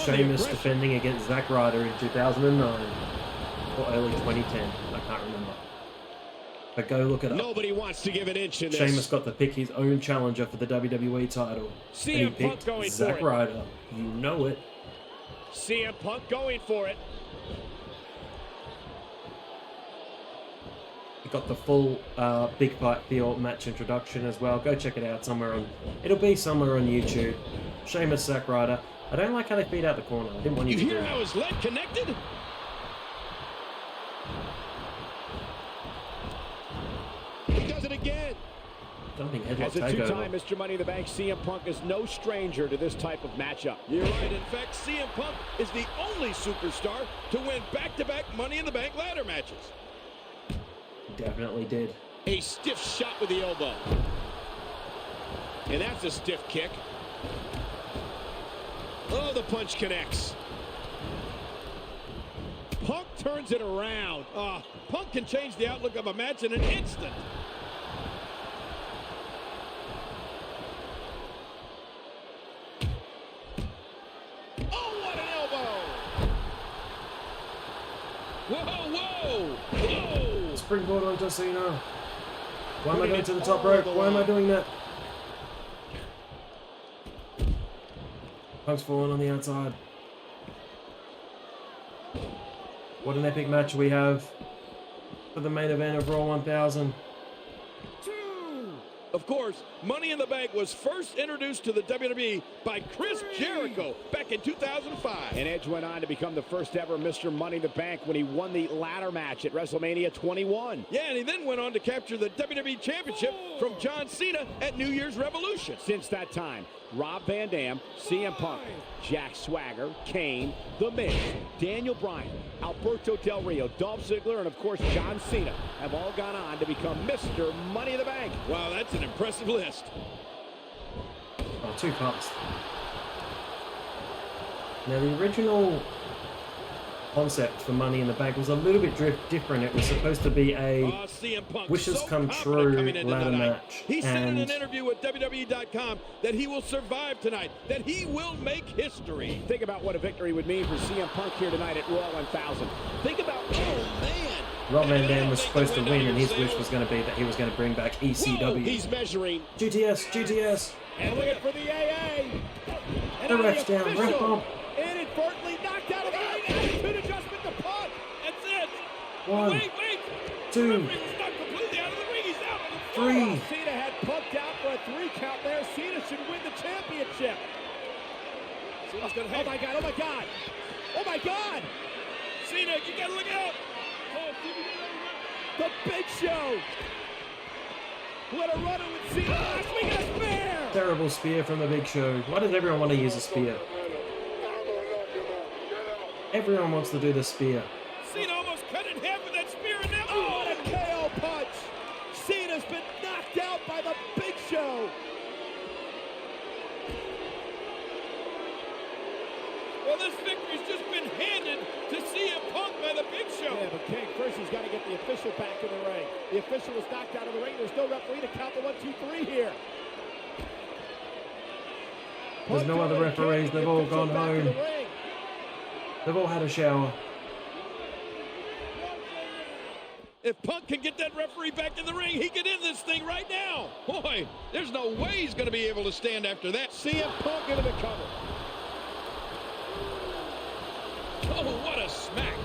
Sheamus defending against Zack Ryder in 2009 or early 2010. I can't remember. But go look it up. Nobody wants to give an inch in this. Sheamus got to pick his own challenger for the WWE title. CM and he Punk picked going Zack for it. Ryder. You know it. CM Punk going for it. He got the full Big Fight Feel match introduction as well. Go check it out somewhere on... It'll be somewhere on YouTube. Sheamus, Zack Ryder. I don't like how they feed out the corner. I didn't want you to do hear that. how his leg connected? He does it again. Jumping headlock As a takeover. two-time Mr. Money in the Bank, CM Punk is no stranger to this type of matchup. You're right. In fact, CM Punk is the only superstar to win back-to-back Money in the Bank ladder matches. Definitely did. A stiff shot with the elbow. And that's a stiff kick. Oh, the punch connects. Punk turns it around. Punk can change the outlook of a match in an instant. Oh, what an elbow! Whoa, whoa, whoa! Springboard onto Cena. Why am I going to the top rope? Why am I doing that? Punk's falling on the outside. What an epic match we have for the main event of Raw 1000. Of Of course, Money in the Bank was first introduced to the WWE by Chris Jericho back in 2005. And Edge went on to become the first ever Mr. Money in the Bank when he won the ladder match at WrestleMania 21. Yeah, and he then went on to capture the WWE Championship from John Cena at New Year's Revolution. Since that time, Rob Van Dam, CM Punk, Jack Swagger, Kane, The Miz, Daniel Bryan, Alberto Del Rio, Dolph Ziggler, and of course John Cena have all gone on to become Mr. Money in the Bank. Wow, that's an impressive list. Oh, too fast. Now, the original concept for Money in the Bank was a little bit different. It was supposed to be a wishes come true ladder match. He said in an interview with WWE.com that he will survive tonight, that he will make history. Think about what a victory would mean for CM Punk here tonight at Raw 1000. Think about, oh man. Rob Van Dam was supposed to win, and his wish was going to be that he was going to bring back ECW. Whoa, he's measuring. GTS. And looking for the AA. And the ref's down, ref bump. Inadvertently knocked out of the ring. Attitude adjustment to Punk. That's it. 1, wait. 2, He's not completely out of the ring. He's out. 3. Cena had Punked out for a 3 count there. Cena should win the championship. Cena's gonna oh my God. Oh my God. Cena, you gotta look out. The Big Show. What a run with Cena. Last week, a spear. Terrible spear from the Big Show. Why does everyone want to use a spear? Everyone wants to do the spear. Cena almost cut in half with that spear, and now what a KO punch. Cena's been knocked out by the Big Show. Well, this victory's just been handed to CM Punk by the Big Show. Yeah, but King, first he's got to get the official back in the ring. The official was knocked out of the ring. There's no referee to count the 1, 2, 3 here. There's no other referees. They've all gone home. They've all had a shower. If Punk can get that referee back in the ring, he can end this thing right now. Boy, there's no way he's going to be able to stand after that. CM Punk into the cover. Oh, what a smack.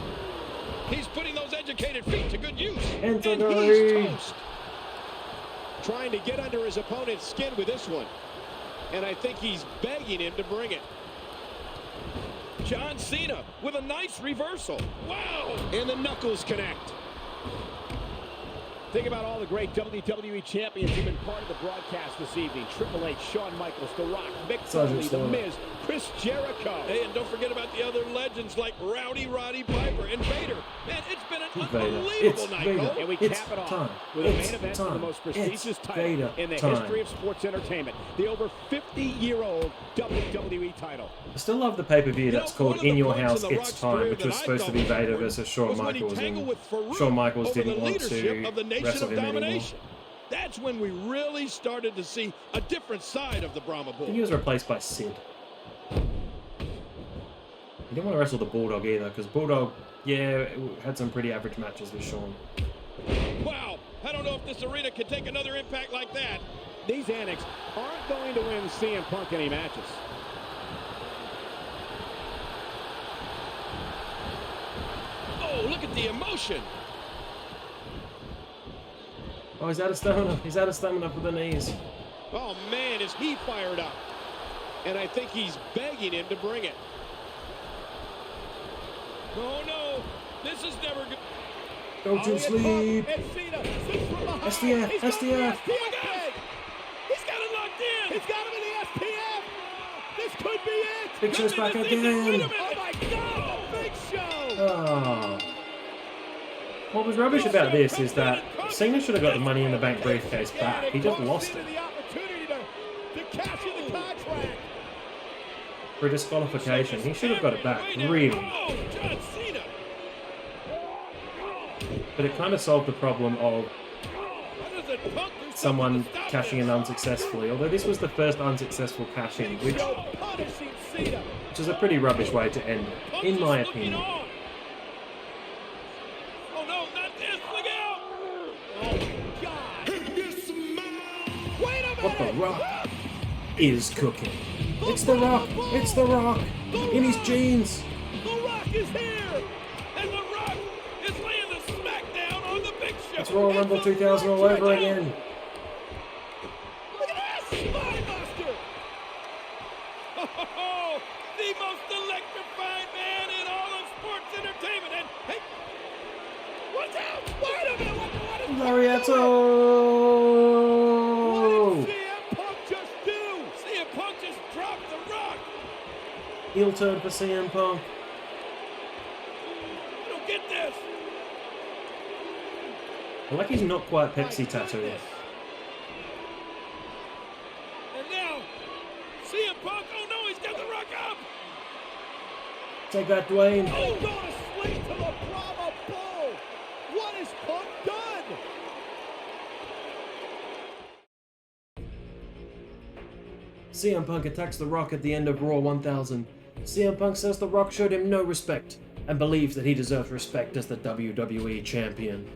He's putting those educated feet to good use. And he's toast. Trying to get under his opponent's skin with this one. And I think he's begging him to bring it. John Cena with a nice reversal. Wow. And the knuckles connect. Think about all the great WWE champions who've been part of the broadcast this evening. Triple H, Shawn Michaels, The Rock, Mick Foley, The Miz, Chris Jericho. Hey, and don't forget about the other legends like Rowdy Roddy Piper and Vader. Man, it's been an unbelievable night. And we cap it off with a main event for the most prestigious title in the history of sports entertainment. The over 50-year-old WWE title. I still love the pay-per-view that's called In Your House, It's Time, which was supposed to be Vader versus Shawn Michaels, and Shawn Michaels didn't want to wrestle him anymore. That's when we really started to see a different side of the Brahma Bull. He was replaced by Sid. He didn't want to wrestle the Bulldog either, because Bulldog, yeah, had some pretty average matches with Shawn. Wow, I don't know if this arena can take another impact like that. These annex aren't going to win CM Punk any matches. Oh, look at the emotion. Oh, he's out of stamina. He's out of stamina for the knees. Oh, man, is he fired up. And I think he's begging him to bring it. Oh, no. This is never good. Go to sleep. STF, STF. Oh, my God. He's got it locked in. He's got him in the STF. This could be it. Big Show's back again. Oh, my God, the Big Show. Oh. What was rubbish about this is that Cena should have got the Money in the Bank briefcase back. He just lost it. For a disqualification. He should have got it back, really. But it kind of solved the problem of someone cashing in unsuccessfully. Although this was the first unsuccessful cash-in, which is a pretty rubbish way to end it, in my opinion. What the Rock is cooking. It's the Rock. It's the Rock. In his jeans. The Rock is here. And the Rock is laying the smackdown on the Big Show. It's Royal Rumble 2000 all over again. Oh, the most electrifying man in all of sports entertainment. And hey, what's out? Wait a minute. What is Lariato! What did CM Punk just do? CM Punk just dropped the rock. Heel turn for CM Punk. I don't get this. I like he's not quite Pepsi tattooed. And now, CM Punk, oh no, he's got the rock up. Take that, Dwayne. Oh, going to sleep to the Brahma Bull. What has Punk done? CM Punk attacks The Rock at the end of Raw 1000. CM Punk says The Rock showed him no respect and believes that he deserves respect as the WWE Champion.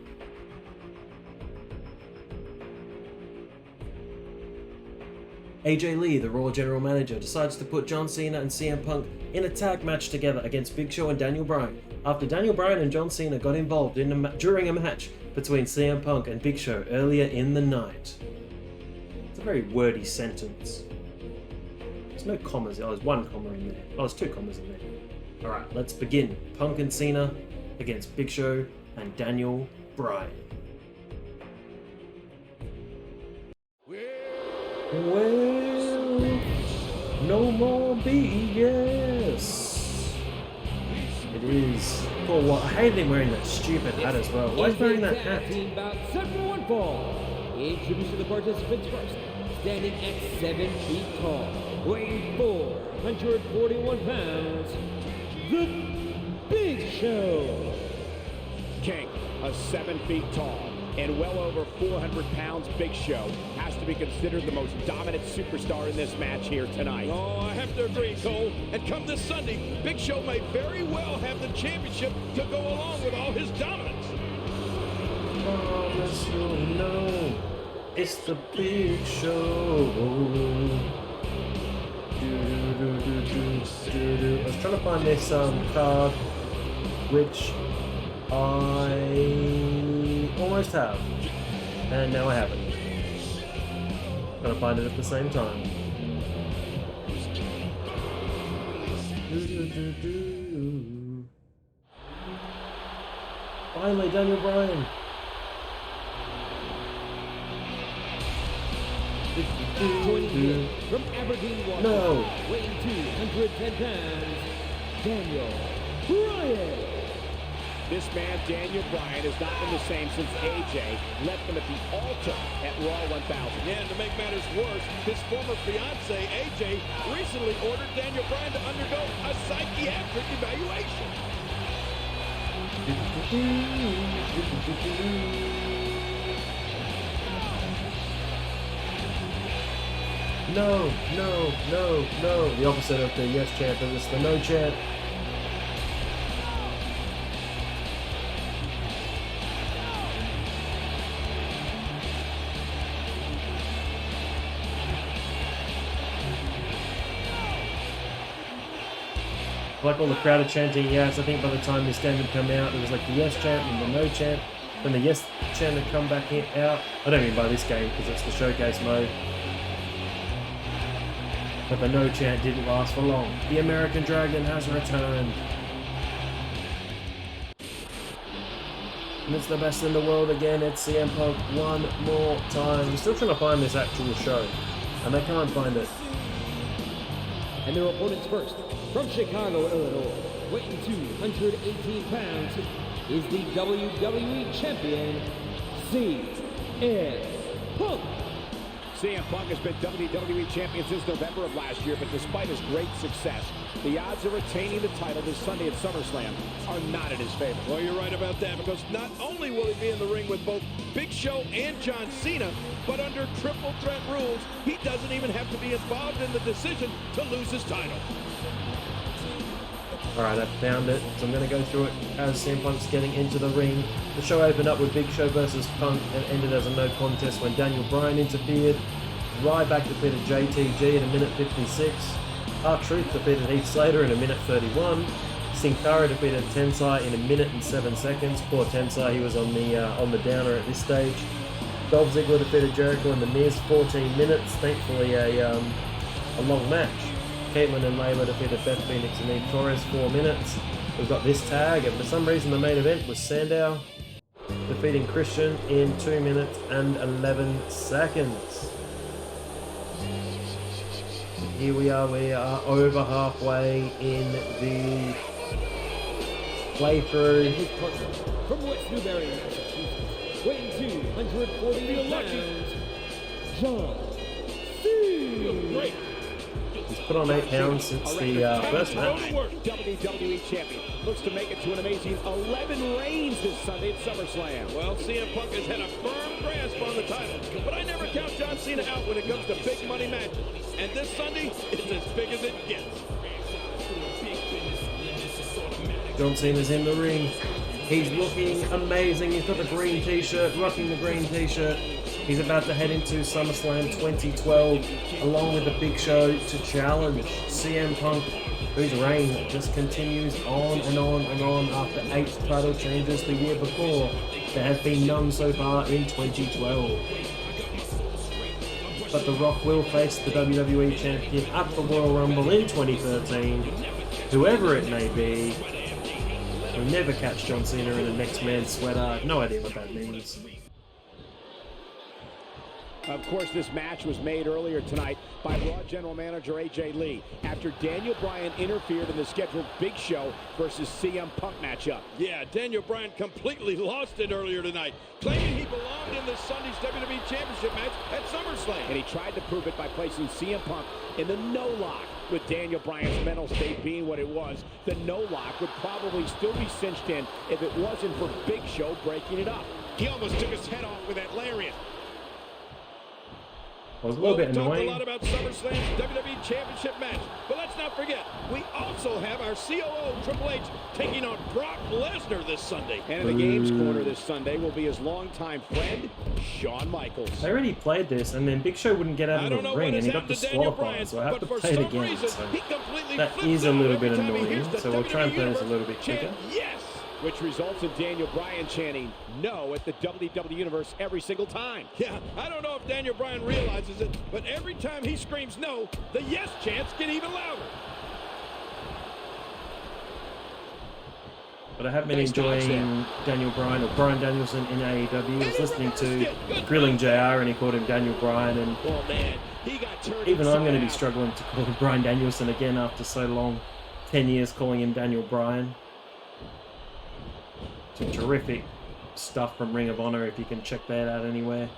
AJ Lee, the Raw General Manager, decides to put John Cena and CM Punk in a tag match together against Big Show and Daniel Bryan, after Daniel Bryan and John Cena got involved during a match between CM Punk and Big Show earlier in the night. It's a very wordy sentence. There's no commas. Oh, there's one comma in there. Oh, there's two commas in there. Alright, let's begin. Punk and Cena against Big Show and Daniel Bryan. Well, no more BS. It is. Oh, what? I hated him wearing that stupid hat as well. Why is he wearing that hat? About 7-1 fall. Introducing the participants first. Standing at 7 feet tall, weighing 441 pounds, the Big Show. King, a 7 feet tall and well over 400 pounds Big Show has to be considered the most dominant superstar in this match here tonight. Oh, I have to agree, Cole. And come this Sunday, Big Show may very well have the championship to go along with all his dominance. Promise you'll know it's the Big Show. I was trying to find this card, which I almost have, and now I haven't. Gonna find it at the same time. Finally, Daniel Bryan. From Aberdeen, Washington, No. weighing 210 pounds, Daniel Bryan. This man, Daniel Bryan, has not been the same since AJ left him at the altar at Raw 1000. Yeah, and to make matters worse, his former fiance, AJ, recently ordered Daniel Bryan to undergo a psychiatric evaluation. No, no, no, no. The opposite of the yes chant, but it's the no chant. Like all the crowd are chanting yes. I think by the time this game had come out, it was like the yes chant and the no chant. Then the yes chant had come back out. I don't mean by this game because it's the showcase mode. But the no chant didn't last for long. The American Dragon has returned. And it's the best in the world again. It's CM Punk one more time. I'm still trying to find this actual show, and I can't find it. And their opponents first, from Chicago, Illinois, weighing 218 pounds, is the WWE Champion, CM Punk. CM Punk has been WWE Champion since November of last year, but despite his great success, the odds of retaining the title this Sunday at SummerSlam are not in his favor. Well, you're right about that, because not only will he be in the ring with both Big Show and John Cena, but under triple threat rules, he doesn't even have to be involved in the decision to lose his title. Alright, I found it, so I'm going to go through it as CM Punk's getting into the ring. The show opened up with Big Show versus Punk and ended as a no contest when Daniel Bryan interfered. Ryback defeated JTG in a minute 56. R-Truth defeated Heath Slater in a minute 31. Sin Cara defeated Tensai in a minute and 7 seconds. Poor Tensai, he was on the downer at this stage. Dolph Ziggler defeated Jericho in the Miz, 14 minutes. Thankfully a long match. Caitlyn and Layla defeated Beth Phoenix and Eve Torres 4 minutes. We've got this tag, and for some reason the main event was Sandow defeating Christian in 2 minutes and 11 seconds. Here we are over halfway in the playthrough. And his partner from West Newbury, Massachusetts, weighing 240 pounds, John Cena. He's put on 8 pounds since the first match. WWE Champion looks to make it to an amazing 11 reigns this Sunday at SummerSlam. Well, CM Punk has had a firm grasp on the title, but I never count John Cena out when it comes to big money matches. And this Sunday is as big as it gets. John Cena's in the ring. He's looking amazing. He's got the green t-shirt, rocking the green t-shirt. He's about to head into SummerSlam 2012 along with the Big Show to challenge CM Punk, whose reign just continues on and on and on after 8 title changes the year before. There has been none so far in 2012. But The Rock will face the WWE Champion at the Royal Rumble in 2013, whoever it may be. We'll never catch John Cena in a next man sweater. I have no idea what that means. Of course, this match was made earlier tonight by Raw General Manager AJ Lee after Daniel Bryan interfered in the scheduled Big Show versus CM Punk matchup. Yeah, Daniel Bryan completely lost it earlier tonight, claiming he belonged in this Sunday's WWE Championship match at SummerSlam. And he tried to prove it by placing CM Punk in the no-lock. With Daniel Bryan's mental state being what it was, the no-lock would probably still be cinched in if it wasn't for Big Show breaking it up. He almost took his head off with that lariat. It was a little bit Talked annoying. a lot about SummerSlam's WWE Championship match, but let's not forget, we also have our COO Triple H taking on Brock Lesnar this Sunday. And in the games corner this Sunday will be his longtime friend, Shawn Michaels. They already played this, and then Big Show wouldn't get out of the ring, and he got disqualified, so I have to play it again. So that is a little bit annoying, so we'll try and play this a little bit quicker. Yes! Which results in Daniel Bryan chanting no at the WWE Universe every single time. Yeah, I don't know if Daniel Bryan realizes it, but every time he screams no, the yes chants get even louder. But I have been enjoying Daniel Bryan, or Bryan Danielson in AEW. I was listening to Grilling JR, and he called him Daniel Bryan, and even I'm going to be struggling to call him Bryan Danielson again after so long. 10 years calling him Daniel Bryan. Some terrific stuff from Ring of Honor, if you can check that out anywhere.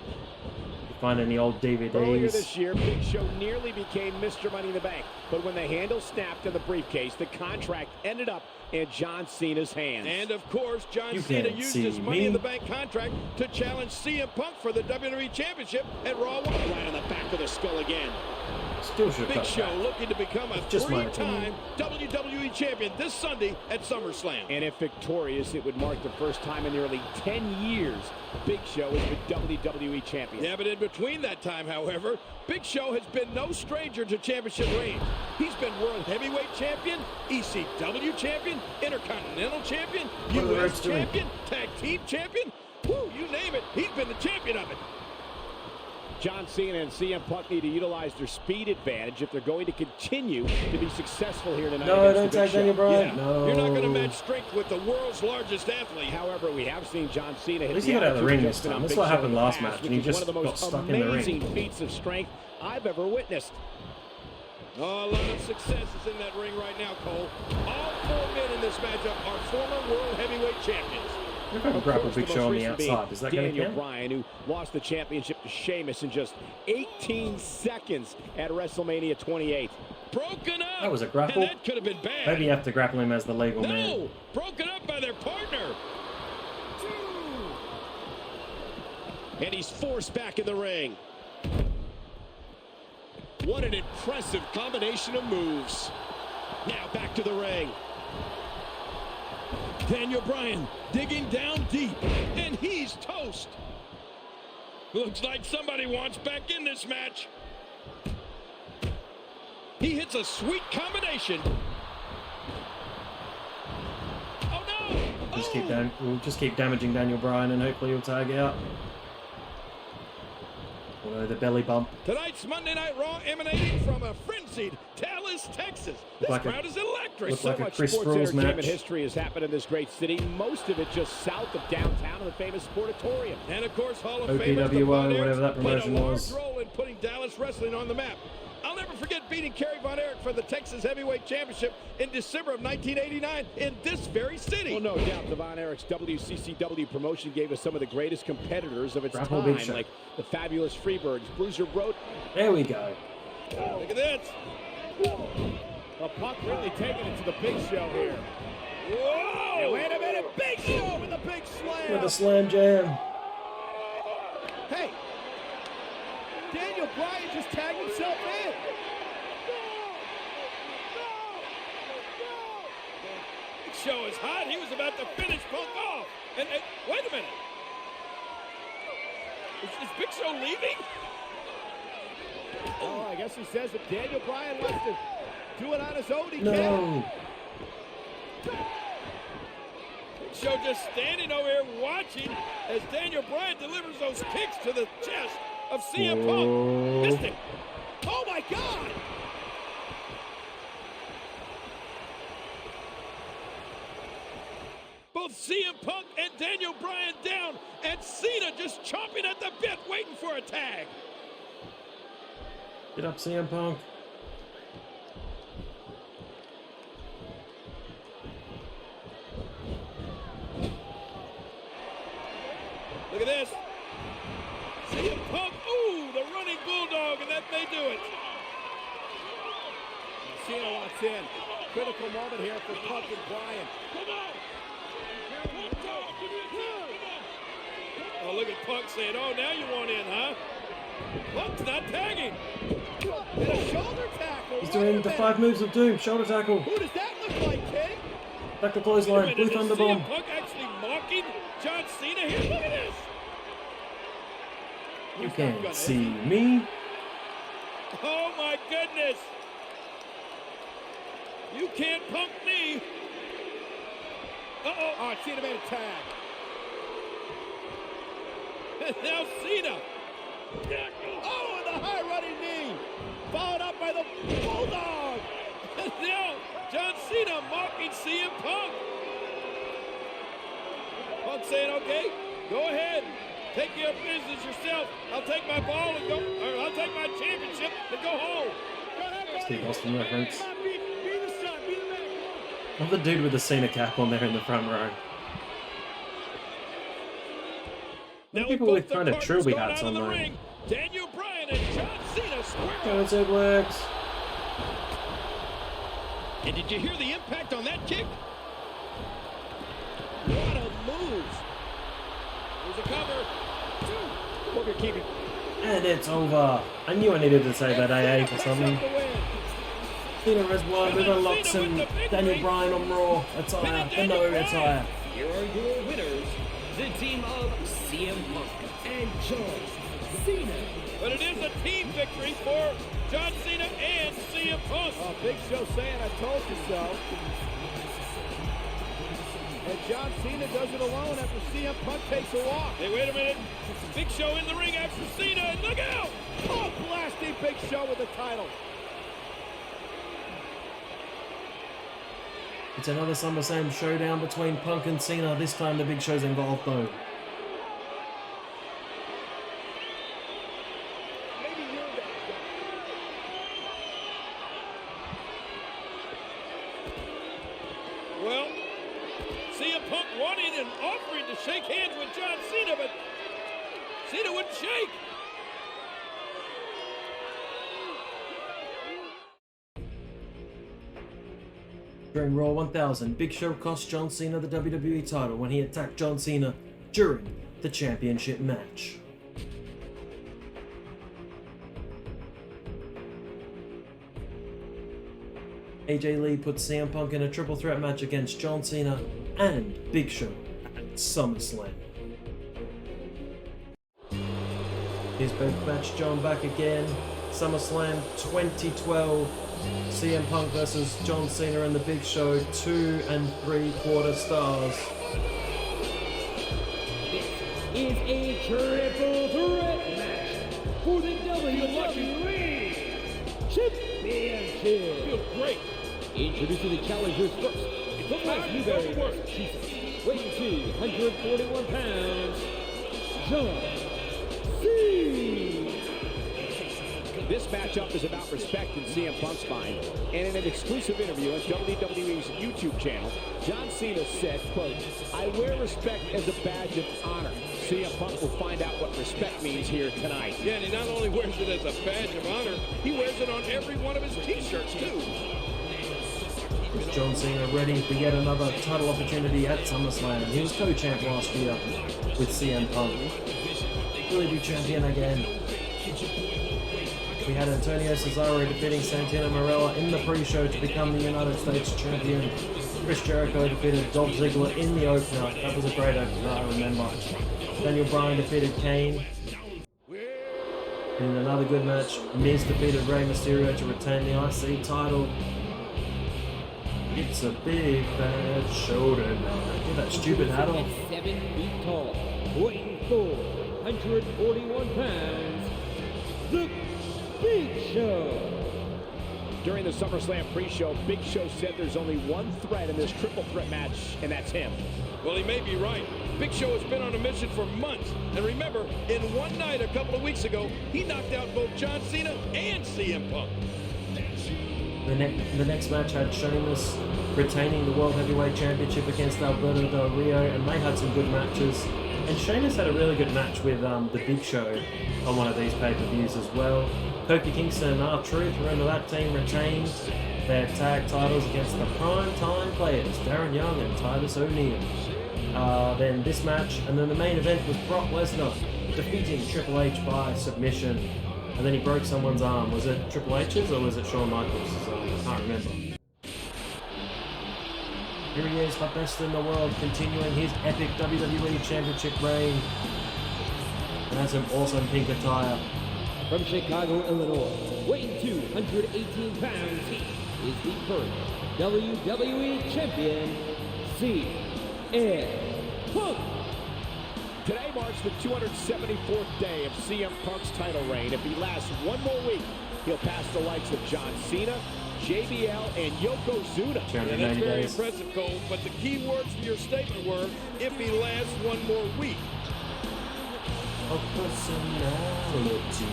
If you find any old DVDs. Earlier this year, Big Show nearly became Mr. Money in the Bank, but when the handle snapped in the briefcase, the contract ended up in John Cena's hands. And of course, John Cena used his Money in the Bank contract to challenge CM Punk for the WWE Championship at Raw 1. Right on the back of the skull again. Still should Big cut Show back. looking to become a three-time WWE Champion this Sunday at SummerSlam. And if victorious, it would mark the first time in nearly 10 years Big Show has been WWE Champion. Yeah, but in between that time, however, Big Show has been no stranger to championship reigns. He's been World Heavyweight Champion, ECW Champion, Intercontinental Champion, US Champion, Tag Team Champion. Woo, you name it, he's been the champion of it. John Cena and CM Punk need to utilize their speed advantage if they're going to continue to be successful here tonight. No, don't tag Daniel Bryan. Yeah. No. You're not going to match strength with the world's largest athlete. However, we have seen John Cena hit At least he got out of the ring this time. That's what happened last match, and he just got stuck in the ring. Amazing feats of strength I've ever witnessed. Oh, a lot of success is in that ring right now, Cole. All 4 men in this matchup are former World Heavyweight Champions. If I can grapple Big Show on the outside, is that going to Daniel count? Bryan, who lost the championship to Sheamus in just 18 seconds at WrestleMania 28. Broken up. That was a grapple. And that could have been bad. Maybe you have to grapple him as the legal man. No, broken up by their partner. And he's forced back in the ring. What an impressive combination of moves. Now back to the ring. Daniel Bryan digging down deep, and he's toast. Looks like somebody wants back in this match. He hits a sweet combination. Oh no! We'll just keep damaging Daniel Bryan, and hopefully he'll tag out. Although the belly bump. Tonight's Monday Night Raw emanating from a frenzied Talladega Dallas, Texas. This like crowd is electric. Looks So like a much Chris sports Sproles entertainment match. history has happened in this great city. Most of it just south of downtown in the famous Sportatorium. And of course, Hall of OPWO, Famers, the Von whatever Erichs, that promotion played a large was. role in putting Dallas wrestling on the map. I'll never forget beating Kerry Von Erich for the Texas Heavyweight Championship in December of 1989 in this very city. Well, no doubt, the Von Erichs WCCW promotion gave us some of the greatest competitors of its Grapple Big time, Show. like the fabulous Freebirds, Bruiser Brody. There we go. Look at this. The Punk really taking it to the Big Show here. Whoa! Hey, wait a minute, Big Show with a big slam. With a slam jam. Hey, Daniel Bryan just tagged himself in. Big Show is hot. He was about to finish Punk off. And wait a minute. Is Big Show leaving? Oh, I guess he says that Daniel Bryan wants to do it on his own. He No. can. Big Show just standing over here watching as Daniel Bryan delivers those kicks to the chest of CM Punk. Missed it. Oh my God! Both CM Punk and Daniel Bryan down, and Cena just chomping at the bit, waiting for a tag. Get up, CM Punk. Look at this. CM Punk, ooh, the running bulldog, and that may do it. Cena wants in. Critical moment here for Punk and Bryan. Oh, look at Punk saying, oh, now you want in, huh? Punk's not tagging. And a shoulder tackle. He's Wait doing a the minute. 5 moves of doom. Shoulder tackle. Who does that look like, King? Back to clothesline. Wait a Blue minute, Thunder is Bomb. CM Punk actually mocking John Cena here? Look at this. You can't see me. Oh, my goodness. You can't punk me. Uh-oh. Oh, Cena made a tag. And now Cena. Oh, and the high running knee. Followed up by the Bulldog. And now John Cena mocking CM Punk. Punk saying, okay, go ahead. Take care of business yourself. I'll take my ball and go, or I'll take my championship and go home. Steve Austin reference. Come on, be the son, be the man. Love the dude with the Cena cap on there in the front row. Now People with kind of trilby hats on the there. ring, Daniel Bryan and John Cena square Oh, up. it works. And did you hear the impact on that kick? What a move. Here's a cover. Booker keeping. And it's over. I knew I needed to say that AA for something. Cena has won with a Lux and Daniel Bryan on Raw attire. The no attire. Here are your winners, the team of CM Punk and John Cena. But it is a team victory for John Cena and CM Punk. Oh, Big Show saying, I told you so. And John Cena does it alone after CM Punk takes a walk. Hey, wait a minute. Big Show in the ring after Cena, and look out! Oh, blasting Big Show with the title. It's another SummerSlam showdown between Punk and Cena. This time the Big Show's involved though. Well, CM Punk wanting and offering to shake hands with John Cena, but Cena wouldn't shake. During Raw 1000, Big Show cost John Cena the WWE title when he attacked John Cena during the championship match. AJ Lee put CM Punk in a triple threat match against John Cena and Big Show at SummerSlam. Here's both match John back again. SummerSlam 2012. CM Punk versus John Cena and the Big Show, 2 3/4 stars. This is a triple threat match for the WWE Championship. Elimination. Feels great. Introducing the challengers first. From West Newbury, Massachusetts, weighing 241 pounds, John Cena. This matchup is about respect in CM Punk's mind, and in an exclusive interview on WWE's YouTube channel, John Cena said, quote, "I wear respect as a badge of honor." CM Punk will find out what respect means here tonight. Yeah, and he not only wears it as a badge of honor, he wears it on every one of his t-shirts, too. John Cena ready for yet another title opportunity at SummerSlam. He was co-champ last year with CM Punk. Will he be champion again? We had Antonio Cesaro defeating Santino Marella in the pre-show to become the United States champion. Chris Jericho defeated Dolph Ziggler in the opener. That was a great opener, I remember. Daniel Bryan defeated Kane. In another good match, Miz defeated Rey Mysterio to retain the IC title. It's a big bad show tonight. Get that stupid hat off. 7 feet tall, weighing 441 pounds, the Big Show. During the SummerSlam pre-show, Big Show said there's only one threat in this triple threat match, and that's him. Well, he may be right. Big Show has been on a mission for months. And remember, in one night a couple of weeks ago, he knocked out both John Cena and CM Punk. The next match had Sheamus retaining the World Heavyweight Championship against Alberto Del Rio, and they had some good matches. And Sheamus had a really good match with the Big Show on one of these pay-per-views as well. Kofi Kingston and R-Truth were into that team, retained their tag titles against the prime-time players, Darren Young and Titus O'Neil. Then this match, and then the main event was Brock Lesnar defeating Triple H by submission. And then he broke someone's arm. Was it Triple H's or was it Shawn Michaels' arm? I can't remember. Here he is, the best in the world, continuing his epic WWE Championship reign. And has an awesome pink attire. From Chicago, Illinois, weighing 218 pounds, he is the first WWE Champion, CM Punk. Today marks the 274th day of CM Punk's title reign. If he lasts one more week, he'll pass the likes of John Cena, JBL, and Yokozuna. Yeah, that's very impressive, Cole. But the key words for your statement were, if he lasts one more week. Of personality.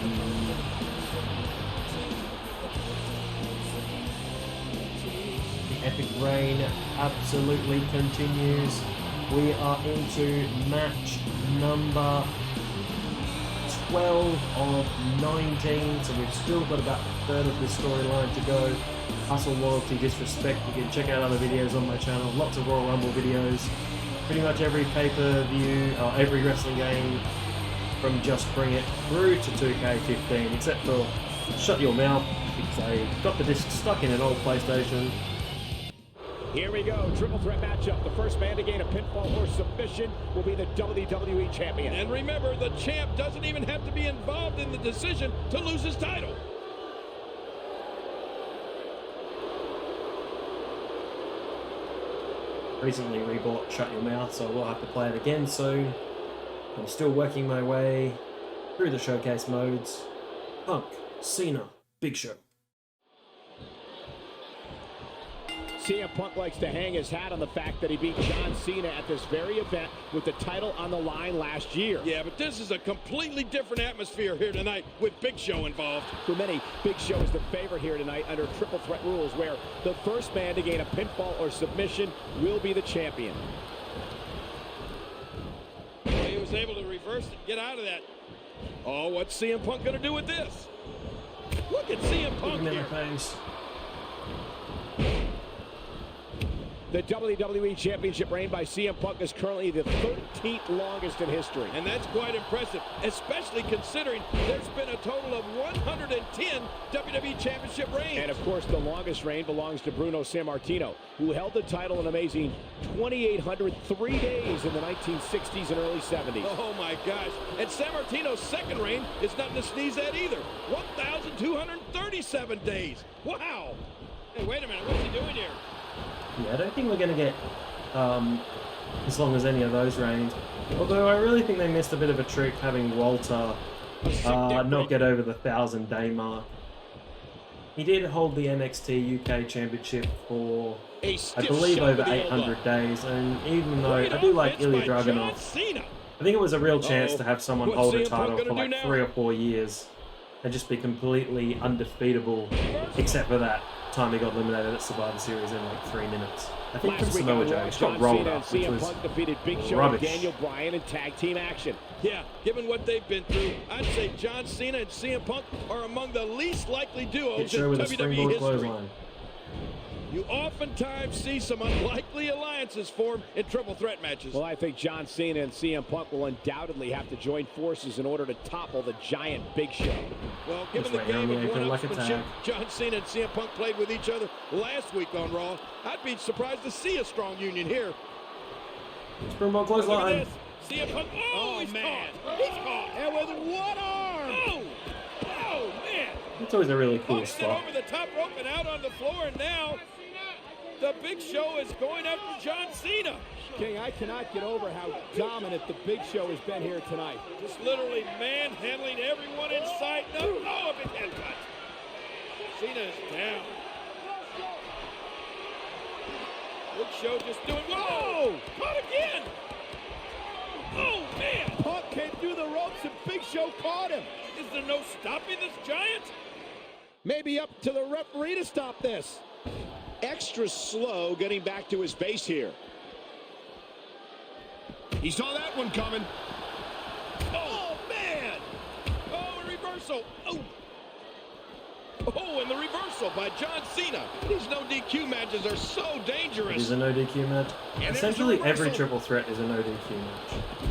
The epic reign absolutely continues. We are into match number 12 of 19, so we've still got about a third of this storyline to go. Hustle, loyalty, disrespect. You can check out other videos on my channel, lots of Royal Rumble videos. Pretty much every pay-per-view, every wrestling game, from Just Bring It through to 2K15, except for Shut Your Mouth, because I got the disc stuck in an old PlayStation. Here we go, triple threat matchup. The first man to gain a pinfall or submission will be the WWE Champion. And remember, the champ doesn't even have to be involved in the decision to lose his title. Recently rebought Shut Your Mouth, so I will have to play it again soon. I'm still working my way through the showcase modes. Punk, Cena, Big Show. CM Punk likes to hang his hat on the fact that he beat John Cena at this very event with the title on the line last year. Yeah, but this is a completely different atmosphere here tonight with Big Show involved. For many, Big Show is the favorite here tonight under triple threat rules, where the first man to gain a pinfall or submission will be the champion. He was able to reverse it, get out of that. Oh, what's CM Punk going to do with this? Look at CM Punk here. The WWE Championship reign by CM Punk is currently the 13th longest in history. And that's quite impressive, especially considering there's been a total of 110 WWE Championship reigns. And of course, the longest reign belongs to Bruno Sammartino, who held the title an amazing 2,803 days in the 1960s and early 70s. Oh my gosh. And Sammartino's second reign is nothing to sneeze at either. 1,237 days. Wow. Hey, wait a minute. What's he doing here? Yeah, I don't think we're going to get as long as any of those reigns. Although I really think they missed a bit of a trick having Walter not get over the 1,000-day mark. He did hold the NXT UK Championship for, A I stiff believe, shot over to the 800 elbow. days. And even though Great I do like offense Ilya by John Dragunov, Cena. I think it was a real chance to have someone What's hold a CM Punk title gonna for do like now? 3 or 4 years and just be completely undefeatable, except for that time he got eliminated at Survivor Series in like 3 minutes. I think from Last week Samoa on Joe, Raw, he got John rolled Cena up, and which CM was Punk defeated Big Show rubbish. and Daniel Bryan in tag team action. Yeah, given what they've been through, I'd say John Cena and CM Punk are among the least likely Hit duos in show with a WWE springboard history. clothesline. You oftentimes see some unlikely alliances form in triple threat matches. Well, I think John Cena and CM Punk will undoubtedly have to join forces in order to topple the giant Big Show. Well, given Just the right here on game the of apron like a one-upsmanship tag. John Cena and CM Punk played with each other last week on Raw, I'd be surprised to see a strong union here. Springboard Look at clothesline. this. CM Punk. Oh, he's man. caught. He's caught. And with one arm. Oh, oh, man. It's always a really cool Punk's it spot. over the top rope and out on the floor, and now the Big Show is going after John Cena. King, I cannot get over how dominant the Big Show has been here tonight. Just literally manhandling everyone in sight. No, a big head cut. Cena is down. Big Show just doing, whoa, caught again. Oh, man. Punk came through the ropes and Big Show caught him. Is there no stopping this giant? Maybe up to the referee to stop this. Extra slow getting back to his base here. He saw that one coming. Oh, man. Oh, a reversal. Oh. Oh, and the reversal by John Cena. These no DQ matches are so It dangerous. is a no DQ match. And Essentially there's a every reversal. triple threat is a no DQ match.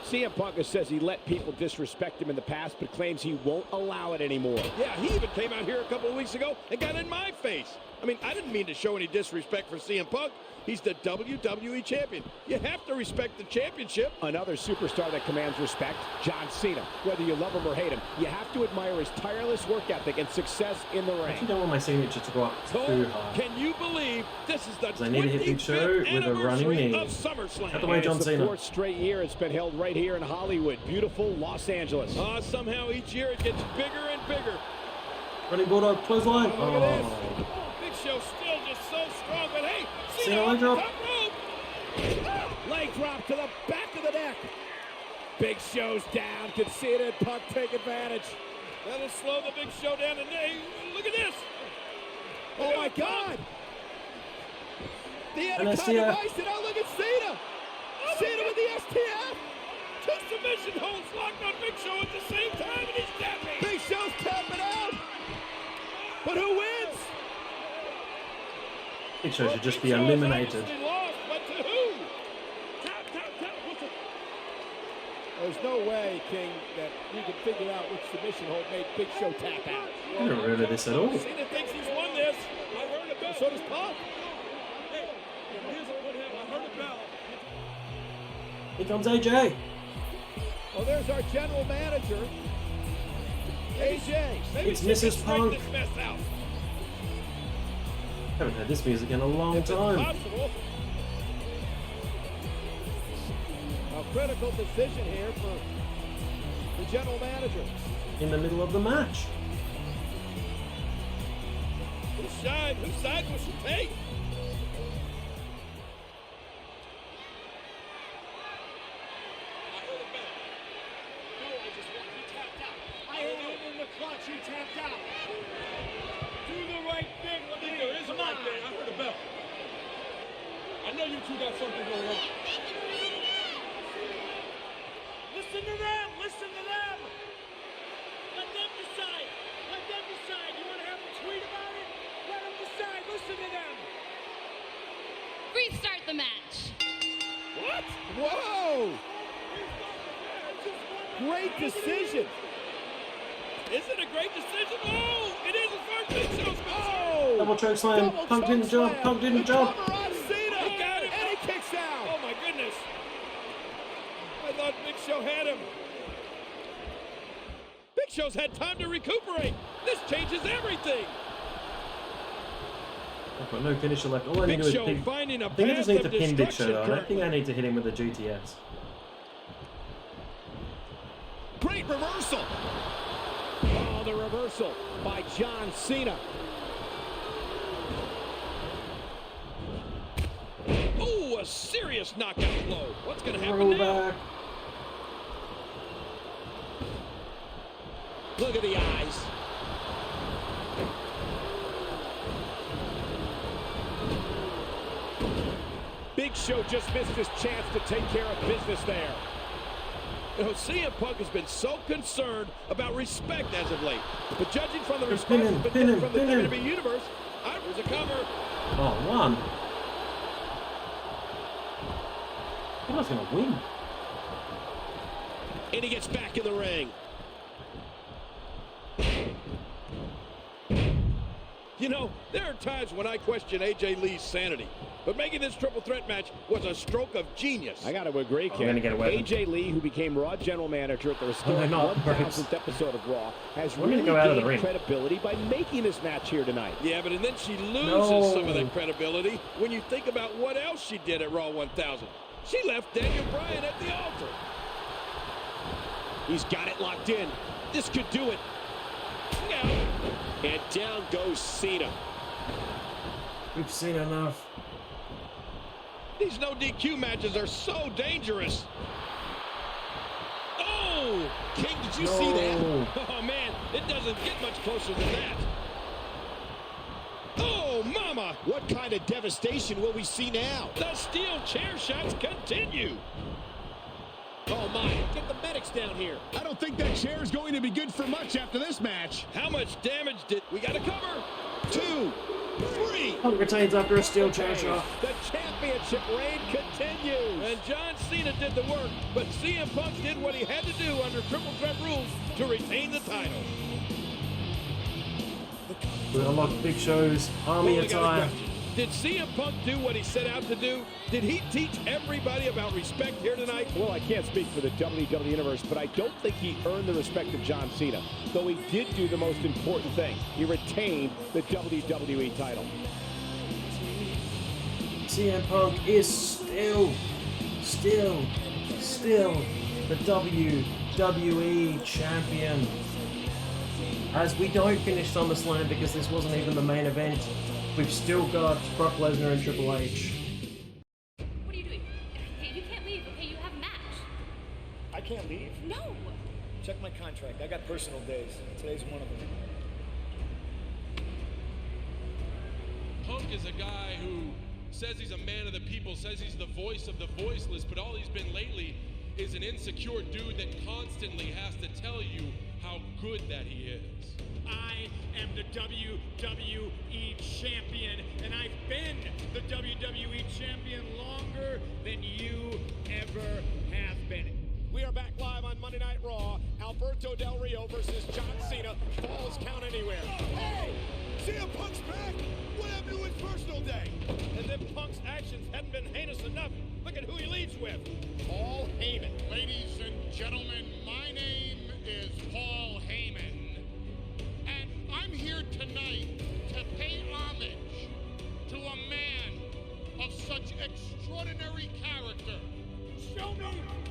CM Punk says he let people disrespect him in the past, but claims he won't allow it anymore. Yeah, he even came out here a couple of weeks ago and got in my face. I mean, I didn't mean to show any disrespect for CM Punk. He's the WWE Champion. You have to respect the championship. Another superstar that commands respect, John Cena. Whether you love him or hate him, you have to admire his tireless work ethic and success in the I ring. actually don't want my signature to go up too high. Can you believe this is the 'Cause I need to hit Big Show with a running anniversary knee. of SummerSlam? Out the way, John It's the Cena. 4th straight year it's been held right here in Hollywood, beautiful Los Angeles. Somehow each year it gets bigger and bigger. Running bulldog clothesline. Look at this. Oh. Big Show still just so strong, but hey, Cena Cena leg on the drop. top rope. Leg drop to the back of the neck. Big Show's down. Can Cena and Punk take advantage. That'll slow the Big Show down, and hey, look at this. Oh my God. The And I Anaconda see a- Vice, and now look at Cena. Cena with the STF. Two submission holds locked on Big Show at the same time, and he's tapping. Big Show's tapping out. But who wins? Big Show should just be Big Show is eliminated. obviously lost, but to who? There's no way, King, that you can figure out which submission hold made Big Show tap out. I don't remember this at all. Cena thinks he's won this. I heard a bell. So does Punk. Hey, here's what happened. I heard a bell. Here comes AJ. Well, there's our general manager, AJ. Maybe It's she can Mrs. straighten Punk. this mess out. Haven't heard this music in a long If it's time. possible. A critical decision here for the general manager. In the middle of the match. Whose side will she take? I hit him in the clutch. He tapped out. Do the right thing. I think there is a right thing. I heard a bell. I know you two got something going on. Listen to them. Listen to them. Let them decide. Let them decide. You want to have a tweet about it? Let them decide. Listen to them. Restart the match. What? Whoa! Great decision. Is it a great decision? Oh, it is as far as Big Show's concerned. Oh! Double choke slam. Double Punk didn't choke jump. slam. Punk didn't The jump. cover on Cena. He got him. And he kicks out. Oh my goodness. I thought Big Show had him. Big Show's had time to recuperate. This changes everything. I've got no finisher left. All I need Big to do Show is pin. finding a I think I just path need to of pin Big Show destruction though. I don't think I currently. need to hit him with a GTS. Great reversal. Oh, the reversal by John Cena. Ooh, a serious knockout blow. What's going to happen now? Look at the eyes. Big Show just missed his chance to take care of business there. You know, CM Punk has been so concerned about respect as of late. But judging from the response that's been getting from the WWE Universe, there's a cover. Oh, one. I was going to win. And he gets back in the ring. You know, there are times when I question AJ Lee's sanity, but making this triple threat match was a stroke of genius. I got to agree, Ken. AJ Lee, who became Raw General Manager at the restored 1000th episode of Raw, has really gained credibility by making this match here tonight. Yeah, but and then she loses some of that credibility when you think about what else she did at Raw 1000. She left Daniel Bryan at the altar. He's got it locked in. This could do it. No. And down goes Cena. We've seen enough. These no DQ matches are so dangerous. Oh! King, did you see that? Oh, man, it doesn't get much closer than that. Oh, mama! What kind of devastation will we see now? The steel chair shots continue. Oh, my. Get the medics down here. I don't think that chair is going to be good for much after this match. How much damage did... We got to cover. 2, 3. Punk retains after a steel chair shot. The championship reign continues. And John Cena did the work, but CM Punk did what he had to do under triple threat rules to retain the title. We unlock Big Show's army attire. Did CM Punk do what he set out to do? Did he teach everybody about respect here tonight? Well, I can't speak for the WWE Universe, but I don't think he earned the respect of John Cena. Though he did do the most important thing. He retained the WWE title. CM Punk is still the WWE Champion. As we don't finish SummerSlam because this wasn't even the main event, we've still got Brock Lesnar and Triple H. What are you doing? Hey, you can't leave, okay? You have a match. I can't leave? No! Check my contract. I got personal days. Today's one of them. Punk is a guy who says he's a man of the people, says he's the voice of the voiceless, but all he's been lately is an insecure dude that constantly has to tell you how good that he is. I am the WWE Champion, and I've been the WWE Champion longer than you ever have been. We are back live on Monday Night Raw. Alberto Del Rio versus John Cena. Falls count anywhere. Hey! CM Punk's back! What happened to his personal day? As if Punk's actions hadn't been heinous enough. Look at who he leads with. Paul Heyman. Ladies and gentlemen, my name is Paul Heyman. And I'm here tonight to pay homage to a man of such extraordinary character. Show me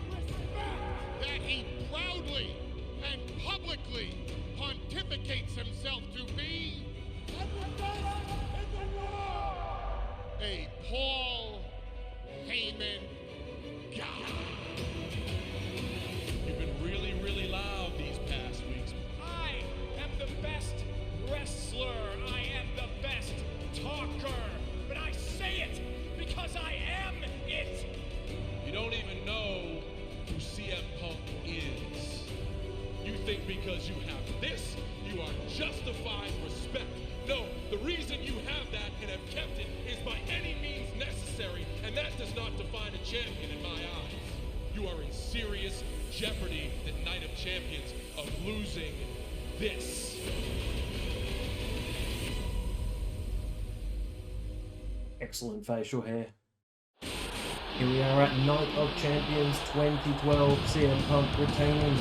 respect! That he proudly and publicly pontificates himself to be a Paul Heyman guy. You've been really, really loud these past weeks. I am the best wrestler. I am the best talker. But I say it because I am it. You don't even know who CM Punk is. You think because you have this, you are justified respect. No, the reason you have that and have kept it is by any means necessary, and that does not define a champion in my eyes. You are in serious jeopardy the Night of Champions of losing this. Excellent facial hair. Here we are at Night of Champions 2012. CM Punk retaining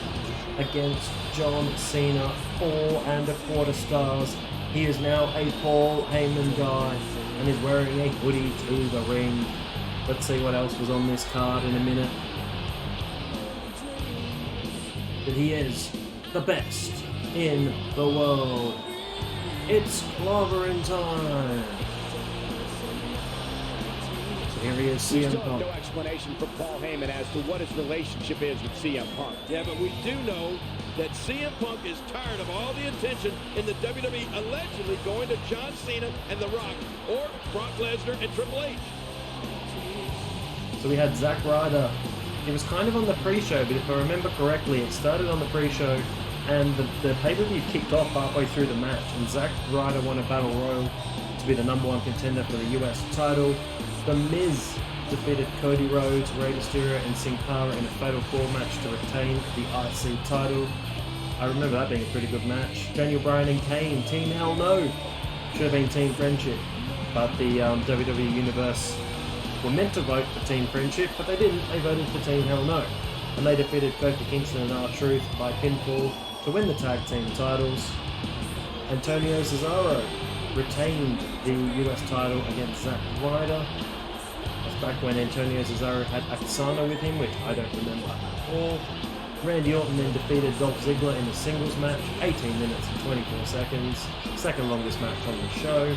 against John Cena. 4¼ stars. He is now a Paul Heyman guy and is wearing a hoodie to the ring. Let's see what else was on this card in a minute. But he is the best in the world. It's clobbering time. So here he is, We CM still have Punk. no explanation from Paul Heyman as to what his relationship is with CM Punk. Yeah, but we do know that CM Punk is tired of all the attention in the WWE allegedly going to John Cena and The Rock, or Brock Lesnar and Triple H. So we had Zack Ryder. It was kind of on the pre-show, but if I remember correctly, it started on the pre-show, and the pay-per-view kicked off halfway through the match, and Zack Ryder won a Battle Royal to be the #1 contender for the US title. The Miz defeated Cody Rhodes, Rey Mysterio, and Sin Cara in a Fatal 4 match to retain the IC title. I remember that being a pretty good match. Daniel Bryan and Kane, Team Hell No. Should have been Team Friendship, but the WWE Universe were meant to vote for Team Friendship, but they didn't. They voted for Team Hell No. And they defeated Kofi Kingston and R-Truth by pinfall to win the tag team titles. Antonio Cesaro retained the US title against Zack Ryder. That's back when Antonio Cesaro had Aksana with him, which I don't remember at all. Randy Orton then defeated Dolph Ziggler in a singles match, 18 minutes and 24 seconds. Second longest match on the show.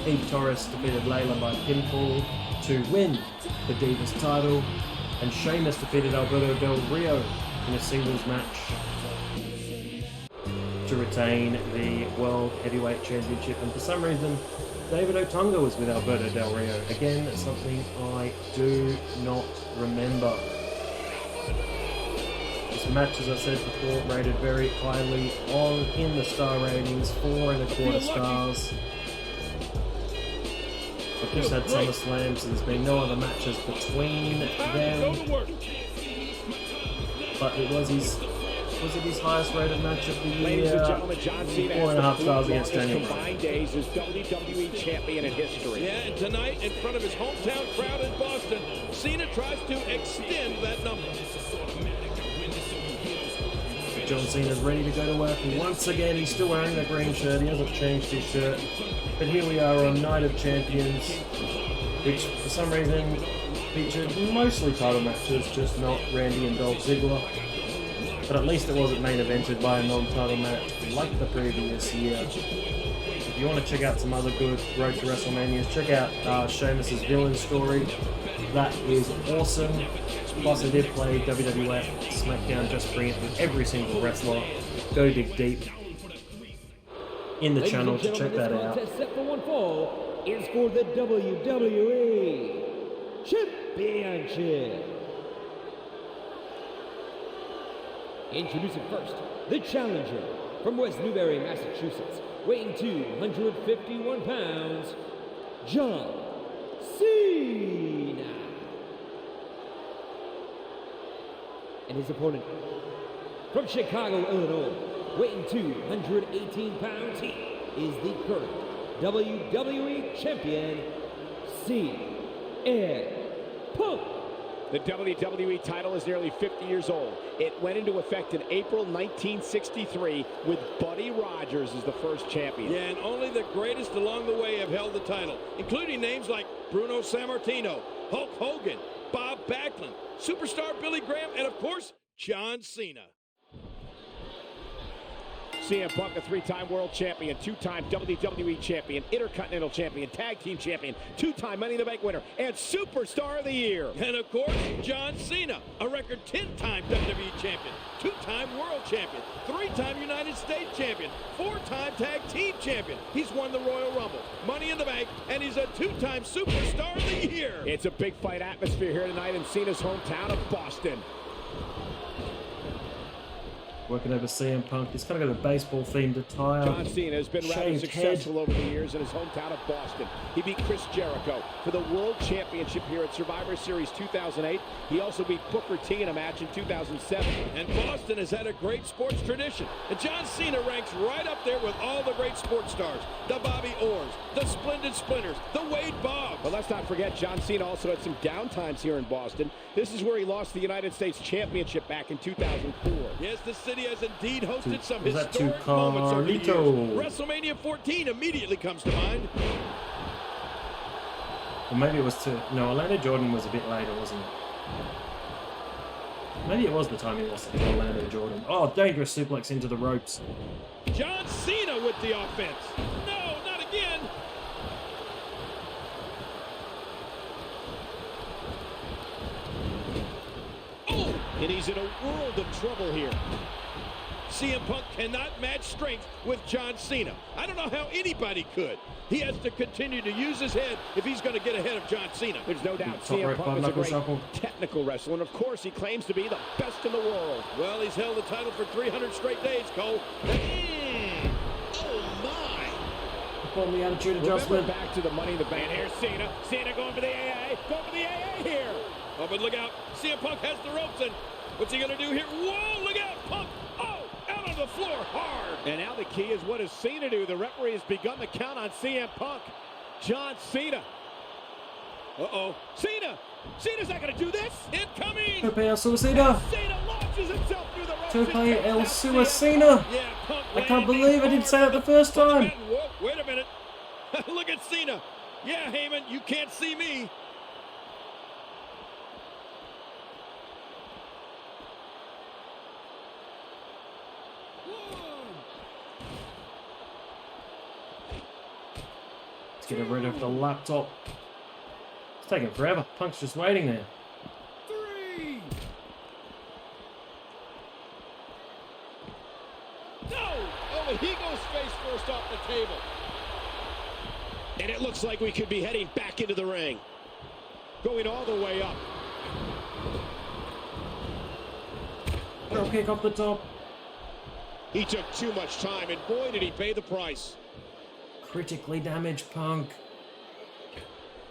Eve Torres defeated Layla by pinfall to win the Divas title. And Sheamus defeated Alberto Del Rio in a singles match to retain the World Heavyweight Championship. And for some reason, David Otunga was with Alberto Del Rio. Again, that's something I do not remember. This match, as I said before, rated very highly in the star ratings, 4.25 stars. I've just had SummerSlam, so there's been no other matches between them. But it was his highest rated match of the year? Ladies and gentlemen, John Cena has 4.5 the stars against Daniel longest combined days as WWE Champion in history. Yeah, and tonight, in front of his hometown crowd in Boston, Cena tries to extend that number. John Cena's ready to go to work, and once again he's still wearing the green shirt. He hasn't changed his shirt. But here we are on Night of Champions, which for some reason featured mostly title matches, just not Randy and Dolph Ziggler. But at least it wasn't main evented by a non-title match like the previous year. If you want to check out some other good Road to WrestleManias, check out Sheamus' villain story. That is awesome. Plus I did play WWF SmackDown Just Bring It with every single wrestler. Go dig deep in the channel to check that out. This contest set for one fall is for the WWE Championship. Introducing first, the challenger from West Newbury, Massachusetts, weighing 251 pounds, John Cena. And his opponent from Chicago, Illinois, weighing 218 pounds, he is the current WWE Champion, CM Punk. The WWE title is nearly 50 years old. It went into effect in April 1963 with Buddy Rogers as the first champion. Yeah, and only the greatest along the way have held the title, including names like Bruno Sammartino, Hulk Hogan, Bob Backlund, superstar Billy Graham, and of course, John Cena. CM Punk, a three-time world champion, two-time WWE champion, intercontinental champion, tag team champion, two-time Money in the Bank winner, and superstar of the year. And of course, John Cena, a record 10-time WWE champion, two-time world champion, three-time United States champion, four-time tag team champion. He's won the Royal Rumble, Money in the Bank, and he's a two-time superstar of the year. It's a big fight atmosphere here tonight in Cena's hometown of Boston. Working over CM Punk. He's kind of got a baseball-themed attire. John Cena has been rather successful over the years in his hometown of Boston. He beat Chris Jericho for the World Championship here at Survivor Series 2008. He also beat Booker T in a match in 2007. And Boston has had a great sports tradition. And John Cena ranks right up there with all the great sports stars. The Bobby Orrs, the Splendid Splinters, the Wade Boggs. But let's not forget, John Cena also had some downtimes here in Boston. This is where he lost the United States Championship back in 2004. Yes, the city has indeed hosted some Was that historic to moments over the years. Carlito? WrestleMania 14 immediately comes to mind. Or maybe it was to... No, Atlanta Jordan was a bit later, wasn't it? Maybe it was the time he lost to Orlando Jordan. Oh, dangerous suplex into the ropes. John Cena with the offense. No, not again. Oh! And he's in a world of trouble here. CM Punk cannot match strength with John Cena. I don't know how anybody could. He has to continue to use his head if he's going to get ahead of John Cena. There's no doubt CM Punk is a great technical wrestler, and of course he claims to be the best in the world. Well, he's held the title for 300 straight days, Cole. Oh, my. Upon the attitude adjustment. Back to the Money in the Bank. And here's Cena. Cena going for the AA. Going for the AA here. Oh, but look out. CM Punk has the ropes in. What's he going to do here? Whoa, look out, Punk. Oh, out on the floor hard. And now the key is, what does Cena do? The referee has begun the count on CM Punk. John Cena. Uh-oh. Cena. Cena's not going to do this. Incoming. Tope El Suicida. Cena launches himself through the ropes. Tope El Suicida. Yeah, Punk. I can't believe I didn't say that the first time. Whoa, wait a minute. Look at Cena. Yeah, Heyman, you can't see me. Let's get rid of the laptop. It's taking forever. Punk's just waiting there. 3. No! Oh, and he goes face first off the table. And it looks like we could be heading back into the ring. Going all the way up. Drop kick off the top. He took too much time, and boy, did he pay the price. Critically damaged Punk.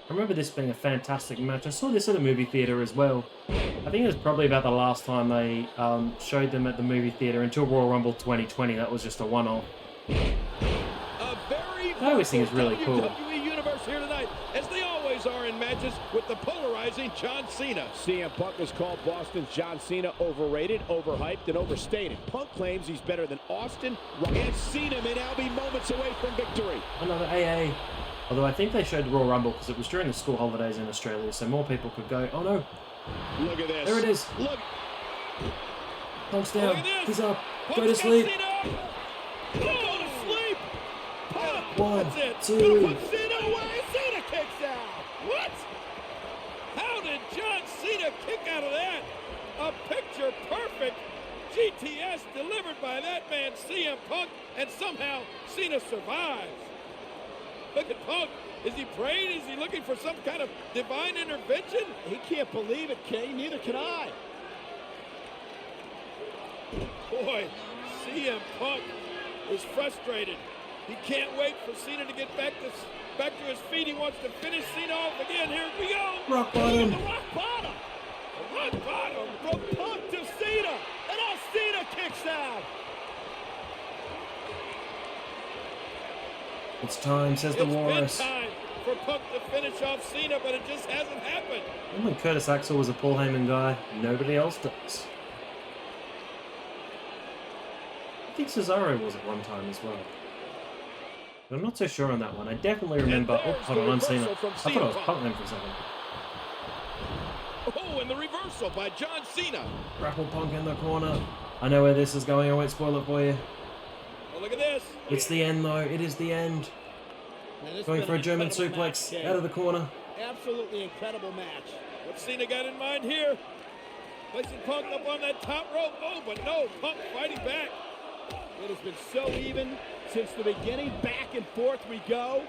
I remember this being a fantastic match. I saw this at a movie theater as well. I think it was probably about the last time they showed them at the movie theater until Royal Rumble 2020. That was just a one-off. I always think it's really cool. WWE Universe here tonight, as they always are in matches with the polarizing John Cena. CM Punk has called Boston's John Cena overrated, overhyped, and overstated. Punk claims he's better than Austin, and Cena may now be moments away from victory. Another AA. Although I think they showed the Royal Rumble because it was during the school holidays in Australia, so more people could go. Oh no! Look at this. There it is. Look. Punk's down. He's up. Go to Punk's sleep. Go to sleep. Punk. 1, That's it. 2. Put Cena away. Cena kicks out. What? How did John Cena kick out of that? A picture perfect GTS delivered by that man CM Punk, and somehow Cena survives. Look at Punk. Is he praying? Is he looking for some kind of divine intervention? He can't believe it, Kane. Neither can I. Boy, CM Punk is frustrated. He can't wait for Cena to get back to his feet. He wants to finish Cena off again. Here we go. Rock bottom. The rock bottom. The rock bottom from Punk to Cena. And now Cena kicks out. It's time, says the Walrus. It's been time for Punk to finish off Cena, but it just hasn't happened. And when Curtis Axel was a Paul Heyman guy, nobody else does. I think Cesaro was at one time as well. But I'm not so sure on that one. I definitely remember... Oh, hold on, I'm Cena. I thought I was Punk then for a second. Oh, and the reversal by John Cena. Grapple Punk in the corner. I know where this is going. I won't spoil it for you. Oh, look at this. It's the end, though. It is the end. Going for a German suplex out of the corner. Absolutely incredible match. What's Cena got in mind here? Placing Punk up on that top rope. Oh, but no, Punk fighting back. It has been so even since the beginning. Back and forth we go.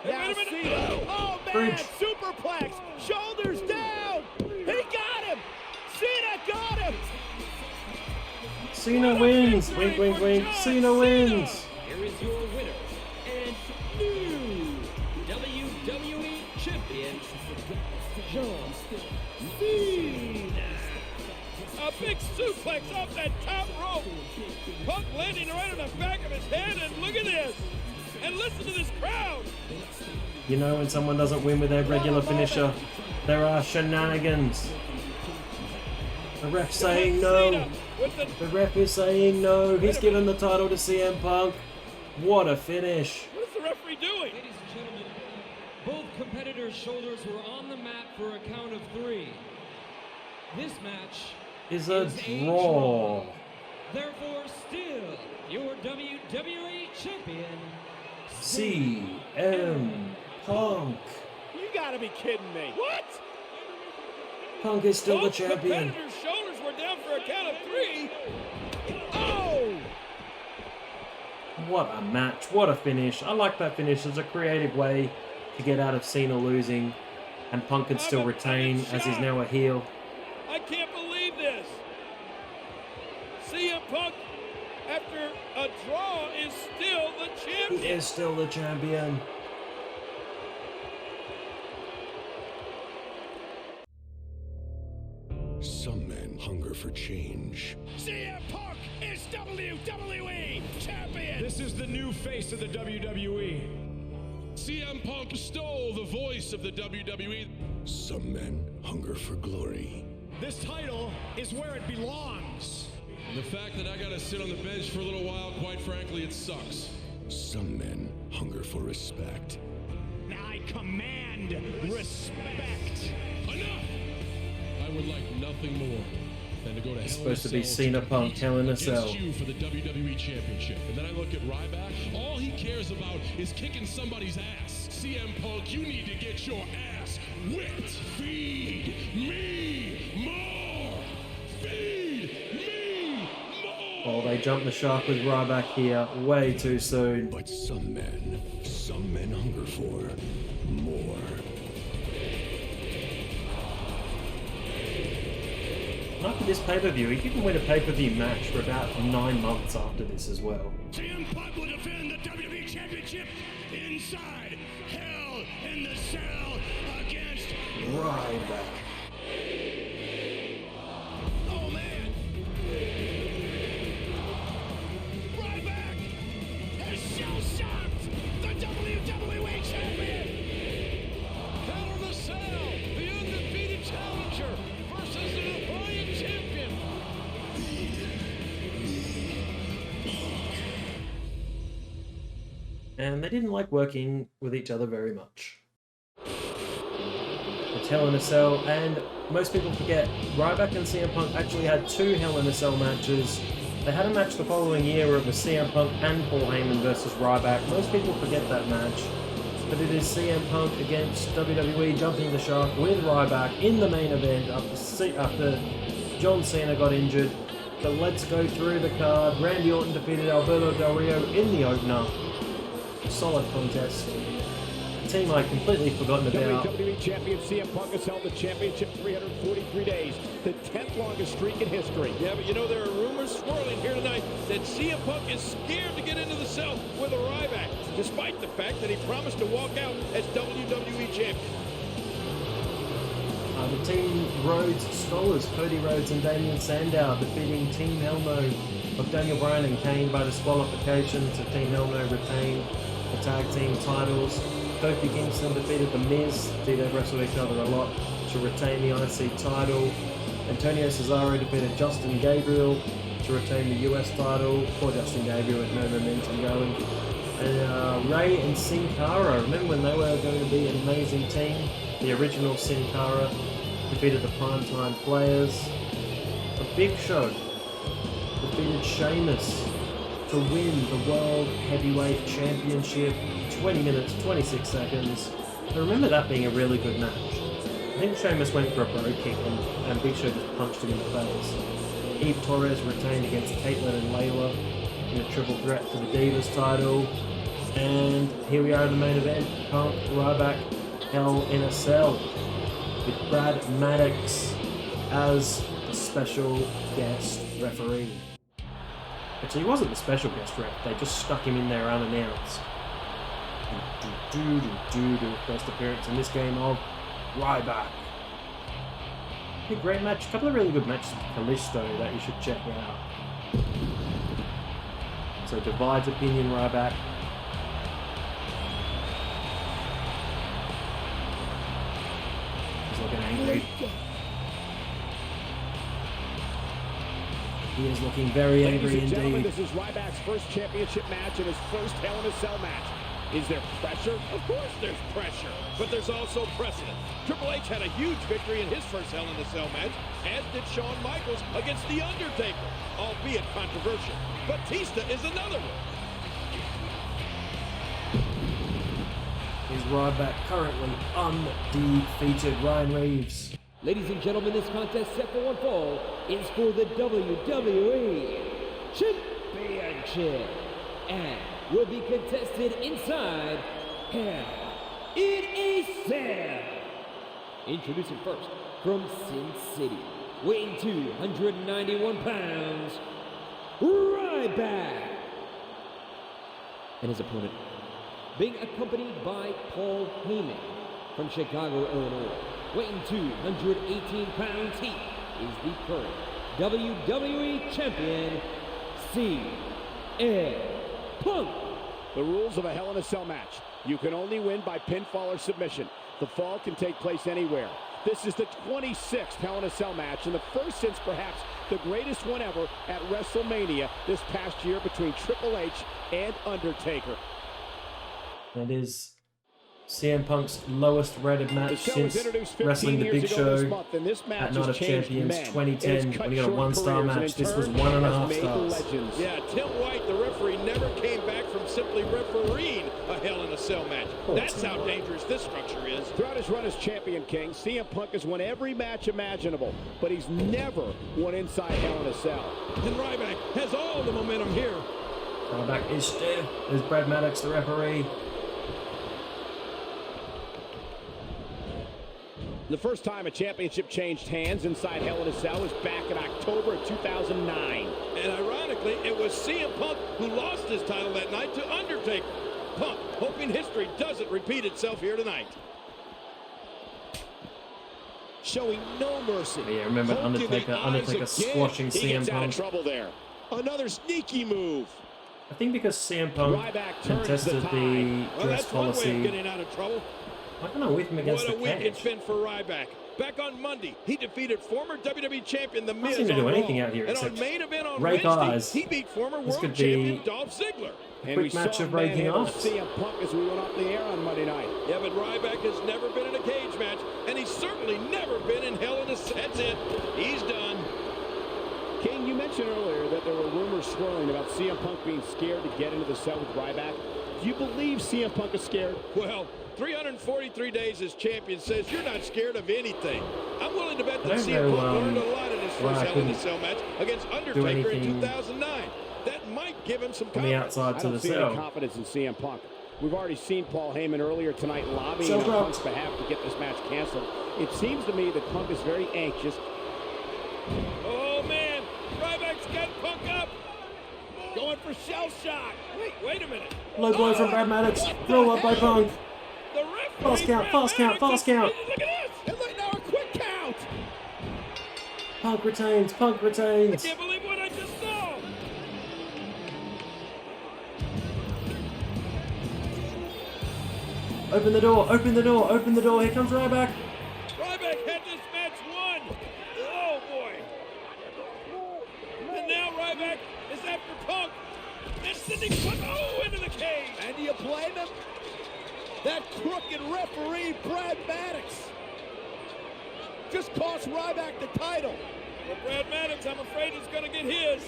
Now Cena. Oh, man. Bridge. Superplex. Shoulders down. He got him. Cena got him. Cena wins. Wink, wink, wink. Cena wins. Here is your winner and new WWE Champion, John Cena. A big suplex off that top rope. Punk landing right on the back of his head, and look at this. And listen to this crowd. You know when someone doesn't win with their regular finisher, there are shenanigans. The ref saying no. The ref is saying no. He's given the title to CM Punk. What a finish. What is the referee doing? Ladies and gentlemen, both competitors' shoulders were on the mat for a count of 3. This match is a draw. Therefore, still your WWE Champion, CM Punk. You gotta be kidding me. What? Punk is still the champion. Competitors' shoulders were down for a count of 3. Oh! What a match. What a finish. I like that finish. It's a creative way to get out of Cena losing. And Punk can still retain as he's now a heel. I can't believe this. CM Punk, after a draw, is still the champion. He is still the champion. Some men hunger for change. CM Punk is WWE Champion! This is the new face of the WWE. CM Punk stole the voice of the WWE. Some men hunger for glory. This title is where it belongs. The fact that I gotta sit on the bench for a little while, quite frankly, it sucks. Some men hunger for respect. I command respect. Enough! I would like nothing more than to go to It's Hell in a supposed to be Cell Cena to Punk, compete Hell in a against Cell. you for the WWE Championship. And then I look at Ryback. All he cares about is kicking somebody's ass. CM Punk, you need to get your ass whipped. Feed me more. Feed me more. Oh, they jumped the shark with Ryback here way too soon. But some men hunger for more. After this pay-per-view, he didn't win a pay-per-view match for about 9 months after this as well. CM Punk will defend the WWE Championship inside Hell in the Cell against Ryback. Oh man! Ryback has shell-shocked the WWE Champion! Hell in the Cell, the undefeated challenger versus the Bryan champion. And they didn't like working with each other very much. It's Hell in a Cell, and most people forget, Ryback and CM Punk actually had 2 Hell in a Cell matches. They had a match the following year where it was CM Punk and Paul Heyman versus Ryback. Most people forget that match, but it is CM Punk against WWE jumping the shark with Ryback in the main event after John Cena got injured. But let's go through the card. Randy Orton defeated Alberto Del Rio in the opener. Solid contest. A team I'd completely forgotten about. WWE Champion CM Punk has held the championship 343 days, the 10th longest streak in history. Yeah, but you know, there are rumors swirling here tonight that CM Punk is scared to get into the cell with a Ryback, despite the fact that he promised to walk out as WWE Champion. The Team Rhodes Scholars, Cody Rhodes and Damian Sandow, defeating Team Hell No of Daniel Bryan and Kane by disqualification, so Team Hell No retained the tag team titles. Kofi Kingston defeated The Miz, they've wrestled each other a lot, to retain the IC title. Antonio Cesaro defeated Justin Gabriel to retain the US title. Poor Justin Gabriel with no momentum going. And Ray and Sin Cara, remember when they were going to be an amazing team? The original Sin Cara defeated the Primetime Players. A Big Show defeated Sheamus to win the World Heavyweight Championship. 20 minutes, 26 seconds. I remember that being a really good match. I think Sheamus went for a bro kick and Big Show just punched him in the face. Eve Torres retained against Caitlyn and Layla in a triple threat for the Divas title. And here we are in the main event. Punk, Ryback, Hell in a Cell, with Brad Maddox as the special guest referee. Actually, he wasn't the special guest ref, they just stuck him in there unannounced. First appearance in this game of Ryback. A great match, a couple of really good matches with Kalisto that you should check out. So divides opinion, Ryback. He's looking angry. He is looking very angry Ladies and gentlemen, indeed. this is Ryback's first championship match and his first Hell in a Cell match. Is there pressure? Of course there's pressure, but there's also precedent. Triple H had a huge victory in his first Hell in a Cell match, as did Shawn Michaels against The Undertaker, albeit controversial. Batista is another one. Is Ryback currently undefeated? Ryan Reeves. Ladies and gentlemen, this contest set for one fall is for the WWE Championship and will be contested inside Hell in a Cell. Introducing first from Sin City, weighing 291 pounds, Ryback. And his opponent, being accompanied by Paul Heyman from Chicago, Illinois, weighing 218 pounds, he is the current WWE Champion, CM Punk. The rules of a Hell in a Cell match. You can only win by pinfall or submission. The fall can take place anywhere. This is the 26th Hell in a Cell match, and the first since perhaps the greatest one ever at WrestleMania this past year between Triple H and Undertaker. That is CM Punk's lowest rated match since wrestling the Big Show at Night of Champions 2010 when he got a 1-star match. This was 1.5 stars. Yeah, Tim White, the referee, never came back from simply refereeing a Hell in a Cell match. That's how dangerous this structure is. Throughout his run as champion, King, CM Punk has won every match imaginable, but he's never won inside Hell in a Cell. And Ryback has all the momentum here. Ryback is stiff. There's Brad Maddox, the referee. The first time a championship changed hands inside Hell in a Cell was back in October of 2009. And ironically, it was CM Punk who lost his title that night to Undertaker. Punk hoping history doesn't repeat itself here tonight. Showing no mercy. Yeah, remember Undertaker squashing CM Punk. Trouble there. Another sneaky move. I think because CM Punk contested the dress policy. Getting out of trouble. I don't know, with him against the cage. What a week it's been for Ryback. Back on Monday, he defeated former WWE Champion The Miz Nothing to do anything Raw. out here And except on main event on rake Wednesday, eyes. he beat former This world could champion be Dolph Ziggler. a quick match of raking eyes. CM Punk as we went off the air on Monday night. Yeah, but Ryback has never been in a cage match, and he's certainly never been in Hell in a Cell. That's it. He's done. King, you mentioned earlier that there were rumors swirling about CM Punk being scared to get into the cell with Ryback. Do you believe CM Punk is scared? Well, 343 days as champion says you're not scared of anything. I'm willing to bet that CM Punk learned a lot in his first Hell in a Cell match against Undertaker in 2009. That might give him some confidence. On the outside to the cell. I don't see any confidence in CM Punk. We've already seen Paul Heyman earlier tonight lobbying on Punk's behalf to get this match canceled. It seems to me that Punk is very anxious. Oh, man. Ryback's got Punk up. Going for shell shock. Wait a minute. Low blow from Brad Maddox. Roll up by Punk. Fast count, fast count, fast count. Look at this. And look now, a quick count. Punk retains, Punk retains. I can't believe what I just saw. Open the door, open the door, open the door. Here comes Ryback. Ryback had this match won. Oh, boy. And now Ryback is after Punk. And sending Punk into the cage. And do you blame him? That crooked referee, Brad Maddox, just cost Ryback the title. Well, Brad Maddox, I'm afraid, is going to get his.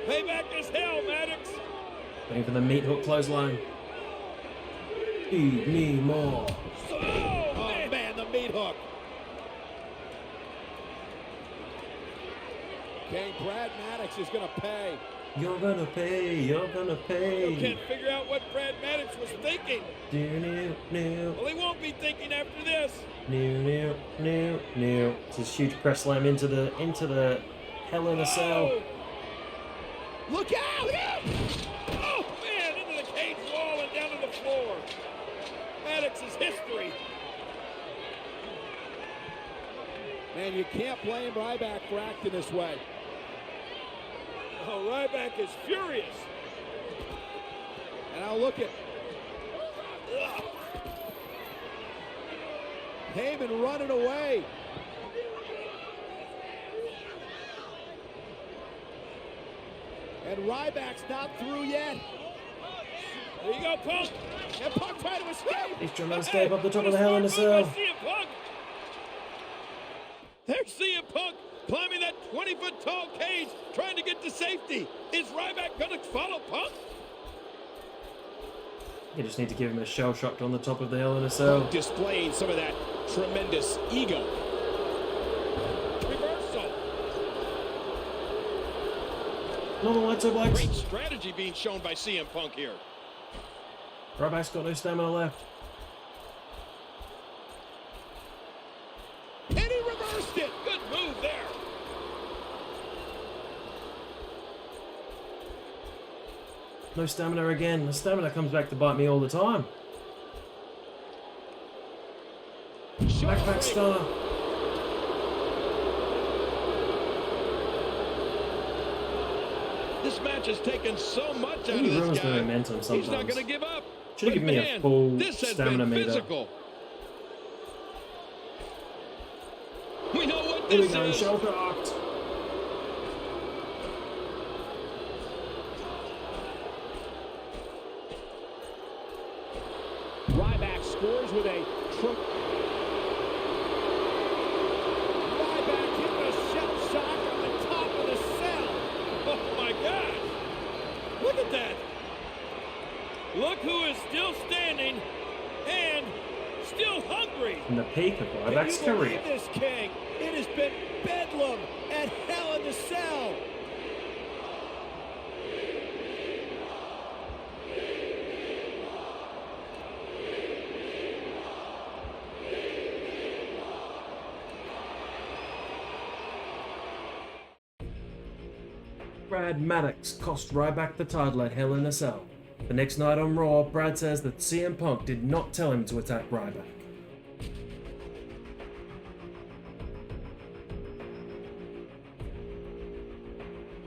Payback is hell, Maddox. Waiting for the meat hook clothesline. Feed me more. Oh, man, the meat hook. Okay, Brad Maddox is going to pay. You're gonna pay, you're gonna pay. You can't figure out what Brad Maddox was thinking. Well, he won't be thinking after this. It's a huge press slam into the Hell in a Cell. Look out! Look out! Oh, man, into the cage wall and down to the floor. Maddox is history. Man, you can't blame Ryback for acting this way. Oh, Ryback is furious. And now look at Heyman running away. And Ryback's not through yet. There you go, Punk. And Punk trying to escape. He's trying to escape up the top of the Hell in a Cell. There's CM Punk climbing that 20-foot tall cage, trying to get to safety. Is Ryback going to follow Punk? You just need to give him a shell shock on the top of the Hell in a Cell. Punk displaying some of that tremendous ego. Reversal. Normal white toe blacks. Great strategy being shown by CM Punk here. Ryback's got no stamina left. And he reversed it. Good move there. No stamina again. The stamina comes back to bite me all the time. Backpack star. This match has taken so much out of He this ruins guy. the momentum sometimes. He's not going to give up. Should have given me a full stamina meter. Physical. We know what Here we this go, is. shoulder arced. Ryback scores with a Ryback hitting a shell shock on the top of the cell. Oh my God! Look at that! Look who is still standing and still hungry. In the peak of Ryback's Can you career. believe this, King? It has been bedlam at Hell in the Cell. Brad Maddox cost Ryback the title at Hell in a Cell. The next night on Raw, Brad says that CM Punk did not tell him to attack Ryback.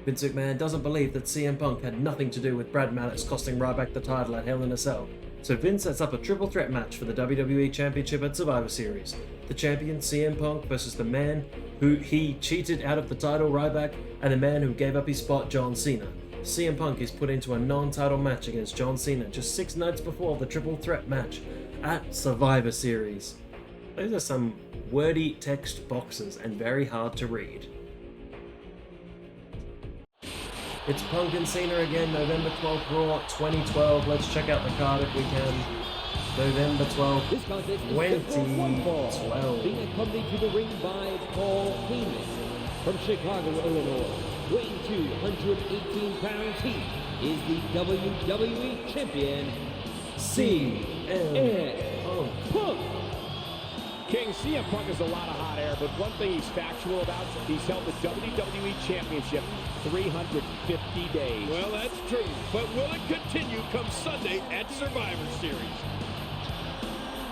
Vince McMahon doesn't believe that CM Punk had nothing to do with Brad Maddox costing Ryback the title at Hell in a Cell, so Vince sets up a triple threat match for the WWE Championship at Survivor Series. The champion CM Punk versus the man who he cheated out of the title, Ryback, and the man who gave up his spot, John Cena. CM Punk is put into a non-title match against John Cena just 6 nights before the triple threat match at Survivor Series. Those are some wordy text boxes and very hard to read. It's Punk and Cena again, November 12th, Raw 2012. Let's check out the card if we can. November 12th, This contest is set for one fall, 2012. being accompanied to the ring by Paul Heyman. From Chicago, Illinois, weighing 218 pounds, he is the WWE Champion, CM Punk. King, CM Punk has a lot of hot air, but one thing he's factual about, he's held the WWE Championship 350 days. Well, that's true. But will it continue come Sunday at Survivor Series?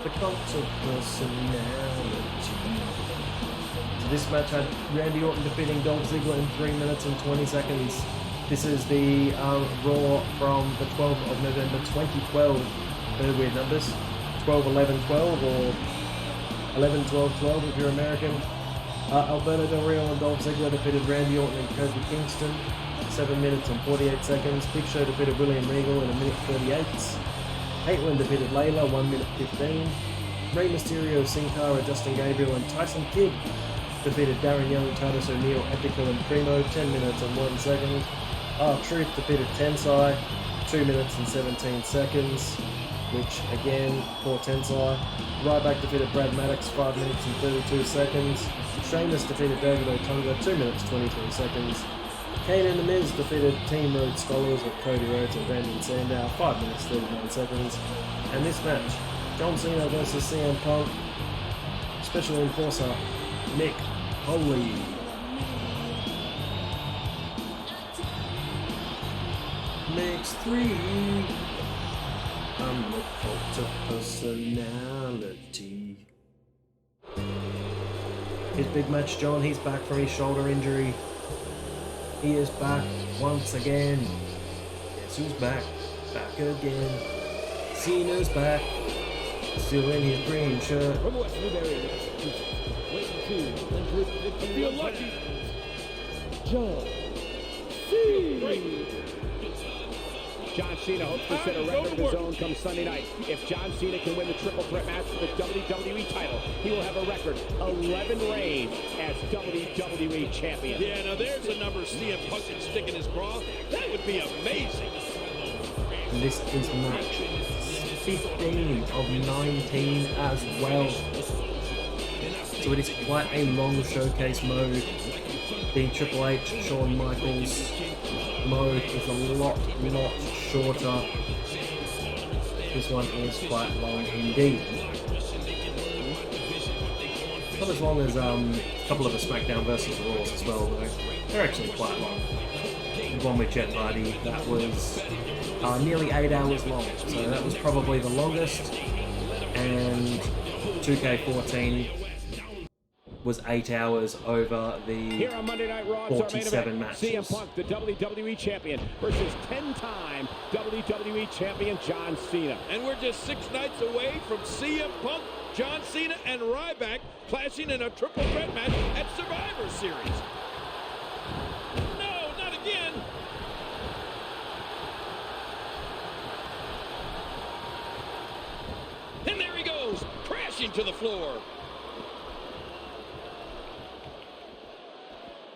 The cult of personality. So this match had Randy Orton defeating Dolph Ziggler in 3 minutes and 20 seconds. This is the Raw from the 12th of November 2012. They're weird numbers. 12-11-12 or 11-12-12 if you're American. Alberto Del Rio and Dolph Ziggler defeated Randy Orton and Kofi Kingston. 7 minutes and 48 seconds. Big Show defeated William Regal in 1:38. Caitlyn defeated Layla 1:15. Rey Mysterio, Sin Cara, Justin Gabriel and Tyson Kidd defeated Darren Young, Titus O'Neil, Epical and Primo 10 minutes and 1 second. Truth defeated Tensai 2 minutes and 17 seconds, which again for Tensai. Ryback defeated Brad Maddox 5 minutes and 32 seconds. Sheamus defeated David Otunga 2 minutes 23 seconds. Kane and The Miz defeated Team Rhodes Scholars with Cody Rhodes and Brandon Sandow 5 minutes 39 seconds. And this match, John Cena versus CM Punk. Special enforcer Mick Foley. Makes 3. I'm the cult of personality. His big match, John, he's back from his shoulder injury. He is back once again. Guess who's back? Back again. Cena's back. Still in his green shirt. From West Newbury, Massachusetts, weighing 250 Feel lucky. John Cena. John Cena hopes to set a record of his own come Sunday night. If John Cena can win the triple threat match for the WWE title, he will have a record 11 reigns as WWE Champion. Yeah, now there's a number CM Punk can stick in his bra. That would be amazing. And this is match 15 of 19 as well. So it is quite a long showcase mode. The Triple H, Shawn Michaels mode is a lot shorter. This one is quite long indeed. Not as long as a couple of the SmackDown versus Raws as well, though. They're actually quite long. The one with Jet Party, that was nearly 8 hours long, so that was probably the longest. And 2K14 was 8 hours over the Here on Monday Night Raw, 47 matches. CM Punk, the WWE Champion, versus 10-time WWE Champion John Cena. And we're just 6 nights away from CM Punk, John Cena, and Ryback clashing in a triple threat match at Survivor Series. No, not again. And there he goes, crashing to the floor.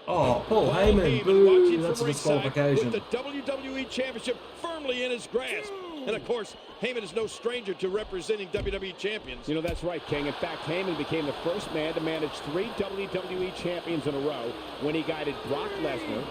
Oh, Paul Heyman, boo, that's a disqualification. With the WWE Championship firmly in his grasp. And of course, Heyman is no stranger to representing WWE champions. You know, that's right, King. In fact, Heyman became the first man to manage 3 WWE champions in a row when he guided Brock Lesnar,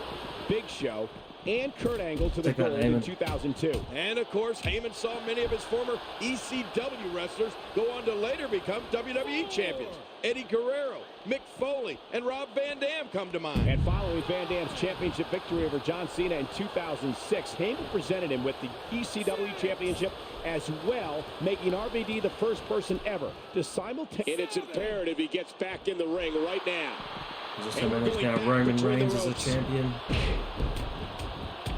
Big Show, and Kurt Angle to the gold in 2002. And of course, Heyman saw many of his former ECW wrestlers go on to later become WWE champions. Eddie Guerrero, Mick Foley, and Rob Van Dam come to mind. And following Van Dam's championship victory over John Cena in 2006, Heyman presented him with the ECW championship as well, making RVD the first person ever to simultaneously. And it's imperative he gets back in the ring right now. Just to manage now Roman Reigns as a champion.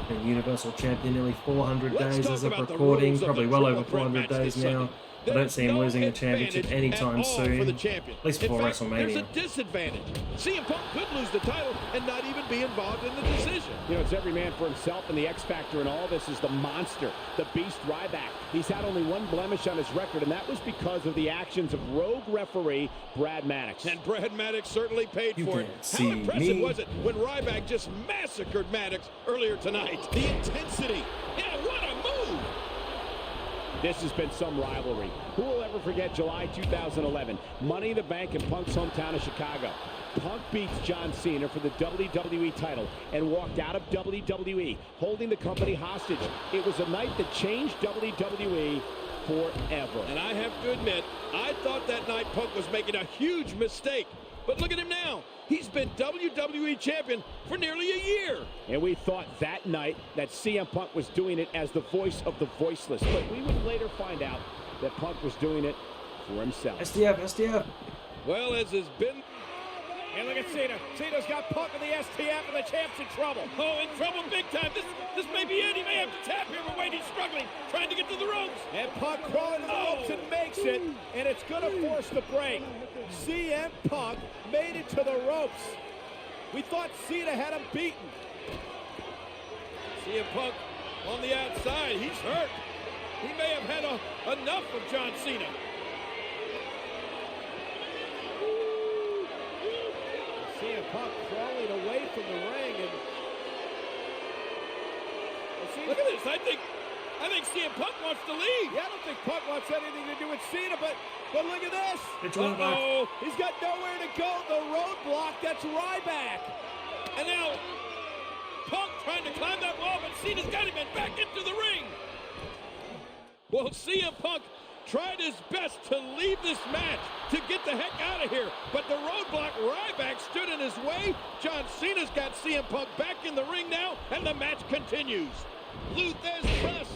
And Universal Champion, nearly 400 days as of recording, probably well over 400 days now. I don't see him losing the championship anytime soon, at least before WrestleMania. There's a disadvantage. CM Punk could lose the title and not even be involved in the decision. You know, it's every man for himself, and the X Factor in all this is the monster, the beast Ryback. He's had only one blemish on his record, and that was because of the actions of rogue referee Brad Maddox. And Brad Maddox certainly paid for it. How impressive was it when Ryback just massacred Maddox earlier tonight? The intensity. Yeah, what a move! This has been some rivalry. Who will ever forget July 2011? Money in the Bank in Punk's hometown of Chicago. Punk beats John Cena for the WWE title and walked out of WWE, holding the company hostage. It was a night that changed WWE forever. And I have to admit, I thought that night Punk was making a huge mistake. But look at him now. He's been WWE Champion for nearly a year. And we thought that night that CM Punk was doing it as the voice of the voiceless. But we would later find out that Punk was doing it for himself. STF. Well, as has been... And look at Cena. Cena's got Punk in the STF, and the champ's in trouble. Oh, in trouble big time. This may be it. He may have to tap here, but wait, he's struggling, trying to get to the ropes. And Punk crawling to the ropes and makes it, and it's going to force the break. CM Punk made it to the ropes. We thought Cena had him beaten. CM Punk on the outside. He's hurt. He may have had enough of John Cena. CM Punk crawling away from the ring, and look at this. I think CM Punk wants to leave. Yeah, I don't think Punk wants anything to do with Cena, but look at this. Uh-oh. He's got nowhere to go. The roadblock, that's Ryback. And now Punk trying to climb that wall, but Cena's got him back into the ring. Well, CM Punk tried his best to leave this match, to get the heck out of here. But the roadblock, Ryback, stood in his way. John Cena's got CM Punk back in the ring now, and the match continues. Luther's press.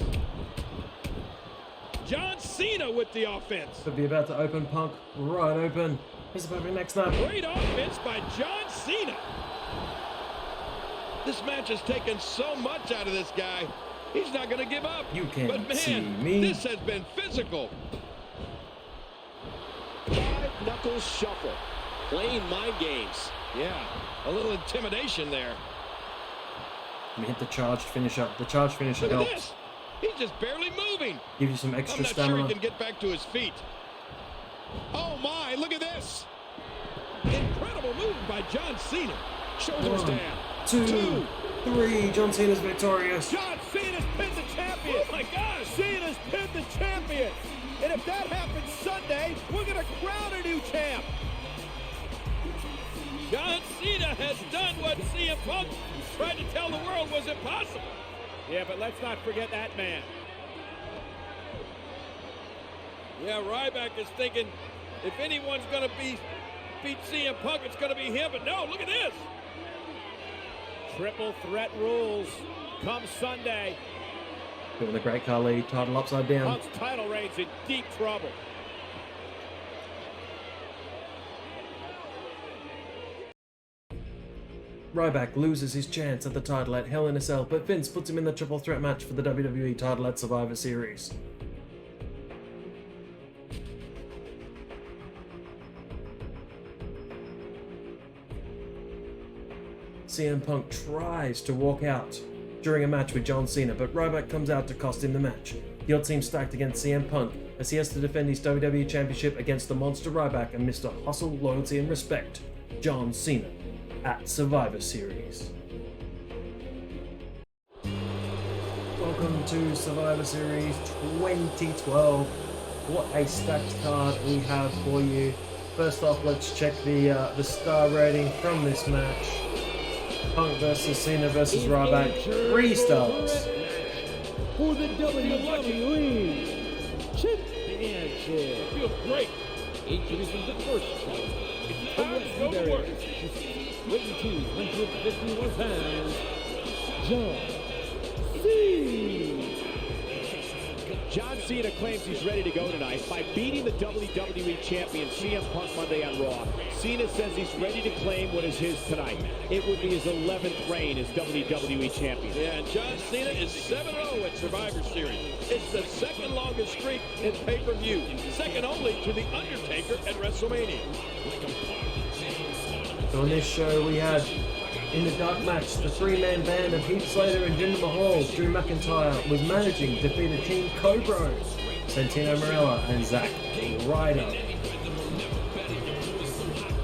John Cena with the offense. Could be about to open Punk right open. Here's the perfect next snap. Great offense by John Cena. This match has taken so much out of this guy. He's not going to give up. You can't but man, see me. This has been physical. 5-knuckle shuffle. Playing mind games. Yeah, a little intimidation there. Let me hit the charged finisher. The charged finisher Look at helps. this. He's just barely moving. Give you some extra I'm not stamina. sure he can get back to his feet. Oh my, look at this. Incredible move by John Cena. Shoulders 1, down. 2, 3. John Cena's victorious. John Cena's pinned the champion. Oh my gosh. Cena's pinned the champion. And if that happens Sunday, we're going to crown a new champ. John Cena has done what CM Punk tried to tell the world was impossible. Yeah, but let's not forget that man. Yeah, Ryback is thinking if anyone's going to beat CM Punk, it's going to be him. But no, look at this. Triple threat rules come Sunday. Doing the Great Khali, title upside down. Punk's title reign's in deep trouble. Ryback loses his chance at the title at Hell in a Cell, but Vince puts him in the triple threat match for the WWE title at Survivor Series. CM Punk tries to walk out during a match with John Cena, but Ryback comes out to cost him the match. The odds seem stacked against CM Punk as he has to defend his WWE Championship against the Monster Ryback and Mr. Hustle, Loyalty and Respect, John Cena, at Survivor Series. Welcome to Survivor Series 2012. What a stacked card we have for you. First off, let's check the star rating from this match. Punk versus Cena versus Ryback, 3 stars. For the WWE Championship. Feels great. Introducing the first fight. It's time to go to work. Weighing 251 pounds, John Cena. John Cena claims he's ready to go tonight by beating the WWE Champion CM Punk Monday on Raw. Cena says he's ready to claim what is his tonight. It would be his 11th reign as WWE Champion. Yeah, and John Cena is 7-0 at Survivor Series. It's the second longest streak in pay-per-view, second only to The Undertaker at WrestleMania. So on this show we had, in the dark match, the 3-man band of Heath Slater and Jinder Mahal. Drew McIntyre was managing, defeated Team Cobra, Santino Marella and Zack Ryder.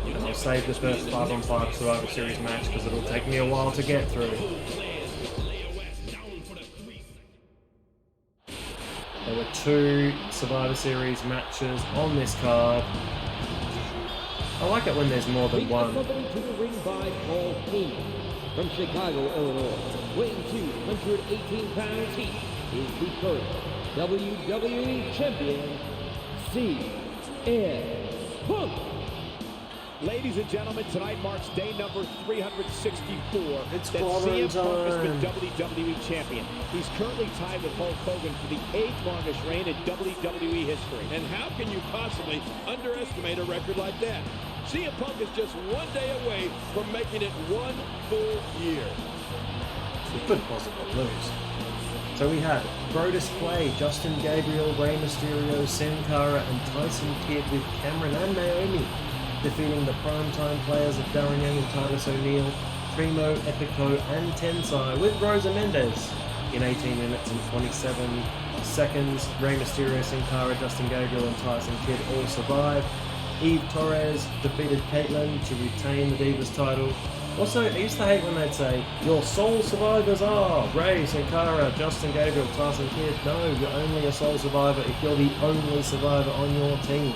And I'll save the first 5-on-5 Survivor Series match because it'll take me a while to get through. There were 2 Survivor Series matches on this card. I like it when there's more than one. Accompanied to the ring by Paul Heyman from Chicago, Illinois. Weighing 218 pounds, he is the current WWE Champion, CM Punk. Ladies and gentlemen, tonight marks day number 364 It's that CM Punk has been time. WWE Champion. He's currently tied with Hulk Hogan for the 8th longest reign in WWE history. And how can you possibly underestimate a record like that? CM Punk is just one day away from making it 1 full year. We couldn't possibly lose. So we had Brodus Clay, Justin Gabriel, Rey Mysterio, Sin Cara and Tyson Kidd with Cameron and Naomi defeating the primetime players of Darren Young and Titus O'Neil, Primo, Epico and Tensai with Rosa Mendez in 18 minutes and 27 seconds. Rey Mysterio, Sin Cara, Justin Gabriel and Tyson Kidd all survived. Eve Torres defeated Caitlyn to retain the Divas title. Also, I used to hate when they'd say, your sole survivors are Rey, Sin Cara, Justin Gabriel, Tyson Kidd. No, you're only a sole survivor if you're the only survivor on your team.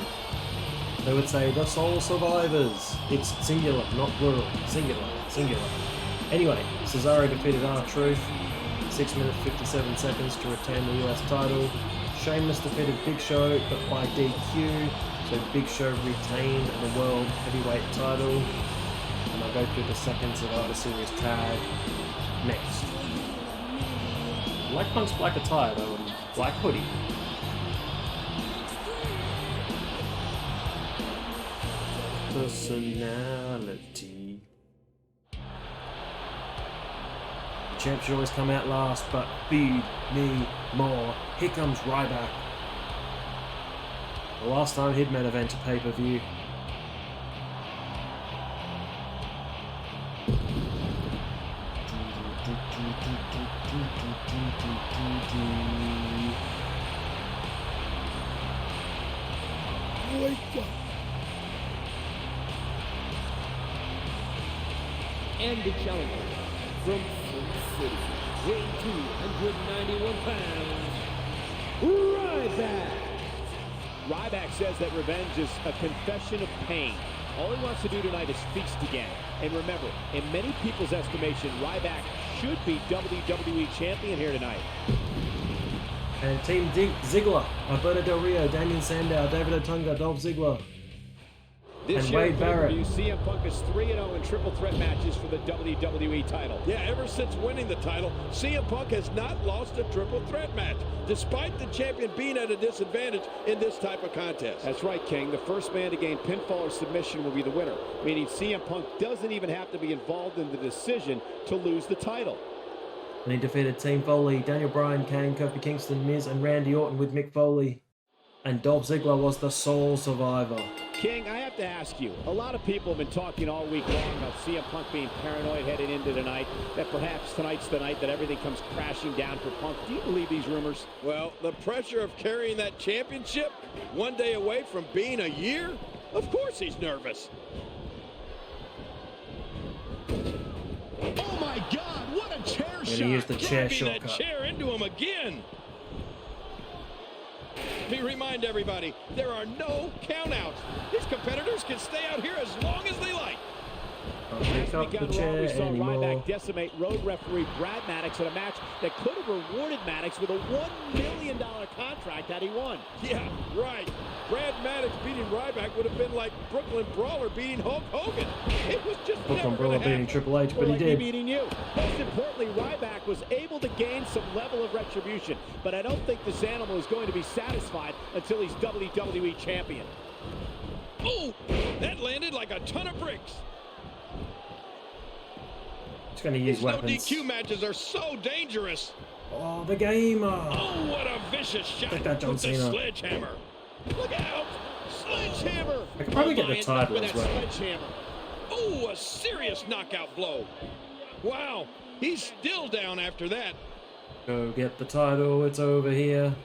They would say, the sole survivors. It's singular, not plural. Singular, singular. Anyway, Cesaro defeated R-Truth, 6 minutes 57 seconds to retain the US title. Sheamus defeated Big Show, but by DQ. So Big Show retained the World Heavyweight title. And I'll go through the second Survivor Series tag next. I like Punk's black attire though, and black hoodie. Personality. The champ should always come out last, but feed me more. Here comes Ryback. The last time he'd main event a pay-per-view. And the challenger from Sin City, weighing 291 pounds, Ryback. Ryback says that revenge is a confession of pain. All he wants to do tonight is feast again. And remember, in many people's estimation, Ryback should be WWE Champion here tonight. And Team Ziggler, Alberto Del Rio, Damian Sandow, David Otunga, Dolph Ziggler, This and year, Wade Barrett. CM Punk is 3-0 in triple threat matches for the WWE title. Yeah, ever since winning the title, CM Punk has not lost a triple threat match, despite the champion being at a disadvantage in this type of contest. That's right, King. The first man to gain pinfall or submission will be the winner, meaning CM Punk doesn't even have to be involved in the decision to lose the title. And he defeated Team Foley, Daniel Bryan, Kane, Kofi Kingston, Miz, and Randy Orton with Mick Foley. And Dolph Ziggler was the sole survivor. King, I have to ask you, a lot of people have been talking all week long about CM Punk being paranoid heading into tonight, that perhaps tonight's the night that everything comes crashing down for Punk. Do you believe these rumors? Well, the pressure of carrying that championship one day away from being a year, of course he's nervous. Oh my God, what a chair And shot! he used the chair Driving that shortcut. chair into him again. Let me remind everybody, there are no countouts. These competitors can stay out here as long as they like. Pick up the chair we saw anymore. Ryback decimate road referee Brad Maddox in a match that could have rewarded Maddox with a $1 million contract that he won. Yeah, right. Brad Maddox beating Ryback would have been like Brooklyn Brawler beating Hulk Hogan. It was just Brooklyn never Brawler going to beating happen. Triple H, but he Like me did. beating you. Most importantly, Ryback was able to gain some level of retribution, but I don't think this animal is going to be satisfied until he's WWE Champion. Oh, that landed like a ton of bricks. He's going to use These no weapons. DQ matches are so dangerous. Oh, the gamer. Oh, what a vicious shot Take that, John with the Cena. sledgehammer. Look out! Sledgehammer! I could probably get the Bryan, title with as that well. sledgehammer. Oh, a serious knockout blow. Wow, he's still down after that. Go get the title. It's over here.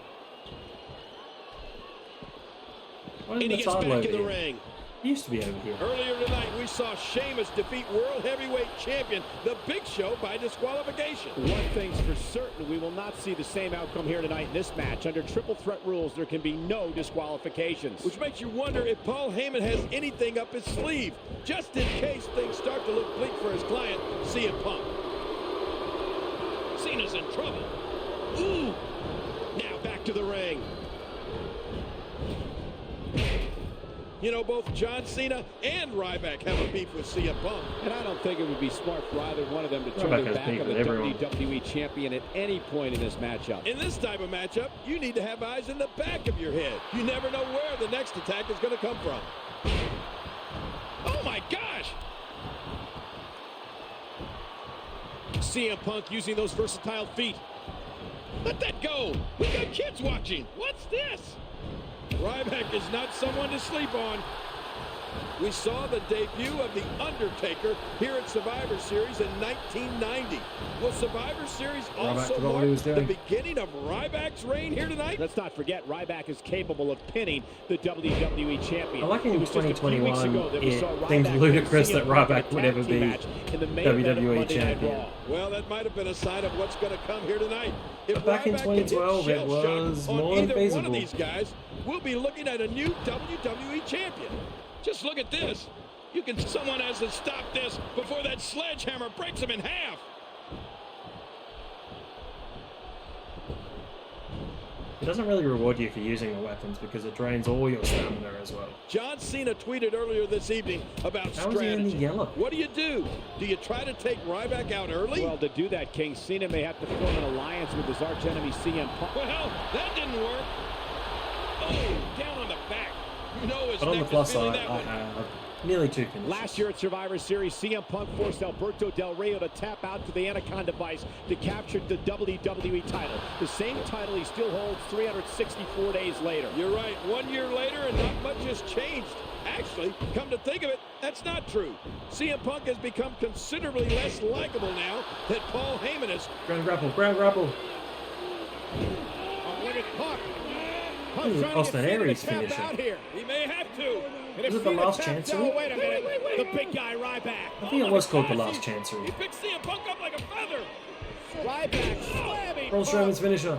Why And isn't he the gets title back over in the here? ring. It used to be over here. Earlier tonight, we saw Sheamus defeat World Heavyweight Champion, The Big Show, by disqualification. One thing's for certain, we will not see the same outcome here tonight in this match. Under triple threat rules, there can be no disqualifications. Which makes you wonder if Paul Heyman has anything up his sleeve, just in case things start to look bleak for his client, CM Punk. Cena's in trouble. Ooh! Now back to the ring. You know, both John Cena and Ryback have a beef with CM Punk. And I don't think it would be smart for either one of them to turn Ryback their has back beef on with the everyone. WWE Champion at any point in this matchup. In this type of matchup, you need to have eyes in the back of your head. You never know where the next attack is going to come from. Oh my gosh! CM Punk using those versatile feet. Let that go. We got kids watching. What's this? Ryback is not someone to sleep on. We saw the debut of The Undertaker here at Survivor Series in 1990. Will Survivor Series also forgot what he mark was the doing. beginning of Ryback's reign here tonight? Let's not forget, Ryback is capable of pinning the WWE Champion. I like in It was just a few weeks 2021, ago that we it saw seems Ryback ludicrous and that CM Punk in a Ryback would tag ever team be match in the main event of WWE Monday Night Champion. Raw. Well, that might have been a sign of what's going to come here tonight. If But back in Ryback can get 2012, it shell-shocked was on more either one feasible. of these guys, we'll be looking at a new WWE Champion. Just look at this. Someone has to stop this before that sledgehammer breaks him in half. It doesn't really reward you for using the weapons because it drains all your stamina as well. John Cena tweeted earlier this evening about How is he strategy. only yellow? What do? Do you try to take Ryback out early? Well, to do that, King, Cena may have to form an alliance with his archenemy CM Punk. Well, that didn't work. Oh, down on the back. You know his But on the neck plus is feeling side, that I one. have nearly 2 finishes. Last year at Survivor Series, CM Punk forced Alberto Del Rio to tap out to the Anaconda Vice to capture the WWE title. The same title he still holds 364 days later. You're right. 1 year later, and not much has changed. Actually, come to think of it, that's not true. CM Punk has become considerably less likable now that Paul Heyman is. Ground grapple, ground grapple. Austin Aries finisher. He may have to. Was it the last Chancery? Wait a minute. The big guy, Ryback. I think it was called the last Chancery. He picks CM Punk up like a feather. Ryback slamming. Braun Strowman's finisher.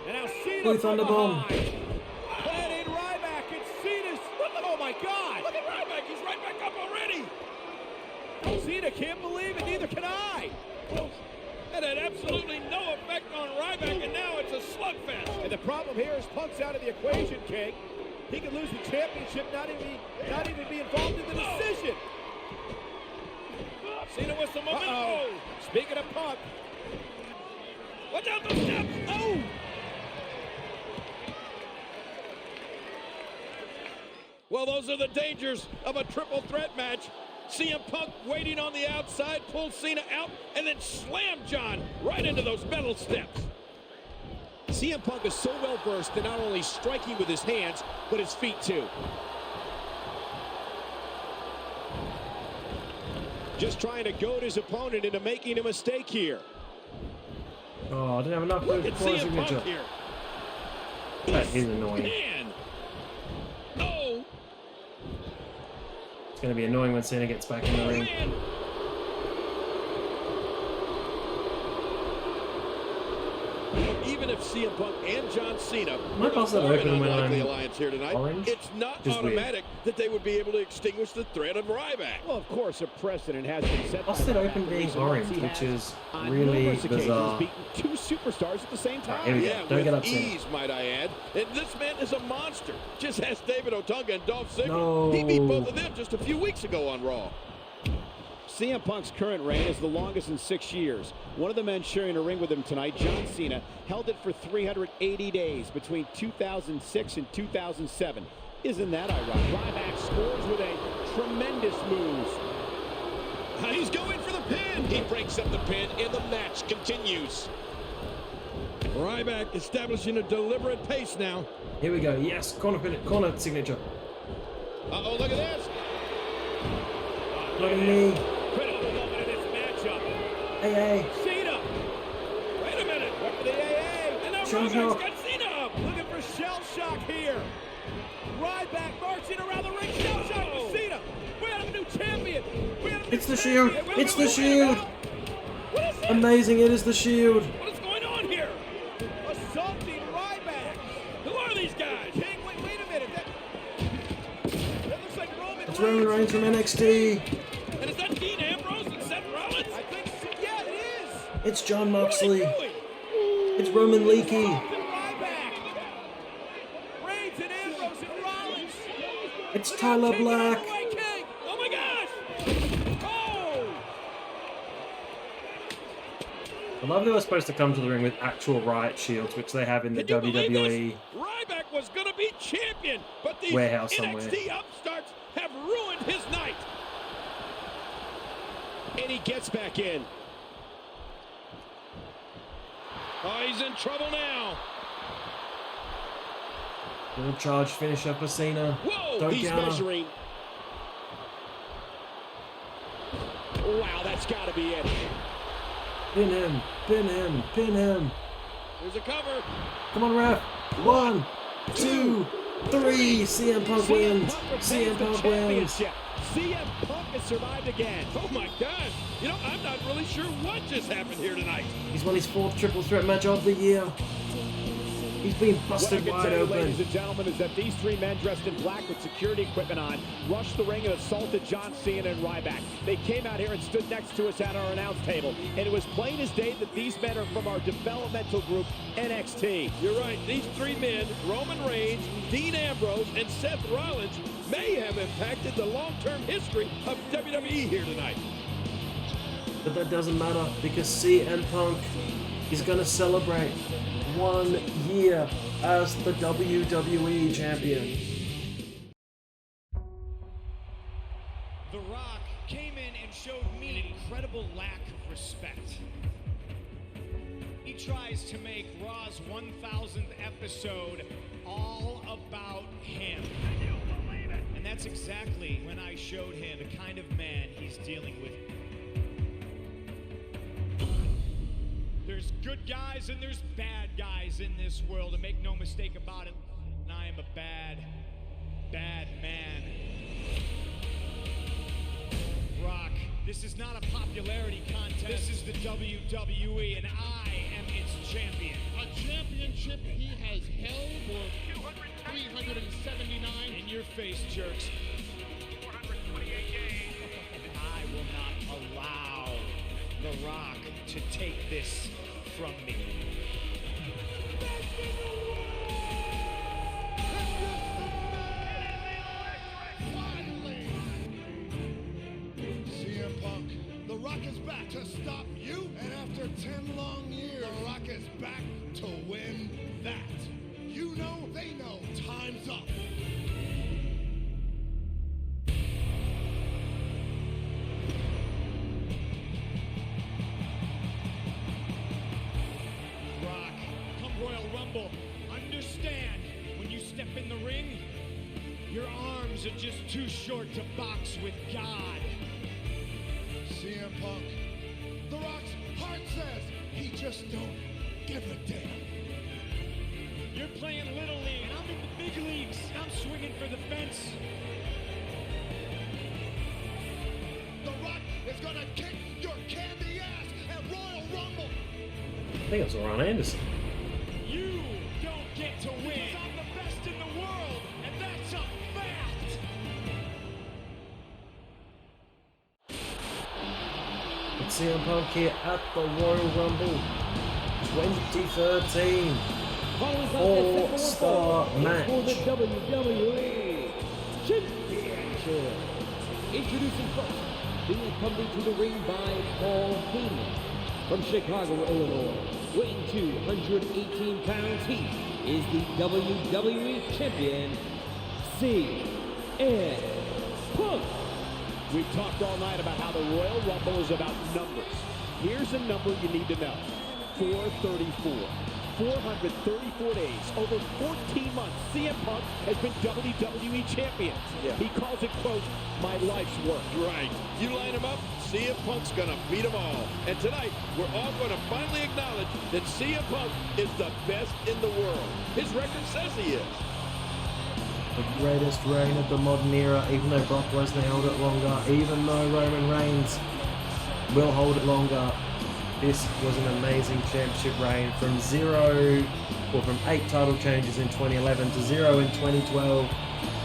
And now Cena Blue Thunder Bomb. Planning Ryback and Cena's. Oh my God! Look at Ryback. He's right back up already. Cena can't believe it. Neither can I. That had absolutely no effect on Ryback, and now it's a slugfest. And the problem here is Punk's out of the equation, King. He could lose the championship, not even be involved in the decision. Cena with some momentum. Uh-oh. Speaking of Punk. Watch out those steps. Oh! Well, those are the dangers of a triple threat match. CM Punk waiting on the outside, pulls Cena out, and then slammed John right into those metal steps. CM Punk is so well versed in not only striking with his hands, but his feet too. Just trying to goad his opponent into making a mistake here. Oh, I didn't have enough Look at for a CM Punk signature. here. That is annoying. Man. Oh. It's going to be annoying when Cena gets back in the ring. Man. Even if CM Punk and John Cena Might pass that form an open when unlikely I'm alliance here tonight, orange. it's not Just automatic that they would be able to extinguish the threat of Ryback. Well, of course, a precedent has been set. Lost it open being orange, which is really bizarre. Two superstars at the same time. Here we go. Yeah, Don't get with upset. ease, might I add. And this man is a monster. Just ask David Otunga and Dolph Ziggler. No. He beat both of them just a few weeks ago on Raw. CM Punk's current reign is the longest in 6 years. One of the men sharing a ring with him tonight, John Cena, held it for 380 days between 2006 and 2007. Isn't that ironic? Ryback scores with a tremendous move. He's going for the pin. He breaks up the pin, and the match continues. Ryback establishing a deliberate pace now. Here we go. Yes, corner signature. Uh-oh, look at this. Look at me. Critical moment in this matchup. Hey. Cena. Wait a minute. Up for the AA. And now Shell Ryback's shock. got Cena up. Looking for shell shock here. Ryback marching around the ring. Shell shock to Cena. We have a new champion. It's the Shield. It's the Shield. What is this? Amazing. It is the Shield. What is going on here? Assaulting Ryback. Who are these guys? King, wait a minute. That looks like Roman It's Roman Reigns from NXT. And is that Dean Ambrose and Seth Rollins? I think so. Yeah, it is. It's John What are Moxley. they doing? It's Roman Leakey. Assaulting Ryback. Reigns and Ambrose and Rollins. It's Tyler Black. King. Oh my gosh! Oh! I love they were supposed to come to the ring with actual riot shields, which they have in the Can you believe WWE. this? Ryback was going to be champion, but these Warehouse NXT somewhere. upstarts have ruined his night. And he gets back in. Oh, he's in trouble now. Little charge finisher for Cena. Whoa! Don't He's counter. measuring. Wow, that's got to be it. Pin him. Pin him. Pin him. There's a cover. Come on, ref. 1, 2, 3. CM Punk wins. CM Punk wins. CM Punk has survived again. Oh my gosh! You know, I'm not really sure what just happened here tonight. He's won his 4th triple threat match of the year. He's been busted What I wide can tell you, open. ladies and gentlemen, is that these three men dressed in black with security equipment on rushed the ring and assaulted John Cena and Ryback. They came out here and stood next to us at our announce table, and it was plain as day that these men are from our developmental group, NXT. You're right. These three men, Roman Reigns, Dean Ambrose, and Seth Rollins, may have impacted the long-term history of WWE here tonight. But that doesn't matter because CM Punk is going to celebrate 1 year as the WWE Champion. The Rock came in and showed me an incredible lack of respect. He tries to make Raw's 1000th episode all about him. And that's exactly when I showed him the kind of man he's dealing with. There's good guys and there's bad guys in this world, and make no mistake about it, I am a bad, bad man. Rock, this is not a popularity contest. This is the WWE, and I am its champion. A championship he has held for 379. In your face, jerks. 428 days. I will not allow The Rock to take this from me. CM Punk, The Rock is back to stop you, and after 10 long years, The Rock is back to win that. You know, they know, time's up. Rock, come Royal Rumble, understand, when you step in the ring, your arms are just too short to box with God. CM Punk, The Rock's heart says he just don't give a damn. You're playing Little League, and I'm in the big leagues. I'm swinging for the fence. The Rock is gonna kick your candy ass at Royal Rumble. I think it's Ron Anderson. You don't get to win. Because I'm the best in the world, and that's a fact. It's CM Punk here at the Royal Rumble 2013. Four-star match. For the WWE Championship. Introducing first, being accompanied to the ring by Paul Heyman. From Chicago, Illinois, weighing 218 pounds, he is the WWE Champion, CM Punk. We've talked all night about how the Royal Rumble is about numbers. Here's a number you need to know. 434. 434 days, over 14 months, CM Punk has been WWE Champion. Yeah. He calls it, quote, my life's work. Right. You line them up, CM Punk's gonna beat them all. And tonight, we're all gonna finally acknowledge that CM Punk is the best in the world. His record says he is. The greatest reign of the modern era, even though Brock Lesnar held it longer, even though Roman Reigns will hold it longer. This was an amazing championship reign from 8 title changes in 2011 to 0 in 2012.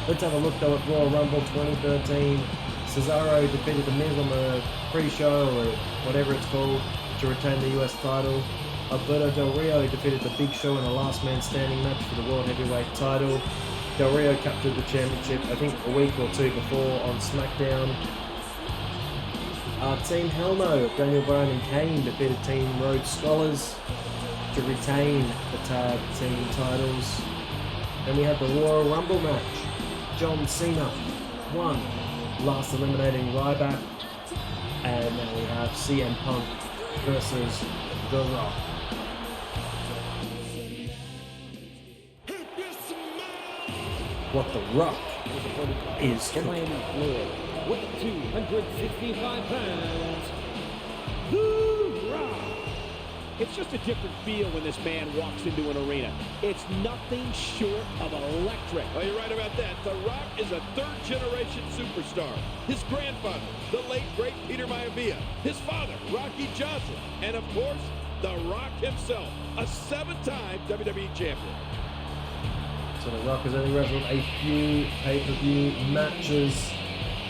Let's have a look though at Royal Rumble 2013. Cesaro defeated The Miz on the pre-show or whatever it's called to retain the US title. Alberto Del Rio defeated The Big Show in a last man standing match for the World Heavyweight title. Del Rio captured the championship I think a week or two before on SmackDown. Team Hell No, Daniel Bryan and Kane defeated Team Rhodes Scholars to retain the tag team titles. Then we had the Royal Rumble match. John Cena won, last eliminating Ryback. And now we have CM Punk versus The Rock. What The Rock is From cooking. Miami, Florida, weighing 265 pounds, The Rock. It's just a different feel when this man walks into an arena. It's nothing short of electric. Oh, you're right about that. The Rock is a third-generation superstar. His grandfather, the late, great Peter Maivia. His father, Rocky Johnson. And, of course, The Rock himself, a 7-time WWE champion. So The Rock has only wrestled a few pay-per-view matches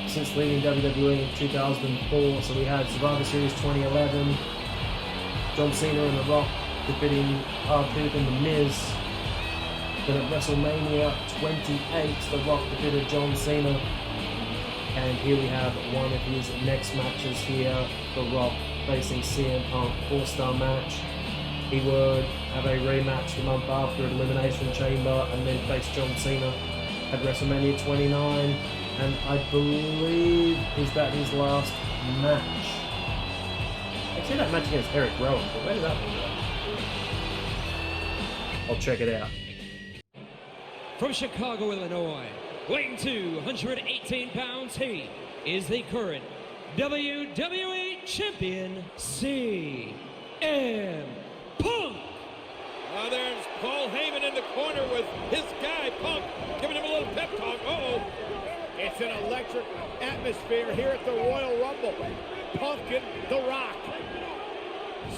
since leaving WWE in 2004. So we had Survivor Series 2011, John Cena and The Rock defeating R-Truth and The Miz. Then at WrestleMania 28, The Rock defeated John Cena. And here we have one of his next matches here, The Rock facing CM Punk, 4-star match. He would have a rematch the month after at Elimination Chamber and then face John Cena at WrestleMania 29. And I believe is that his last match. Actually, that match against Eric Rowan, but where did that one go? I'll check it out. From Chicago, Illinois, weighing 218 pounds, he is the current WWE Champion, CM Punk. There's Paul Heyman in the corner with his guy, Punk, giving him a little pep talk. Uh-oh. It's an electric atmosphere here at the Royal Rumble. Punk and The Rock.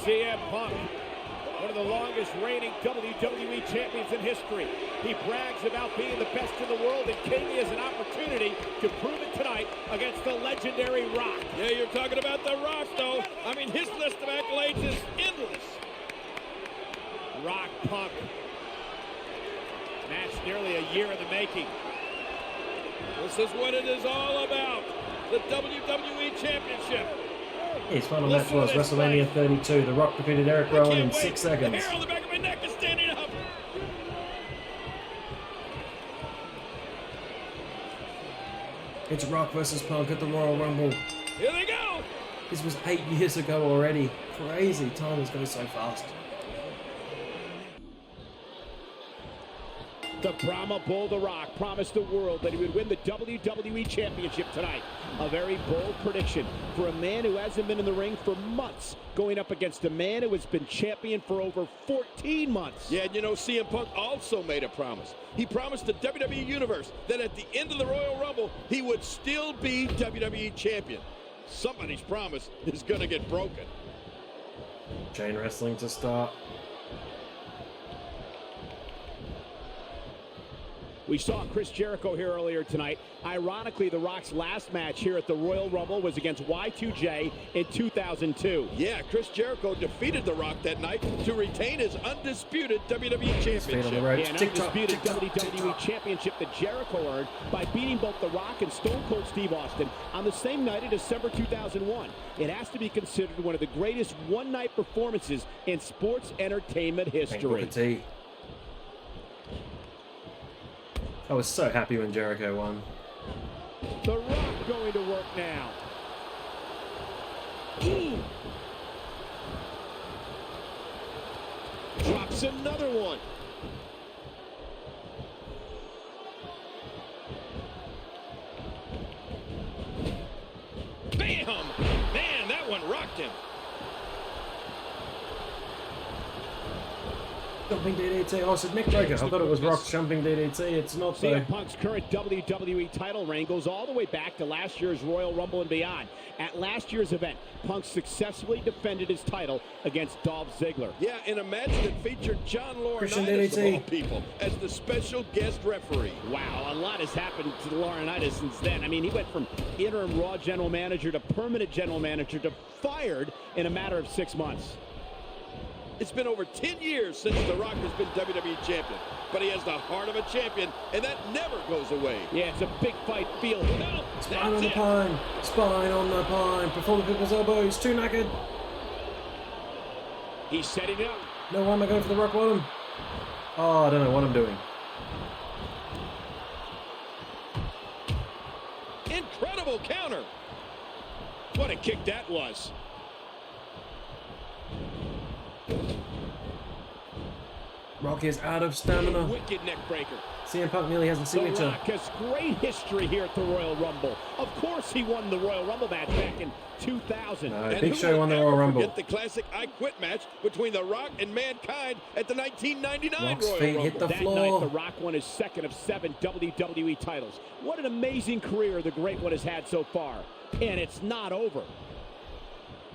CM Punk, one of the longest reigning WWE champions in history. He brags about being the best in the world, and King has an opportunity to prove it tonight against the legendary Rock. Yeah, you're talking about The Rock, though. I mean, his list of accolades is endless. Rock Punk. Match nearly a year in the making. This is what it is all about. The WWE Championship. His final match was WrestleMania 32. The Rock defeated Eric Rowan in 6 seconds. The hair on the back of my neck is standing up. It's Rock versus Punk at the Royal Rumble. Here they go. This was 8 years ago already. Crazy. Time is going so fast. The Brahma Bull, The Rock, promised the world that he would win the WWE Championship tonight. A very bold prediction for a man who hasn't been in the ring for months, going up against a man who has been champion for over 14 months. Yeah, and you know, CM Punk also made a promise. He promised the WWE Universe that at the end of the Royal Rumble, he would still be WWE Champion. Somebody's promise is going to get broken. Chain wrestling to start. We saw Chris Jericho here earlier tonight. Ironically, The Rock's last match here at the Royal Rumble was against Y2J in 2002. Yeah, Chris Jericho defeated The Rock that night to retain his undisputed WWE Championship. Yeah, an undisputed WWE Championship that Jericho earned by beating both The Rock and Stone Cold Steve Austin on the same night in December 2001. It has to be considered one of the greatest one-night performances in sports entertainment history. I was so happy when Jericho won. The Rock going to work now. Drops another one. Bam! Man, that one rocked him. Jumping DDT. Oh, it's a neck breaker. I thought it was Rock's jumping DDT. It's not though. CM Punk's current WWE title reign goes all the way back to last year's Royal Rumble and beyond. At last year's event, Punk successfully defended his title against Dolph Ziggler. Yeah, in a match that featured John Laurinaitis, of all people, as the special guest referee. Wow, a lot has happened to Laurinaitis since then. I mean, he went from interim Raw general manager to permanent general manager to fired in a matter of 6 months. It's been over 10 years since The Rock has been WWE Champion, but he has the heart of a champion, and that never goes away. Yeah, it's a big fight feel. No, Spine on the pine. Spine on the pine. Perform people's elbows. Too naked. He's setting it up. No, why am I going for the rock bottom? Oh, I don't know what I'm doing. Incredible counter. What a kick that was. Rock is out of stamina. Wicked neck breaker. CM Punk nearly has the signature. The Rock has great history here at the Royal Rumble. Of course he won the Royal Rumble match back in 2000. Big Show won the Royal Rumble. Forget the classic I Quit match between The Rock and Mankind at the 1999 Rock's Royal feet Rumble. hit the That floor. night, The Rock won his second of 7 WWE titles. What an amazing career the Great One has had so far. And it's not over.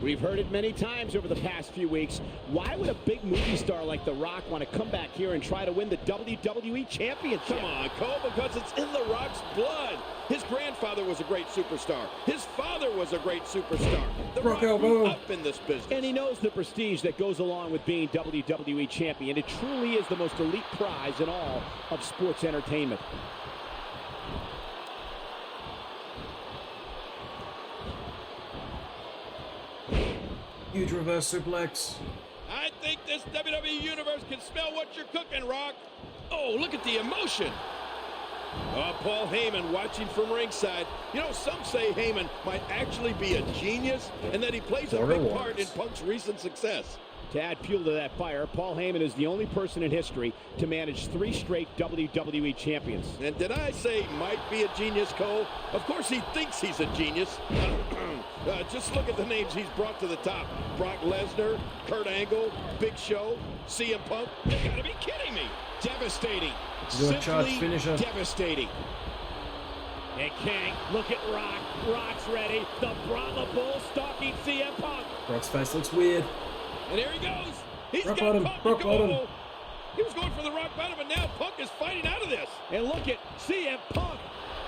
We've heard it many times over the past few weeks. Why would a big movie star like The Rock want to come back here and try to win the WWE Championship? Come on, Cole, because it's in The Rock's blood. His grandfather was a great superstar. His father was a great superstar. The Rock grew up in this business. And he knows the prestige that goes along with being WWE Champion. It truly is the most elite prize in all of sports entertainment. Huge reverse suplex. I think this WWE Universe can smell what you're cooking, Rock. Oh, look at the emotion. Oh, Paul Heyman watching from ringside. You know, some say Heyman might actually be a genius and that he plays a big part in Punk's recent success. To add fuel to that fire, Paul Heyman is the only person in history to manage 3 straight WWE champions. And did I say might be a genius, Cole? Of course he thinks he's a genius. Just look at the names he's brought to the top. Brock Lesnar, Kurt Angle, Big Show, CM Punk. You gotta be kidding me. Devastating. Simply devastating. And King, look at Rock. Rock's ready. The Brahma Bull stalking CM Punk. Brock's face looks weird. And here he goes. He's Rock got bottom, Punk rock to bottom. go. He was going for the rock bottom, and now Punk is fighting out of this. And look at CM Punk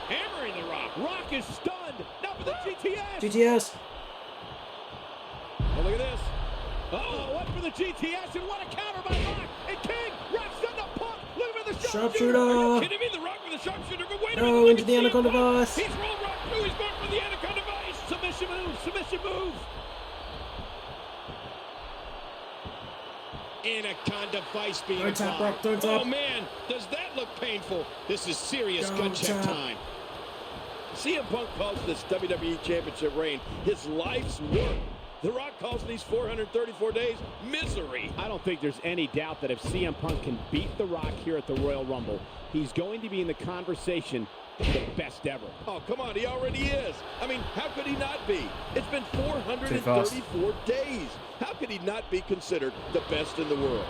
hammering the Rock. Rock is stunned. Now for the GTS. GTS. Oh, look at this. Oh, what for the GTS, and what a counter by Rock. And King, Rock stunned up Punk. Look at him in the Sharpshooter. Are you kidding me? The Rock with the sharpshooter. But wait a minute. No, look into at the CM Anaconda Punk. Vice. He's rolled Rock through. He's going for the Anaconda Vice. Submission move. Submission move. Anaconda Vice being Don't tap, applied. Brock, don't tap. Oh, man. Does that look painful? This is serious Don't gut check tap. time. CM Punk calls this WWE Championship reign his life's work. The Rock calls these 434 days misery. I don't think there's any doubt that if CM Punk can beat The Rock here at the Royal Rumble, he's going to be in the conversation for the best ever. Oh, come on, he already is. I mean, how could he not be? It's been 434 days. How could he not be considered the best in the world?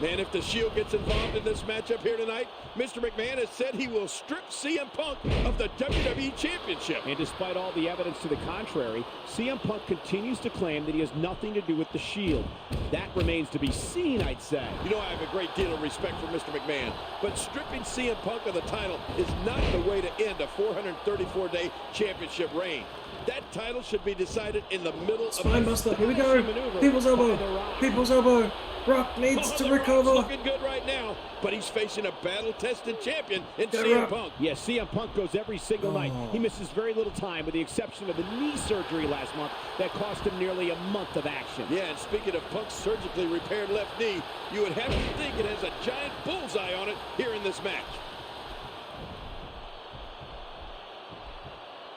Man, if the Shield gets involved in this matchup here tonight, Mr. McMahon has said he will strip CM Punk of the WWE Championship. And despite all the evidence to the contrary, CM Punk continues to claim that he has nothing to do with the Shield. That remains to be seen, I'd say. You know, I have a great deal of respect for Mr. McMahon, but stripping CM Punk of the title is not the way to end a 434-day championship reign. That title should be decided in the middle of Spine buster. Here we go. People's elbow. People's elbow. Rock needs to recover. Rock's looking good right now, but he's facing a battle-tested champion in Get CM Rock. Punk. Yes, CM Punk goes every single night. He misses very little time, with the exception of the knee surgery last month that cost him nearly a month of action. Yeah, and speaking of Punk's surgically repaired left knee, you would have to think it has a giant bullseye on it here in this match.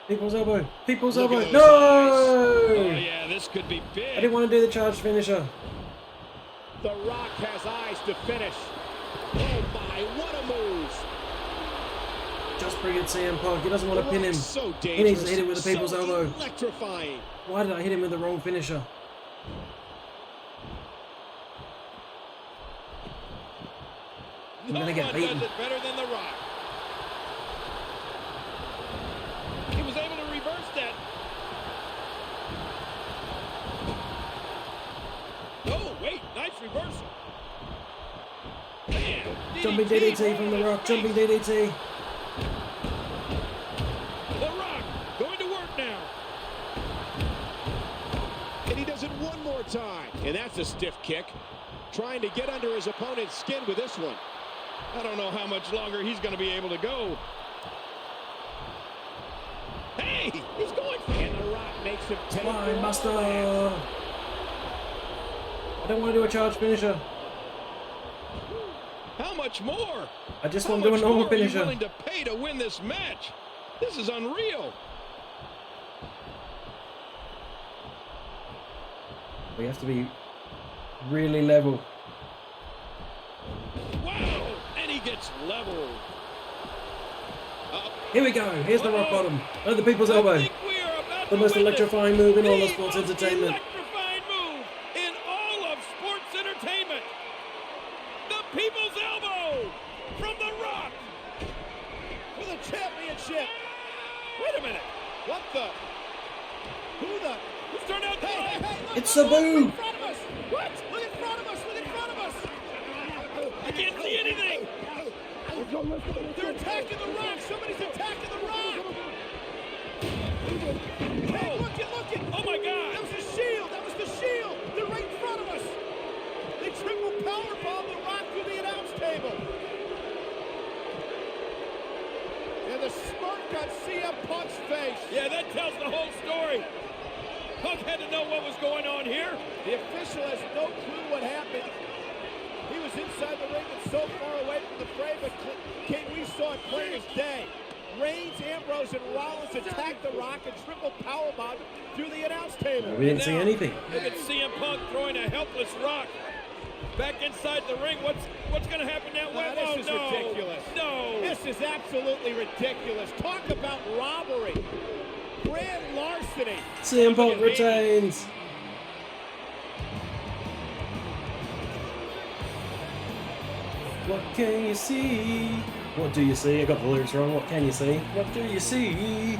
People's elbow. People's Look elbow. at No! those eyes. Oh, yeah, this could be big. I didn't want to do the charge finisher. The Rock has eyes to finish. Oh my, what a move! Just bring it, CM Punk. He doesn't want to The pin him. Rock's so He needs to hit dangerous, it with the people's so elbow. electrifying. Why did I hit him with the wrong finisher? I'm No gonna get one beaten. does it better than The Rock. He was able to reverse that. Oh, wait, nice reversal. Man, Jumping DDT from The Rock. Jumping DDT. The Rock going to work now. And he does it one more time. And that's a stiff kick. Trying to get under his opponent's skin with this one. I don't know how much longer he's going to be able to go. Hey, he's going for it. And The Rock makes him take Spine buster. I don't want to do a charge finisher. How much more? I just How want to do a much normal more are you finisher. willing to pay to win this match? This is unreal. We have to be really level. Wow, and he gets leveled. Here we go. Here's the rock bottom. Oh, the people's I elbow. think we are about The to most witness electrifying move in all of the sports most entertainment. electrifying move in all of sports entertainment. The people's elbow from The Rock for the championship. Wait a minute. What the? Who the? Who's turned out? Hey, look, It's look, Sabu. look in front of us. What? Look in front of us. Look in front of us. I can't see anything. They're attacking The Rock. Somebody's attacking The Rock. Hey, look it. Oh, my God. That was the Shield. That was the Shield. They're right in front of us. They triple powerbomb The Rock through the announce table. And the smirk on CM Punk's face. Yeah, that tells the whole story. Punk had to know what was going on here. The official has no clue what happened. He was inside the ring and so far away from the fray, but King, we saw it clear as day. Reigns, Ambrose, and Rollins attack The Rock and triple powerbomb through the announce table. We didn't see anything. Look at CM Punk throwing a helpless Rock back inside the ring. What's going to happen now? This is ridiculous. No. This is absolutely ridiculous. Talk about robbery. Grand larceny. CM Punk retains. What can you see? What do you see? I got the lyrics wrong. What can you see? What do you see?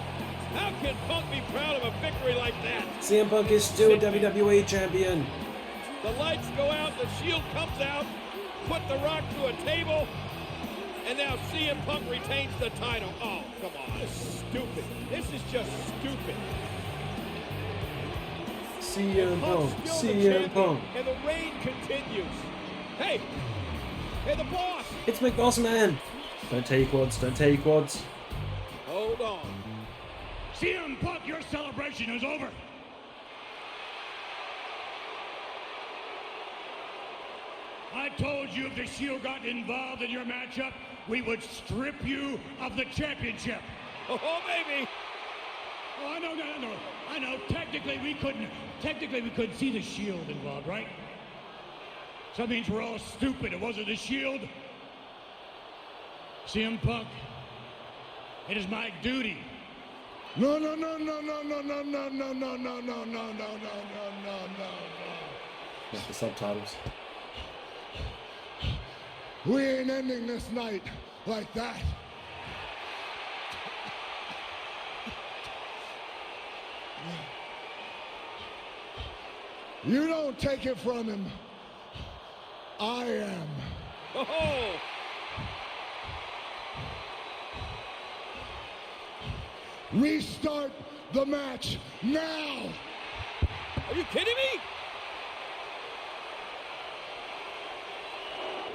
How can Punk be proud of a victory like that? CM Punk is still WWE Champion. The lights go out, the Shield comes out, put The Rock to a table, and now CM Punk retains the title. Oh, come on. This is stupid. This is just stupid. CM Punk, CM Punk. And the reign continues. Hey, the boss. It's McBoss Man. Don't tear your quads, don't tear your quads. Hold on. CM Punk, your celebration is over. I told you if the Shield got involved in your matchup, we would strip you of the championship. Oh, baby. Oh, I know. Technically, we couldn't see the Shield involved, right? So that means we're all stupid. It wasn't the Shield. CM Punk, it is my duty. No. That's the subtitles. We ain't ending this night like that. You don't take it from him. I am. Oh. Restart the match now. Are you kidding me?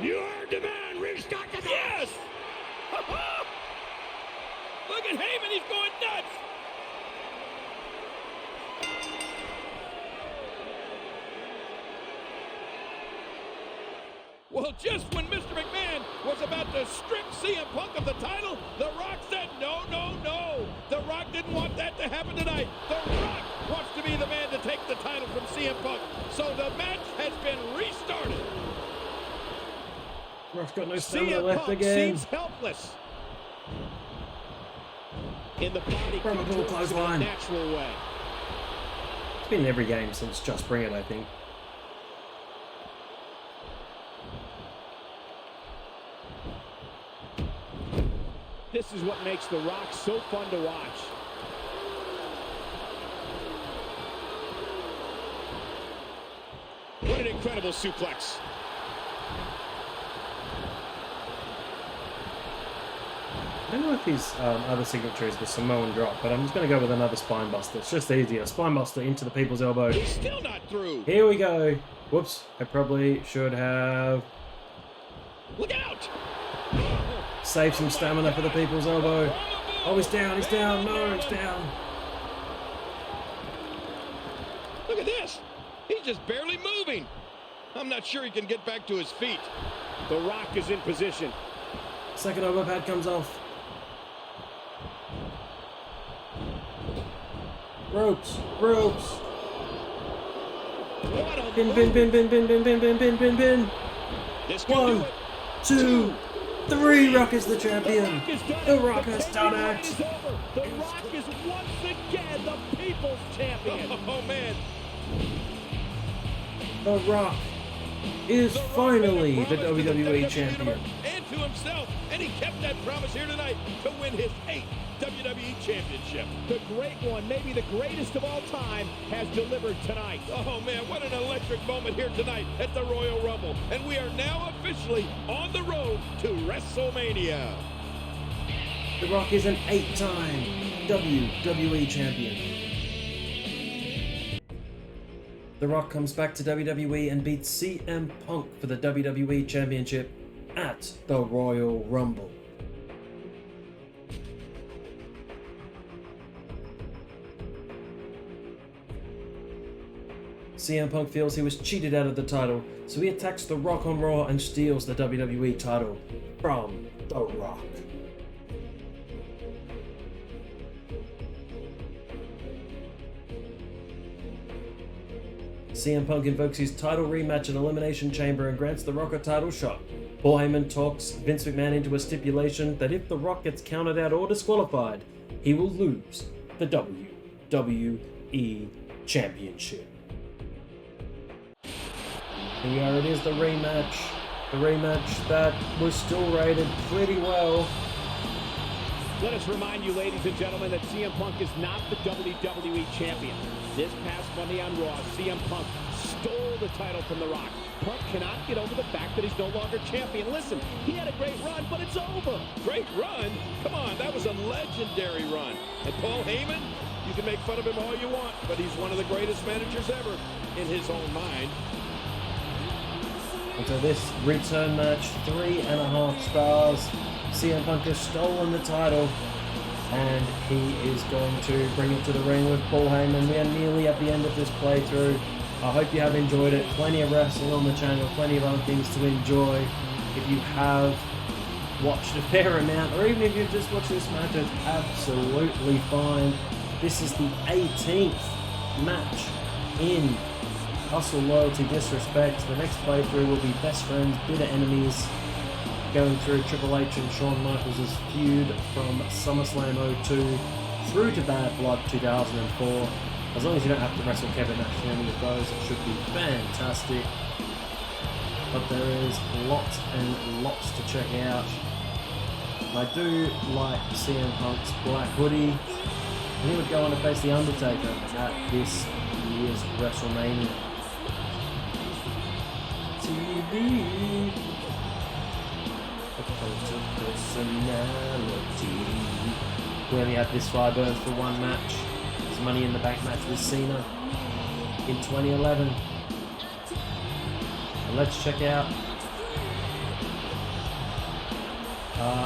You heard the man. Restart the match. Yes. Look at Heyman. He's going nuts. Well, just when Mr. McMahon was about to strip CM Punk of the title, The Rock said, no. The Rock didn't want that to happen tonight. The Rock wants to be the man to take the title from CM Punk. So the match has been restarted. Rock's got no stamina CM left Punk again. seems helpless. In the body From a control clothesline. natural way. It's been in every game since Just Bring It, I think. This is what makes The Rock so fun to watch. What an incredible suplex. I don't know if his other signature is the Samoan drop, but I'm just going to go with another spine buster. It's just easier. Spine buster into the people's elbow. He's still not through. Here we go. Whoops. I probably should have Look out! saved some stamina for the people's elbow. Oh, he's down. He's down. No, he's down. Look at this. He's just barely moving. I'm not sure he can get back to his feet. The Rock is in position. Second overpad comes off. Ropes. Pin. This could do 1, it. 2, 3. Rock is the champion. The Rock has done it. The Rock is once again the people's champion. Oh, man. The Rock is finally the WWE Champion. And to himself. And he kept that promise here tonight to win his 8th WWE Championship. The great one, maybe the greatest of all time, has delivered tonight. Oh, man, what an electric moment here tonight at the Royal Rumble. And we are now officially on the road to WrestleMania. The Rock is an 8-time WWE Champion. The Rock comes back to WWE and beats CM Punk for the WWE Championship at the Royal Rumble. CM Punk feels he was cheated out of the title, so he attacks The Rock on Raw and steals the WWE title from The Rock. CM Punk invokes his title rematch in Elimination Chamber and grants The Rock a title shot. Paul Heyman talks Vince McMahon into a stipulation that if The Rock gets counted out or disqualified, he will lose the WWE Championship. Here it is, the rematch. The rematch that was still rated pretty well. Let us remind you, ladies and gentlemen, that CM Punk is not the WWE Champion. This past Monday on Raw, CM Punk stole the title from The Rock. Punk cannot get over the fact that he's no longer champion. Listen, he had a great run, but it's over. Great run? Come on, that was a legendary run. And Paul Heyman, you can make fun of him all you want, but he's one of the greatest managers ever in his own mind. And so this return match, 3.5 stars. CM Punk has stolen the title, and he is going to bring it to the ring with Paul Heyman. We are nearly at the end of this playthrough. I hope you have enjoyed it. Plenty of wrestling on the channel, plenty of other things to enjoy. If you have watched a fair amount, or even if you've just watched this match, it's absolutely fine. This is the 18th match in Hustle, Loyalty, Disrespect. The next playthrough will be Best Friends, Bitter Enemies, going through Triple H and Shawn Michaels' feud from SummerSlam 02 through to Bad Blood 2004. As long as you don't have to wrestle Kevin Nash in any of those, it should be fantastic. But there is lots and lots to check out. And I do like CM Punk's black hoodie. And he would go on to face The Undertaker at this year's WrestleMania. TV. Personality. We only had this far burns for one match. His Money in the Bank match with Cena in 2011. And let's check out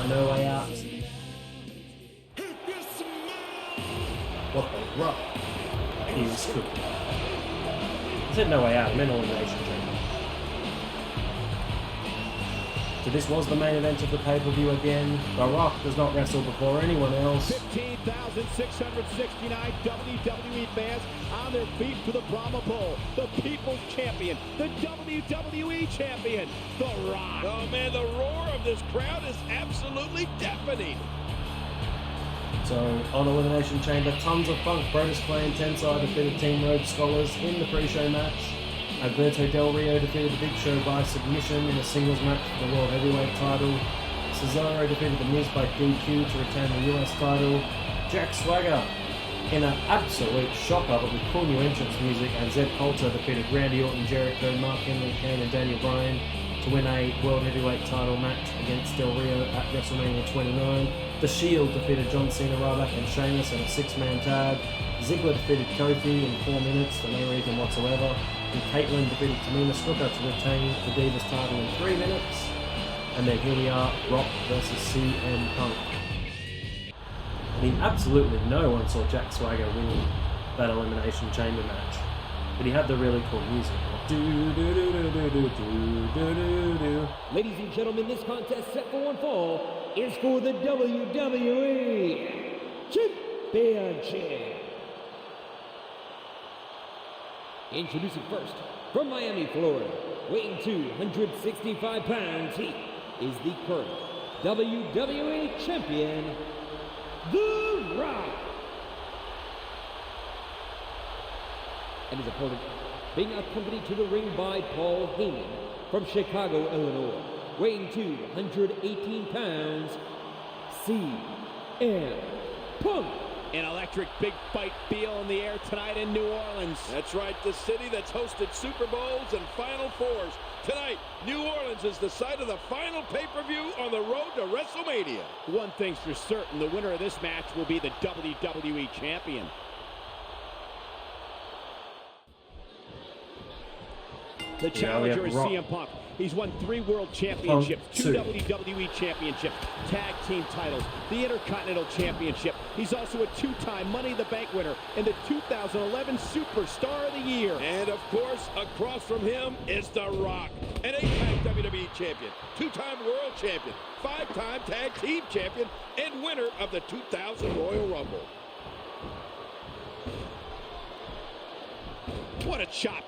No Way Out. What the Rock is cooking. I said No Way Out, I meant Elimination Chamber. So this was the main event of the pay-per-view again. The Rock does not wrestle before anyone else. 15,669 WWE fans on their feet for the Brahma Bull, the People's Champion, the WWE Champion, The Rock. Oh man, the roar of this crowd is absolutely deafening. So on Elimination Chamber, tons of funk. Brodus Clay and Tensai defeated Team Rhodes Scholars in the pre-show match. Alberto Del Rio defeated the Big Show by submission in a singles match for the World Heavyweight title. Cesaro defeated The Miz by DQ to retain the US title. Jack Swagger in an absolute shocker, but with cool new entrance music, and Zeb Coulter defeated Randy Orton, Jericho, Mark Henry, Kane and Daniel Bryan to win a World Heavyweight title match against Del Rio at WrestleMania 29. The Shield defeated John Cena, Ryback and Sheamus in a 6-man tag. Ziggler defeated Kofi in 4 minutes for no reason whatsoever. And Caitlyn defeated Tamina Snuka to retain the Divas title in 3 minutes. And then here we are, Rock versus CM Punk. I mean, absolutely no one saw Jack Swagger winning that Elimination Chamber match. But he had the really cool music. Ladies and gentlemen, this contest set for one fall is for the WWE Championship. Introducing first, from Miami, Florida, weighing 265 pounds, he is the current WWE Champion, The Rock. And his opponent, being accompanied to the ring by Paul Heyman from Chicago, Illinois, weighing 218 pounds, CM Punk. An electric big fight feel in the air tonight in New Orleans. That's right, the city that's hosted Super Bowls and Final Fours. Tonight, New Orleans is the site of the final pay-per-view on the road to WrestleMania. One thing's for certain, the winner of this match will be the WWE Champion. The challenger is CM Punk. He's won 3 World Championships, 2 WWE Championships, Tag Team titles, the Intercontinental Championship. He's also a 2-time Money in the Bank winner and the 2011 Superstar of the Year. And of course, across from him is The Rock, an 8-time WWE Champion, 2-time World Champion, 5-time Tag Team Champion, and winner of the 2000 Royal Rumble. What a chop.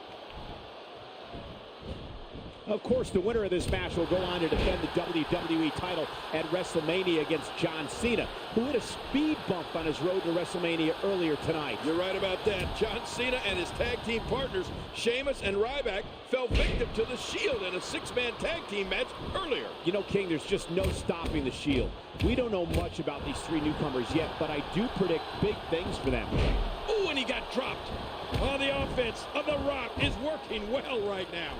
Of course, the winner of this match will go on to defend the WWE title at WrestleMania against John Cena, who hit a speed bump on his road to WrestleMania earlier tonight. You're right about that. John Cena and his tag team partners, Sheamus and Ryback, fell victim to the Shield in a six-man tag team match earlier. You know, King, there's just no stopping the Shield. We don't know much about these three newcomers yet, but I do predict big things for them. Oh, and he got dropped. Oh, the offense of The Rock is working well right now.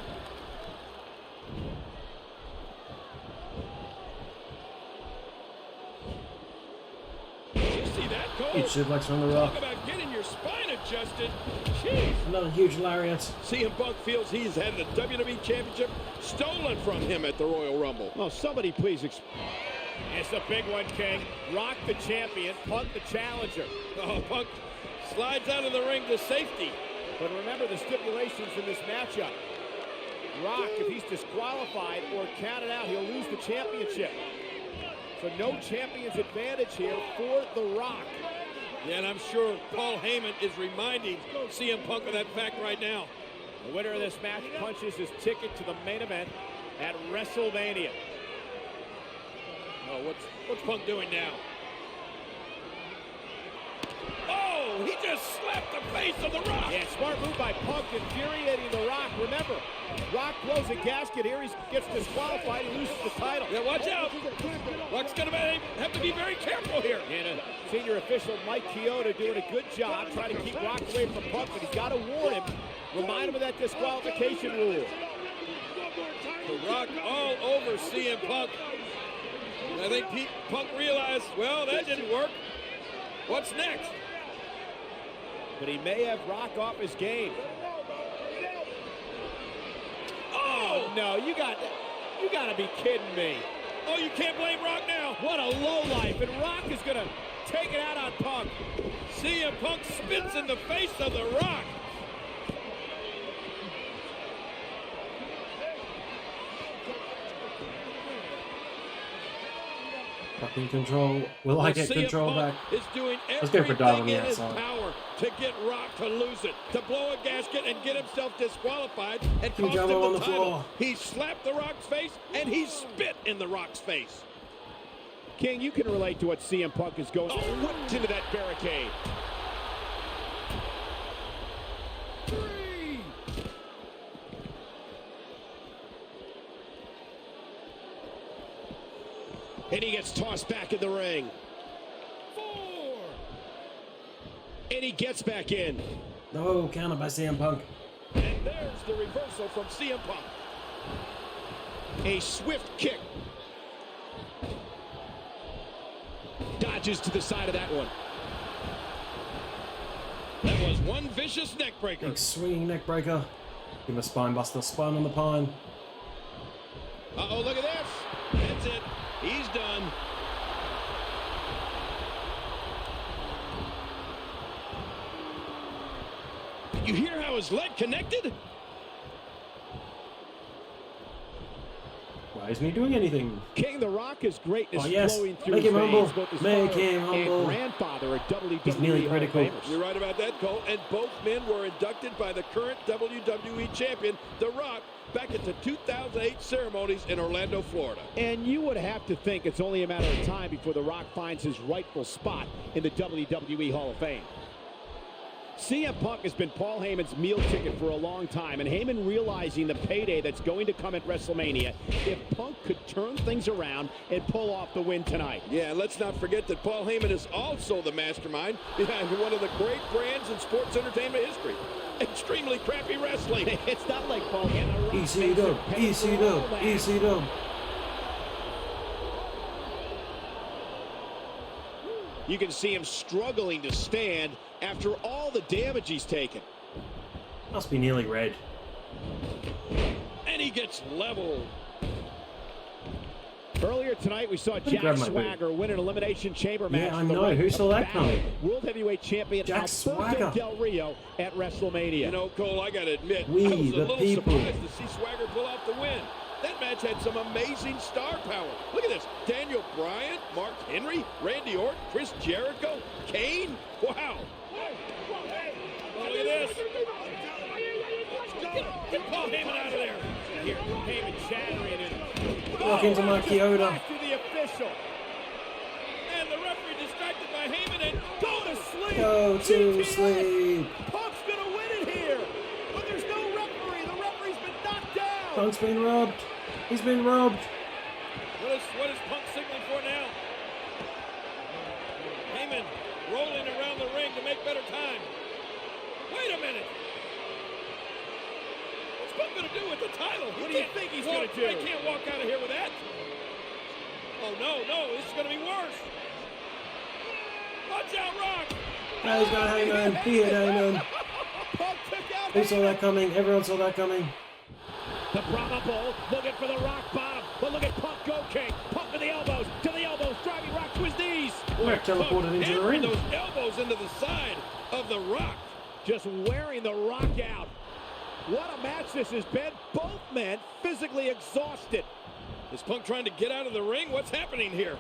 You see that, Cole? Huge suplex from The Rock. Talk about getting your spine adjusted. Jeez. Another huge lariat. CM Punk feels he's had the WWE Championship stolen from him at the Royal Rumble. Well, somebody please It's a big one, King. Rock the champion, Punk the challenger. Oh, Punk slides out of the ring to safety. But remember the stipulations in this matchup. Rock, if he's disqualified or counted out, he'll lose the championship. So no champion's advantage here for The Rock. Yeah, and I'm sure Paul Heyman is reminding CM Punk of that fact right now. The winner of this match punches his ticket to the main event at WrestleMania. Oh, what's Punk doing now? Oh, he just slapped the face of The Rock. Yeah, smart move by Punk, infuriating The Rock. Remember, Rock blows a gasket here. He gets disqualified and loses the title. Yeah, watch out. Rock's going to have to be very careful here. And senior official Mike Chioda doing a good job trying to keep Rock away from Punk, but he's got to warn him, remind him of that disqualification rule. The Rock all over CM Punk. I think Punk realized, well, that didn't work. What's next? But he may have Rock off his game. Oh no, you gotta be kidding me. Oh, you can't blame Rock now. What a lowlife, and Rock is gonna take it out on Punk. CM Punk spits in the face of The Rock. Back in control. Will I get control back? Is doing Let's go for Darwin everything in his outside. power to get Rock to lose it, to blow a gasket and get himself disqualified and King cost him Jumbo the on the title. floor. He slapped The Rock's face and he spit in The Rock's face. King, you can relate to what CM Punk is going through. Oh, whipped into that barricade. And he gets tossed back in the ring. 4. And he gets back in. No, counter by CM Punk. And there's the reversal from CM Punk. A swift kick. Dodges to the side of that one. That was one vicious neck breaker. Big swinging neck breaker. Give him a spine buster. Spine on the pine. Uh-oh, look at this. That's it. He's done. You hear how his leg connected? Why isn't he doing anything? King, The Rock is greatness flowing through Make his him humble. veins. Both his Make father him humble. and grandfather are He's nearly WWE Hall of critical. Famers. You're right about that, Cole. And both men were inducted by the current WWE Champion, The Rock, back at the 2008 ceremonies in Orlando, Florida. And you would have to think it's only a matter of time before The Rock finds his rightful spot in the WWE Hall of Fame. CM Punk has been Paul Heyman's meal ticket for a long time, and Heyman realizing the payday that's going to come at WrestleMania, if Punk could turn things around and pull off the win tonight. Yeah, let's not forget that Paul Heyman is also the mastermind behind one of the great brands in sports entertainment history. Extremely crappy wrestling. It's not like Paul Heyman. ECW, ECW, ECW. You can see him struggling to stand after all the damage he's taken. Must be nearly red. And he gets leveled. Earlier tonight, we saw Jack Swagger win an Elimination Chamber match. Yeah, I know. Who saw that coming? World Heavyweight Champion Alberto Del Rio at WrestleMania. You know, Cole, I got to admit, I was We, a the little people. surprised to see Swagger pull out the win. That match had some amazing star power. Look at this. Daniel Bryan, Mark Henry, Randy Orton, Chris Jericho, Kane. Wow. Oh, look at this. Get Paul Heyman out of there. here. Heyman chattering and Walk into my Kyoto. To the official. And the referee distracted by Heyman and go to sleep. Go to GTS. sleep. Punk's gonna win it here, but there's no referee. The referee's been knocked down. Punk's been robbed. He's been robbed. What is Punk signaling for now? Heyman rolling around the ring to make better time. Wait a minute. What's Punk going to do with the title? What do you think he's going to do? He can't walk out of here with that. Oh, no, this is going to be worse. Watch out, Rock. Oh, he's got Heyman. He hit Heyman. Who saw that coming? Everyone saw that coming. The Brahma Bull looking for the rock bottom, but look at Punk go king. Punk to the elbows, driving Rock to his knees. We're teleported into the ring. Those elbows into the side of the Rock. Just wearing the Rock out. What a match this has been. Both men physically exhausted. Is Punk trying to get out of the ring? What's happening here?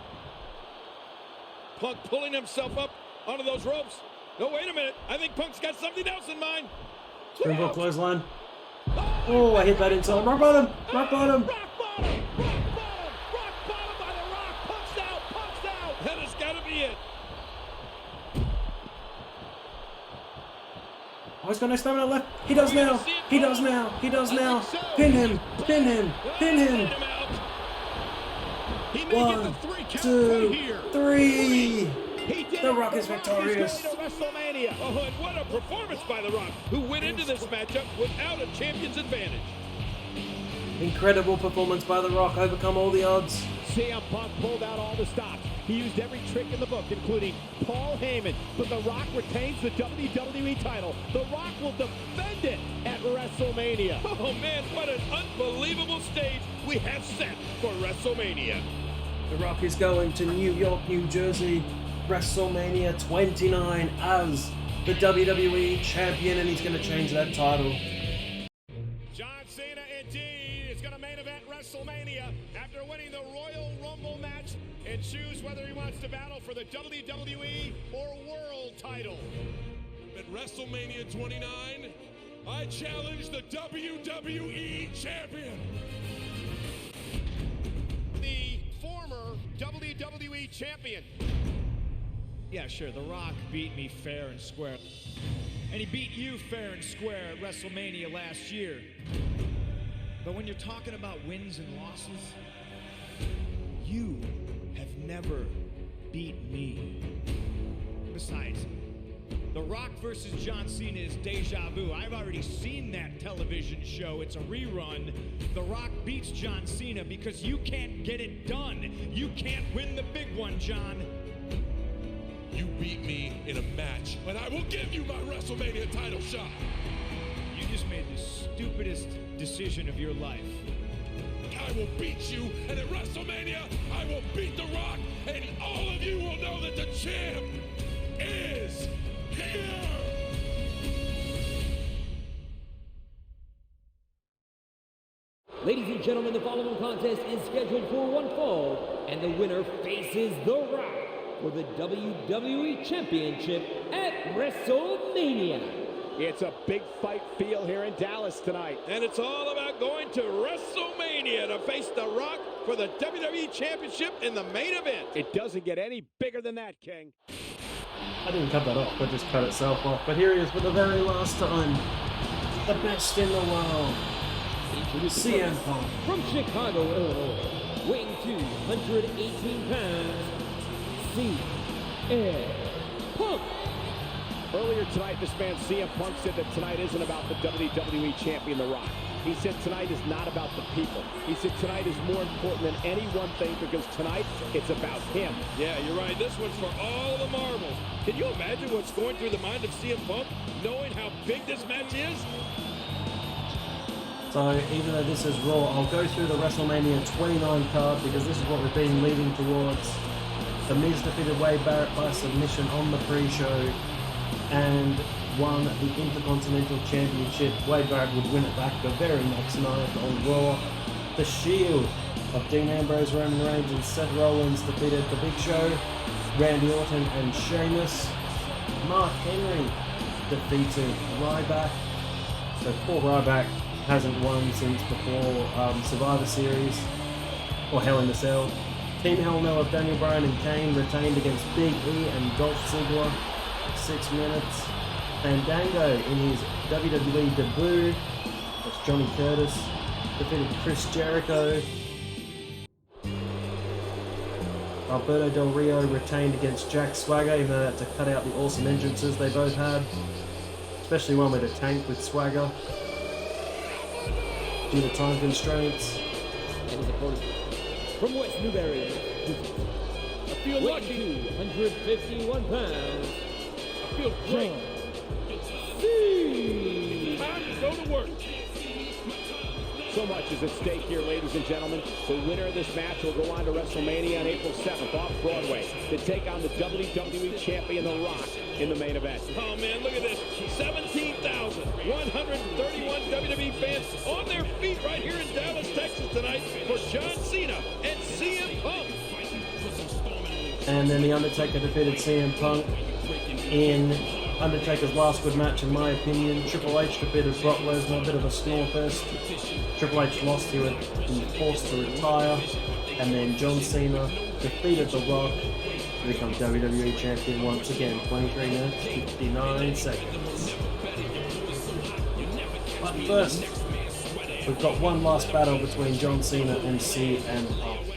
Punk pulling himself up onto those ropes. No, wait a minute. I think Punk's got something else in mind. Springboard clothesline. Oh, I hit that inside. Rock bottom. Rock bottom. Rock bottom by the Rock. Punk's out. That has got to be it. Oh, he's got no stamina left. He does now. He does now. He does now. Pin him. Pin him. Pin him. He may get the 1, 3 count 2, here. 3. He did The it. Rock is He's victorious. going to WrestleMania. Oh, and what a performance by The Rock, who went into this matchup without a champion's advantage. Incredible performance by The Rock. Overcome all the odds. CM Punk pulled out all the stops. He used every trick in the book, including Paul Heyman. But The Rock retains the WWE title. The Rock will defend it at WrestleMania. Oh, man, what an unbelievable stage we have set for WrestleMania. The Rock is going to New York, New Jersey, WrestleMania 29 as the WWE Champion, and he's going to change that title. John Cena indeed is going to main event WrestleMania after winning the Royal Rumble match and choose whether he wants to battle for the WWE or World title. At WrestleMania 29, I challenge the WWE Champion. The former WWE Champion. Yeah, sure, The Rock beat me fair and square. And he beat you fair and square at WrestleMania last year. But when you're talking about wins and losses, you have never beat me. Besides, The Rock versus John Cena is deja vu. I've already seen that television show. It's a rerun. The Rock beats John Cena because you can't get it done. You can't win the big one, John. You beat me in a match, and I will give you my WrestleMania title shot. You just made the stupidest decision of your life. I will beat you, and at WrestleMania, I will beat The Rock, and all of you will know that the champ is here. Ladies and gentlemen, the following contest is scheduled for one fall, and the winner faces The Rock for the WWE Championship at WrestleMania. It's a big fight feel here in Dallas tonight. And it's all about going to WrestleMania to face The Rock for the WWE Championship in the main event. It doesn't get any bigger than that, King. I didn't cut that off, but just cut itself off. But here he is for the very last time. The best in the world. CM Punk. From Chicago, Illinois, weighing 218 pounds, CM Punk. Earlier tonight, this man CM Punk said that tonight isn't about the WWE Champion, The Rock. He said tonight is not about the people. He said tonight is more important than any one thing because tonight it's about him. Yeah, you're right. This one's for all the marbles. Can you imagine what's going through the mind of CM Punk, knowing how big this match is? So even though this is Raw, I'll go through the WrestleMania 29 card because this is what we've been leading towards. The Miz defeated Wade Barrett by submission on the pre-show and won the Intercontinental Championship. Wade Barrett would win it back the very next night on Raw. The Shield of Dean Ambrose, Roman Reigns and Seth Rollins defeated The Big Show, Randy Orton and Sheamus. Mark Henry defeated Ryback. So poor Ryback hasn't won since before Survivor Series or Hell in a Cell. Team Hell No of Daniel Bryan and Kane retained against Big E and Dolph Ziggler. 6 minutes. Fandango in his WWE debut. That's Johnny Curtis. Defeated Chris Jericho. Alberto Del Rio retained against Jack Swagger, even though that's to cut out the awesome entrances they both had. Especially one with a tank with Swagger. Due to time constraints. And his opponent from West Newbury, I feel lucky. 151 pounds. I feel great. Time to go to work. So much is at stake here, ladies and gentlemen. The winner of this match will go on to WrestleMania on April 7th off Broadway to take on the WWE Champion The Rock in the main event. Oh man, look at this. 17,131 WWE fans on their feet right here in Dallas, Texas tonight for John Cena and CM Punk. And then The Undertaker defeated CM Punk in Undertaker's last good match, in my opinion. Triple H defeated Brock Lesnar, a bit of a snore fest. Triple H lost, he was forced to retire. And then John Cena defeated The Rock to become WWE Champion once again. 23 minutes, 59 seconds. But first, we've got one last battle between John Cena and CM Punk.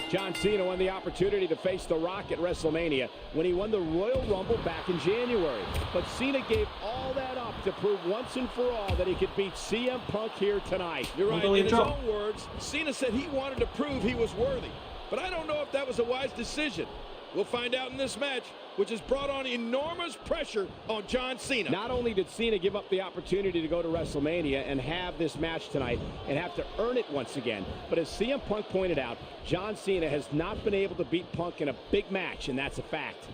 John Cena won the opportunity to face The Rock at WrestleMania when he won the Royal Rumble back in January. But Cena gave all that up to prove once and for all that he could beat CM Punk here tonight. You're right. In his own words, Cena said he wanted to prove he was worthy. But I don't know if that was a wise decision. We'll find out in this match, which has brought on enormous pressure on John Cena. Not only did Cena give up the opportunity to go to WrestleMania and have this match tonight and have to earn it once again, but as CM Punk pointed out, John Cena has not been able to beat Punk in a big match, and that's a fact.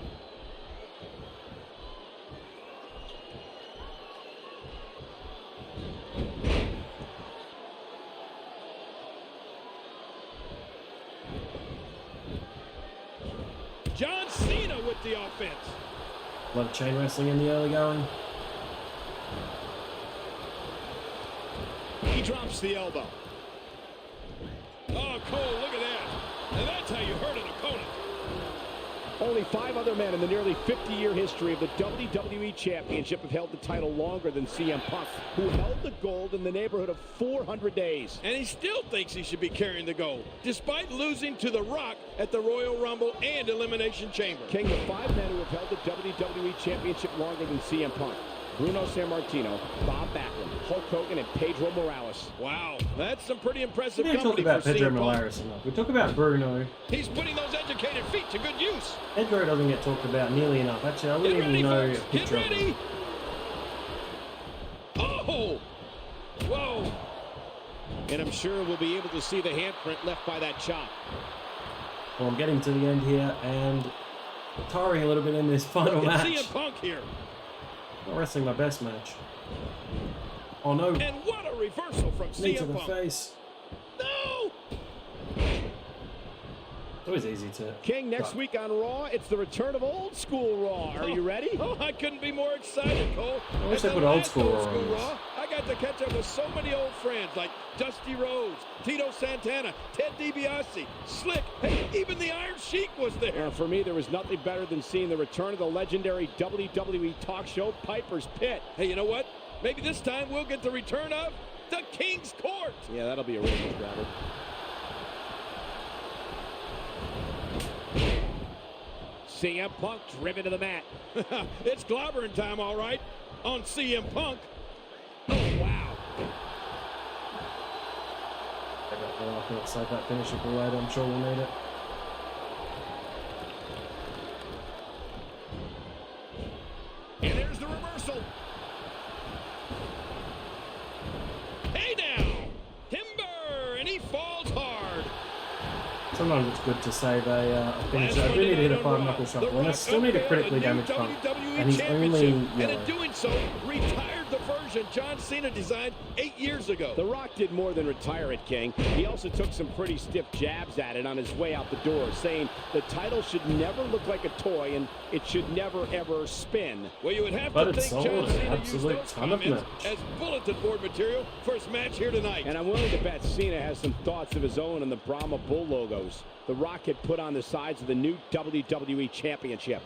John Cena with the offense. A lot of chain wrestling in the early going. He drops the elbow. Oh, Cole, look at that. And that's how you hurt an opponent. Only 5 other men in the nearly 50-year history of the WWE Championship have held the title longer than CM Punk, who held the gold in the neighborhood of 400 days. And he still thinks he should be carrying the gold, despite losing to The Rock at the Royal Rumble and Elimination Chamber. King, the 5 men who have held the WWE Championship longer than CM Punk: Bruno Sammartino, Bob Backlund, Hulk Hogan, and Pedro Morales. Wow, that's some pretty impressive We don't talk company about for Pedro CM Punk. Morales enough. We talk about Bruno. He's putting those educated feet to good use. Pedro doesn't get talked about nearly enough. Actually, I wouldn't even know a picture of him. Oh! Whoa! And I'm sure we'll be able to see the handprint left by that chop. Well, I'm getting to the end here and tiring a little bit in this final Look at match. CM Punk here. Not wrestling my best match. Oh no. And what a reversal from Knee to CM the Punk. face. No! It's always easy to... King, next week on Raw, it's the return of old school Raw. Are you ready? Oh, I couldn't be more excited, Cole. I wish At they the put old last school Raw on this. I got to catch up with so many old friends like Dusty Rhodes, Tito Santana, Ted DiBiase, Slick. Hey, even the Iron Sheik was there. For me, there was nothing better than seeing the return of the legendary WWE talk show Piper's Pit. Hey, you know what? Maybe this time we'll get the return of the King's Court. Yeah, that'll be a real grabber. CM Punk driven to the mat. It's clobbering time, all right, on CM Punk. Oh, wow. I think save that finisher for later. I'm sure we'll need it. And there's the reversal. Hey now, Timber, and he falls hard. Sometimes it's good to save a finisher. I do need to hit a 5-knuckle shuffle, and I still need to critically damage Punk. And he's only, and in doing so, retired the version version John Cena designed 8 years ago. The Rock did more than retire it, King. He also took some pretty stiff jabs at it on his way out the door, saying the title should never look like a toy and it should never, ever spin. Well, you would have to think John Cena used those comments as bulletin board material for his match here tonight. And I'm willing to bet Cena has some thoughts of his own on the Brahma Bull logos the Rock had put on the sides of the new WWE Championship.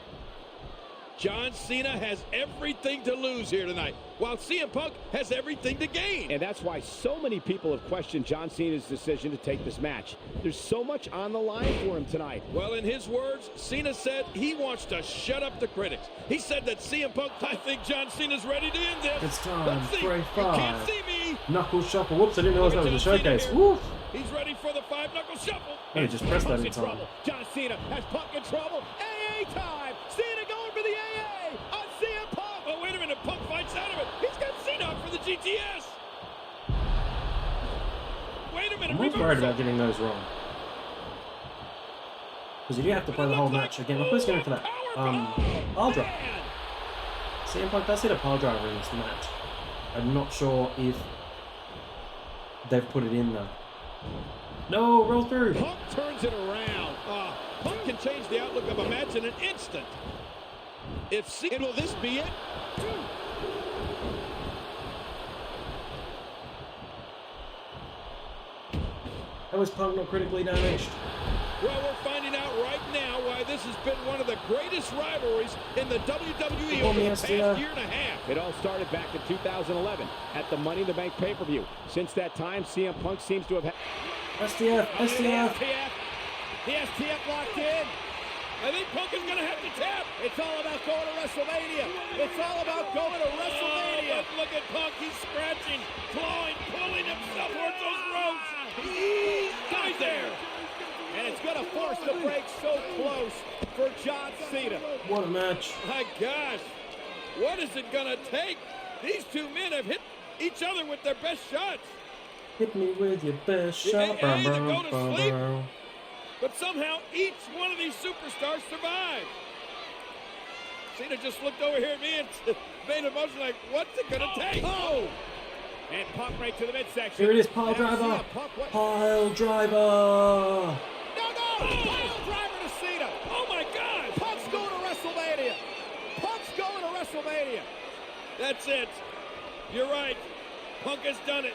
John Cena has everything to lose here tonight, while CM Punk has everything to gain. And that's why so many people have questioned John Cena's decision to take this match. There's so much on the line for him tonight. Well, in his words, Cena said he wants to shut up the critics. He said that CM Punk, I think John Cena's ready to end this. It's time Let's see. for a You 5 can't see me. knuckle shuffle. Whoops, I didn't realize that was a showcase. Woof. He's ready for the 5 knuckle shuffle. I just pressed that in time. Trouble. John Cena has Punk in trouble. AA time. Cena going for the AA on CM Punk. Oh, wait a minute. Punk fights out of it. He's got Cena up for the GTS. Wait a minute. I'm always worried about getting those wrong. Because you do have to play the whole match again. I'm just going for that pile driver. CM Punk does hit a pile driver in this match. I'm not sure if they've put it in though. No, roll through. Punk turns it around. Punk can change the outlook of a match in an instant. And will this be it? How is Punk not critically damaged? Well, we're finding out right now why this has been one of the greatest rivalries in the WWE over the past year and a half. It all started back in 2011 at the Money in the Bank pay-per-view. Since that time, CM Punk seems to have had... STF. The STF locked in. I think Punk is going to have to tap. It's all about going to WrestleMania. It's all about going to WrestleMania. But look at Punk. He's scratching, clawing, pulling himself towards those ropes. He's right there. And it's going to force the break so close for John Cena. What a match. My gosh. What is it going to take? These two men have hit each other with their best shots. Hit me with your best shot. They go to sleep. But somehow each one of these superstars survived. Cena just looked over here at me and made a motion like, what's it going to take? Oh! And Punk right to the midsection. Here it is, pile driver. Pile driver. No! Pile driver to Cena. Oh my God! Punk's going to WrestleMania. Punk's going to WrestleMania. That's it. You're right. Punk has done it.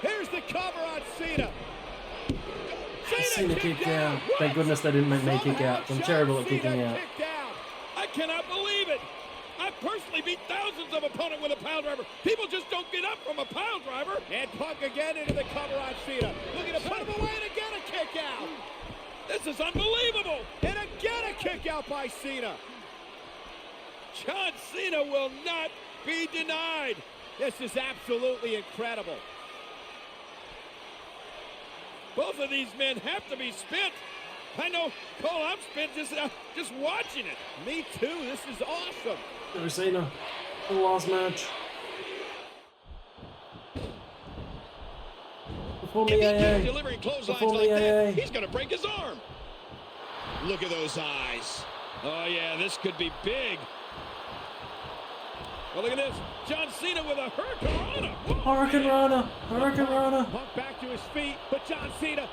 Here's the cover on Cena. Cena kicked out. Thank goodness they didn't make me kick out. I'm terrible at kicking out. I cannot believe it. I've personally beat thousands of opponents with a pile driver. People just don't get up from a pile driver. And Punk again into the cover on Cena. Looking to put him away and again a kick out. This is unbelievable. And again a kick out by Cena. John Cena will not be denied. This is absolutely incredible. Both of these men have to be spent. I know, Cole, I'm spent just watching it. Me too. This is awesome. Never Cena. The last match. Before me, AA. Delivering clotheslines Before like me, that, AA. he's going to break his arm. Look at those eyes. Oh, yeah, this could be big. Well, look at this. John Cena with a Hurricane Rana. Hurricane Rana. Punk back to his feet, but John Cena.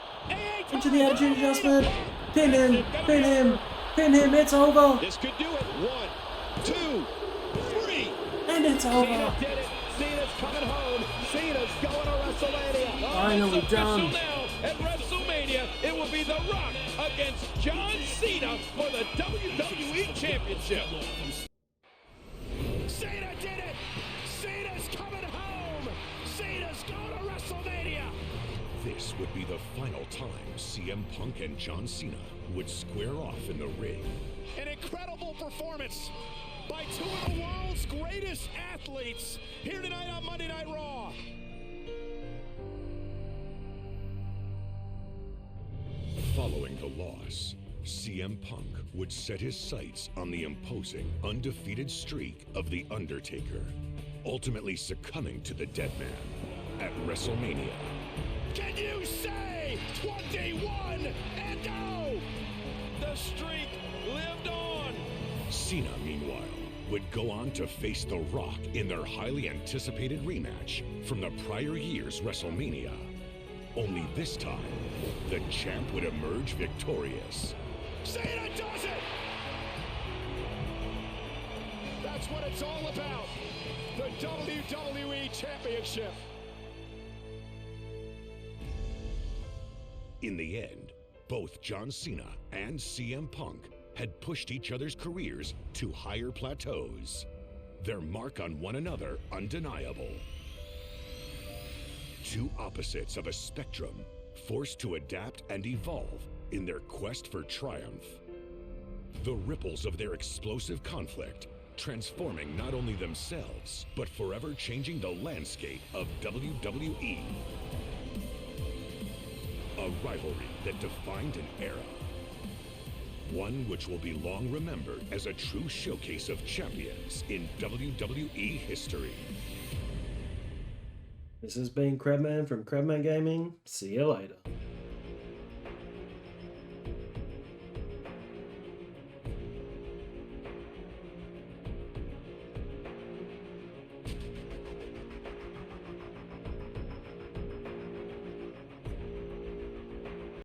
Into the attitude adjustment. Pin him. Pin him. Pin him. It's over. This could do it. 1, 2, 3. And it's over. Cena did it. Cena's coming home. Cena's going to WrestleMania. Finally done. Now at WrestleMania, it will be The Rock against John Cena for the WWE Championship. Cena did it! Cena's coming home! Cena's going to WrestleMania! This would be the final time CM Punk and John Cena would square off in the ring. An incredible performance by two of the world's greatest athletes here tonight on Monday Night Raw. Following the loss, CM Punk would set his sights on the imposing, undefeated streak of The Undertaker, ultimately succumbing to the Dead Man at WrestleMania. Can you say 21 and 0? The streak lived on. Cena, meanwhile, would go on to face The Rock in their highly anticipated rematch from the prior year's WrestleMania. Only this time, the champ would emerge victorious. Cena does it! That's what it's all about. The WWE Championship. In the end, both John Cena and CM Punk had pushed each other's careers to higher plateaus, their mark on one another undeniable. Two opposites of a spectrum, forced to adapt and evolve in their quest for triumph. The ripples of their explosive conflict, transforming not only themselves, but forever changing the landscape of WWE. A rivalry that defined an era. One which will be long remembered as a true showcase of champions in WWE history. This has been Crabman from Crabman Gaming. See you later.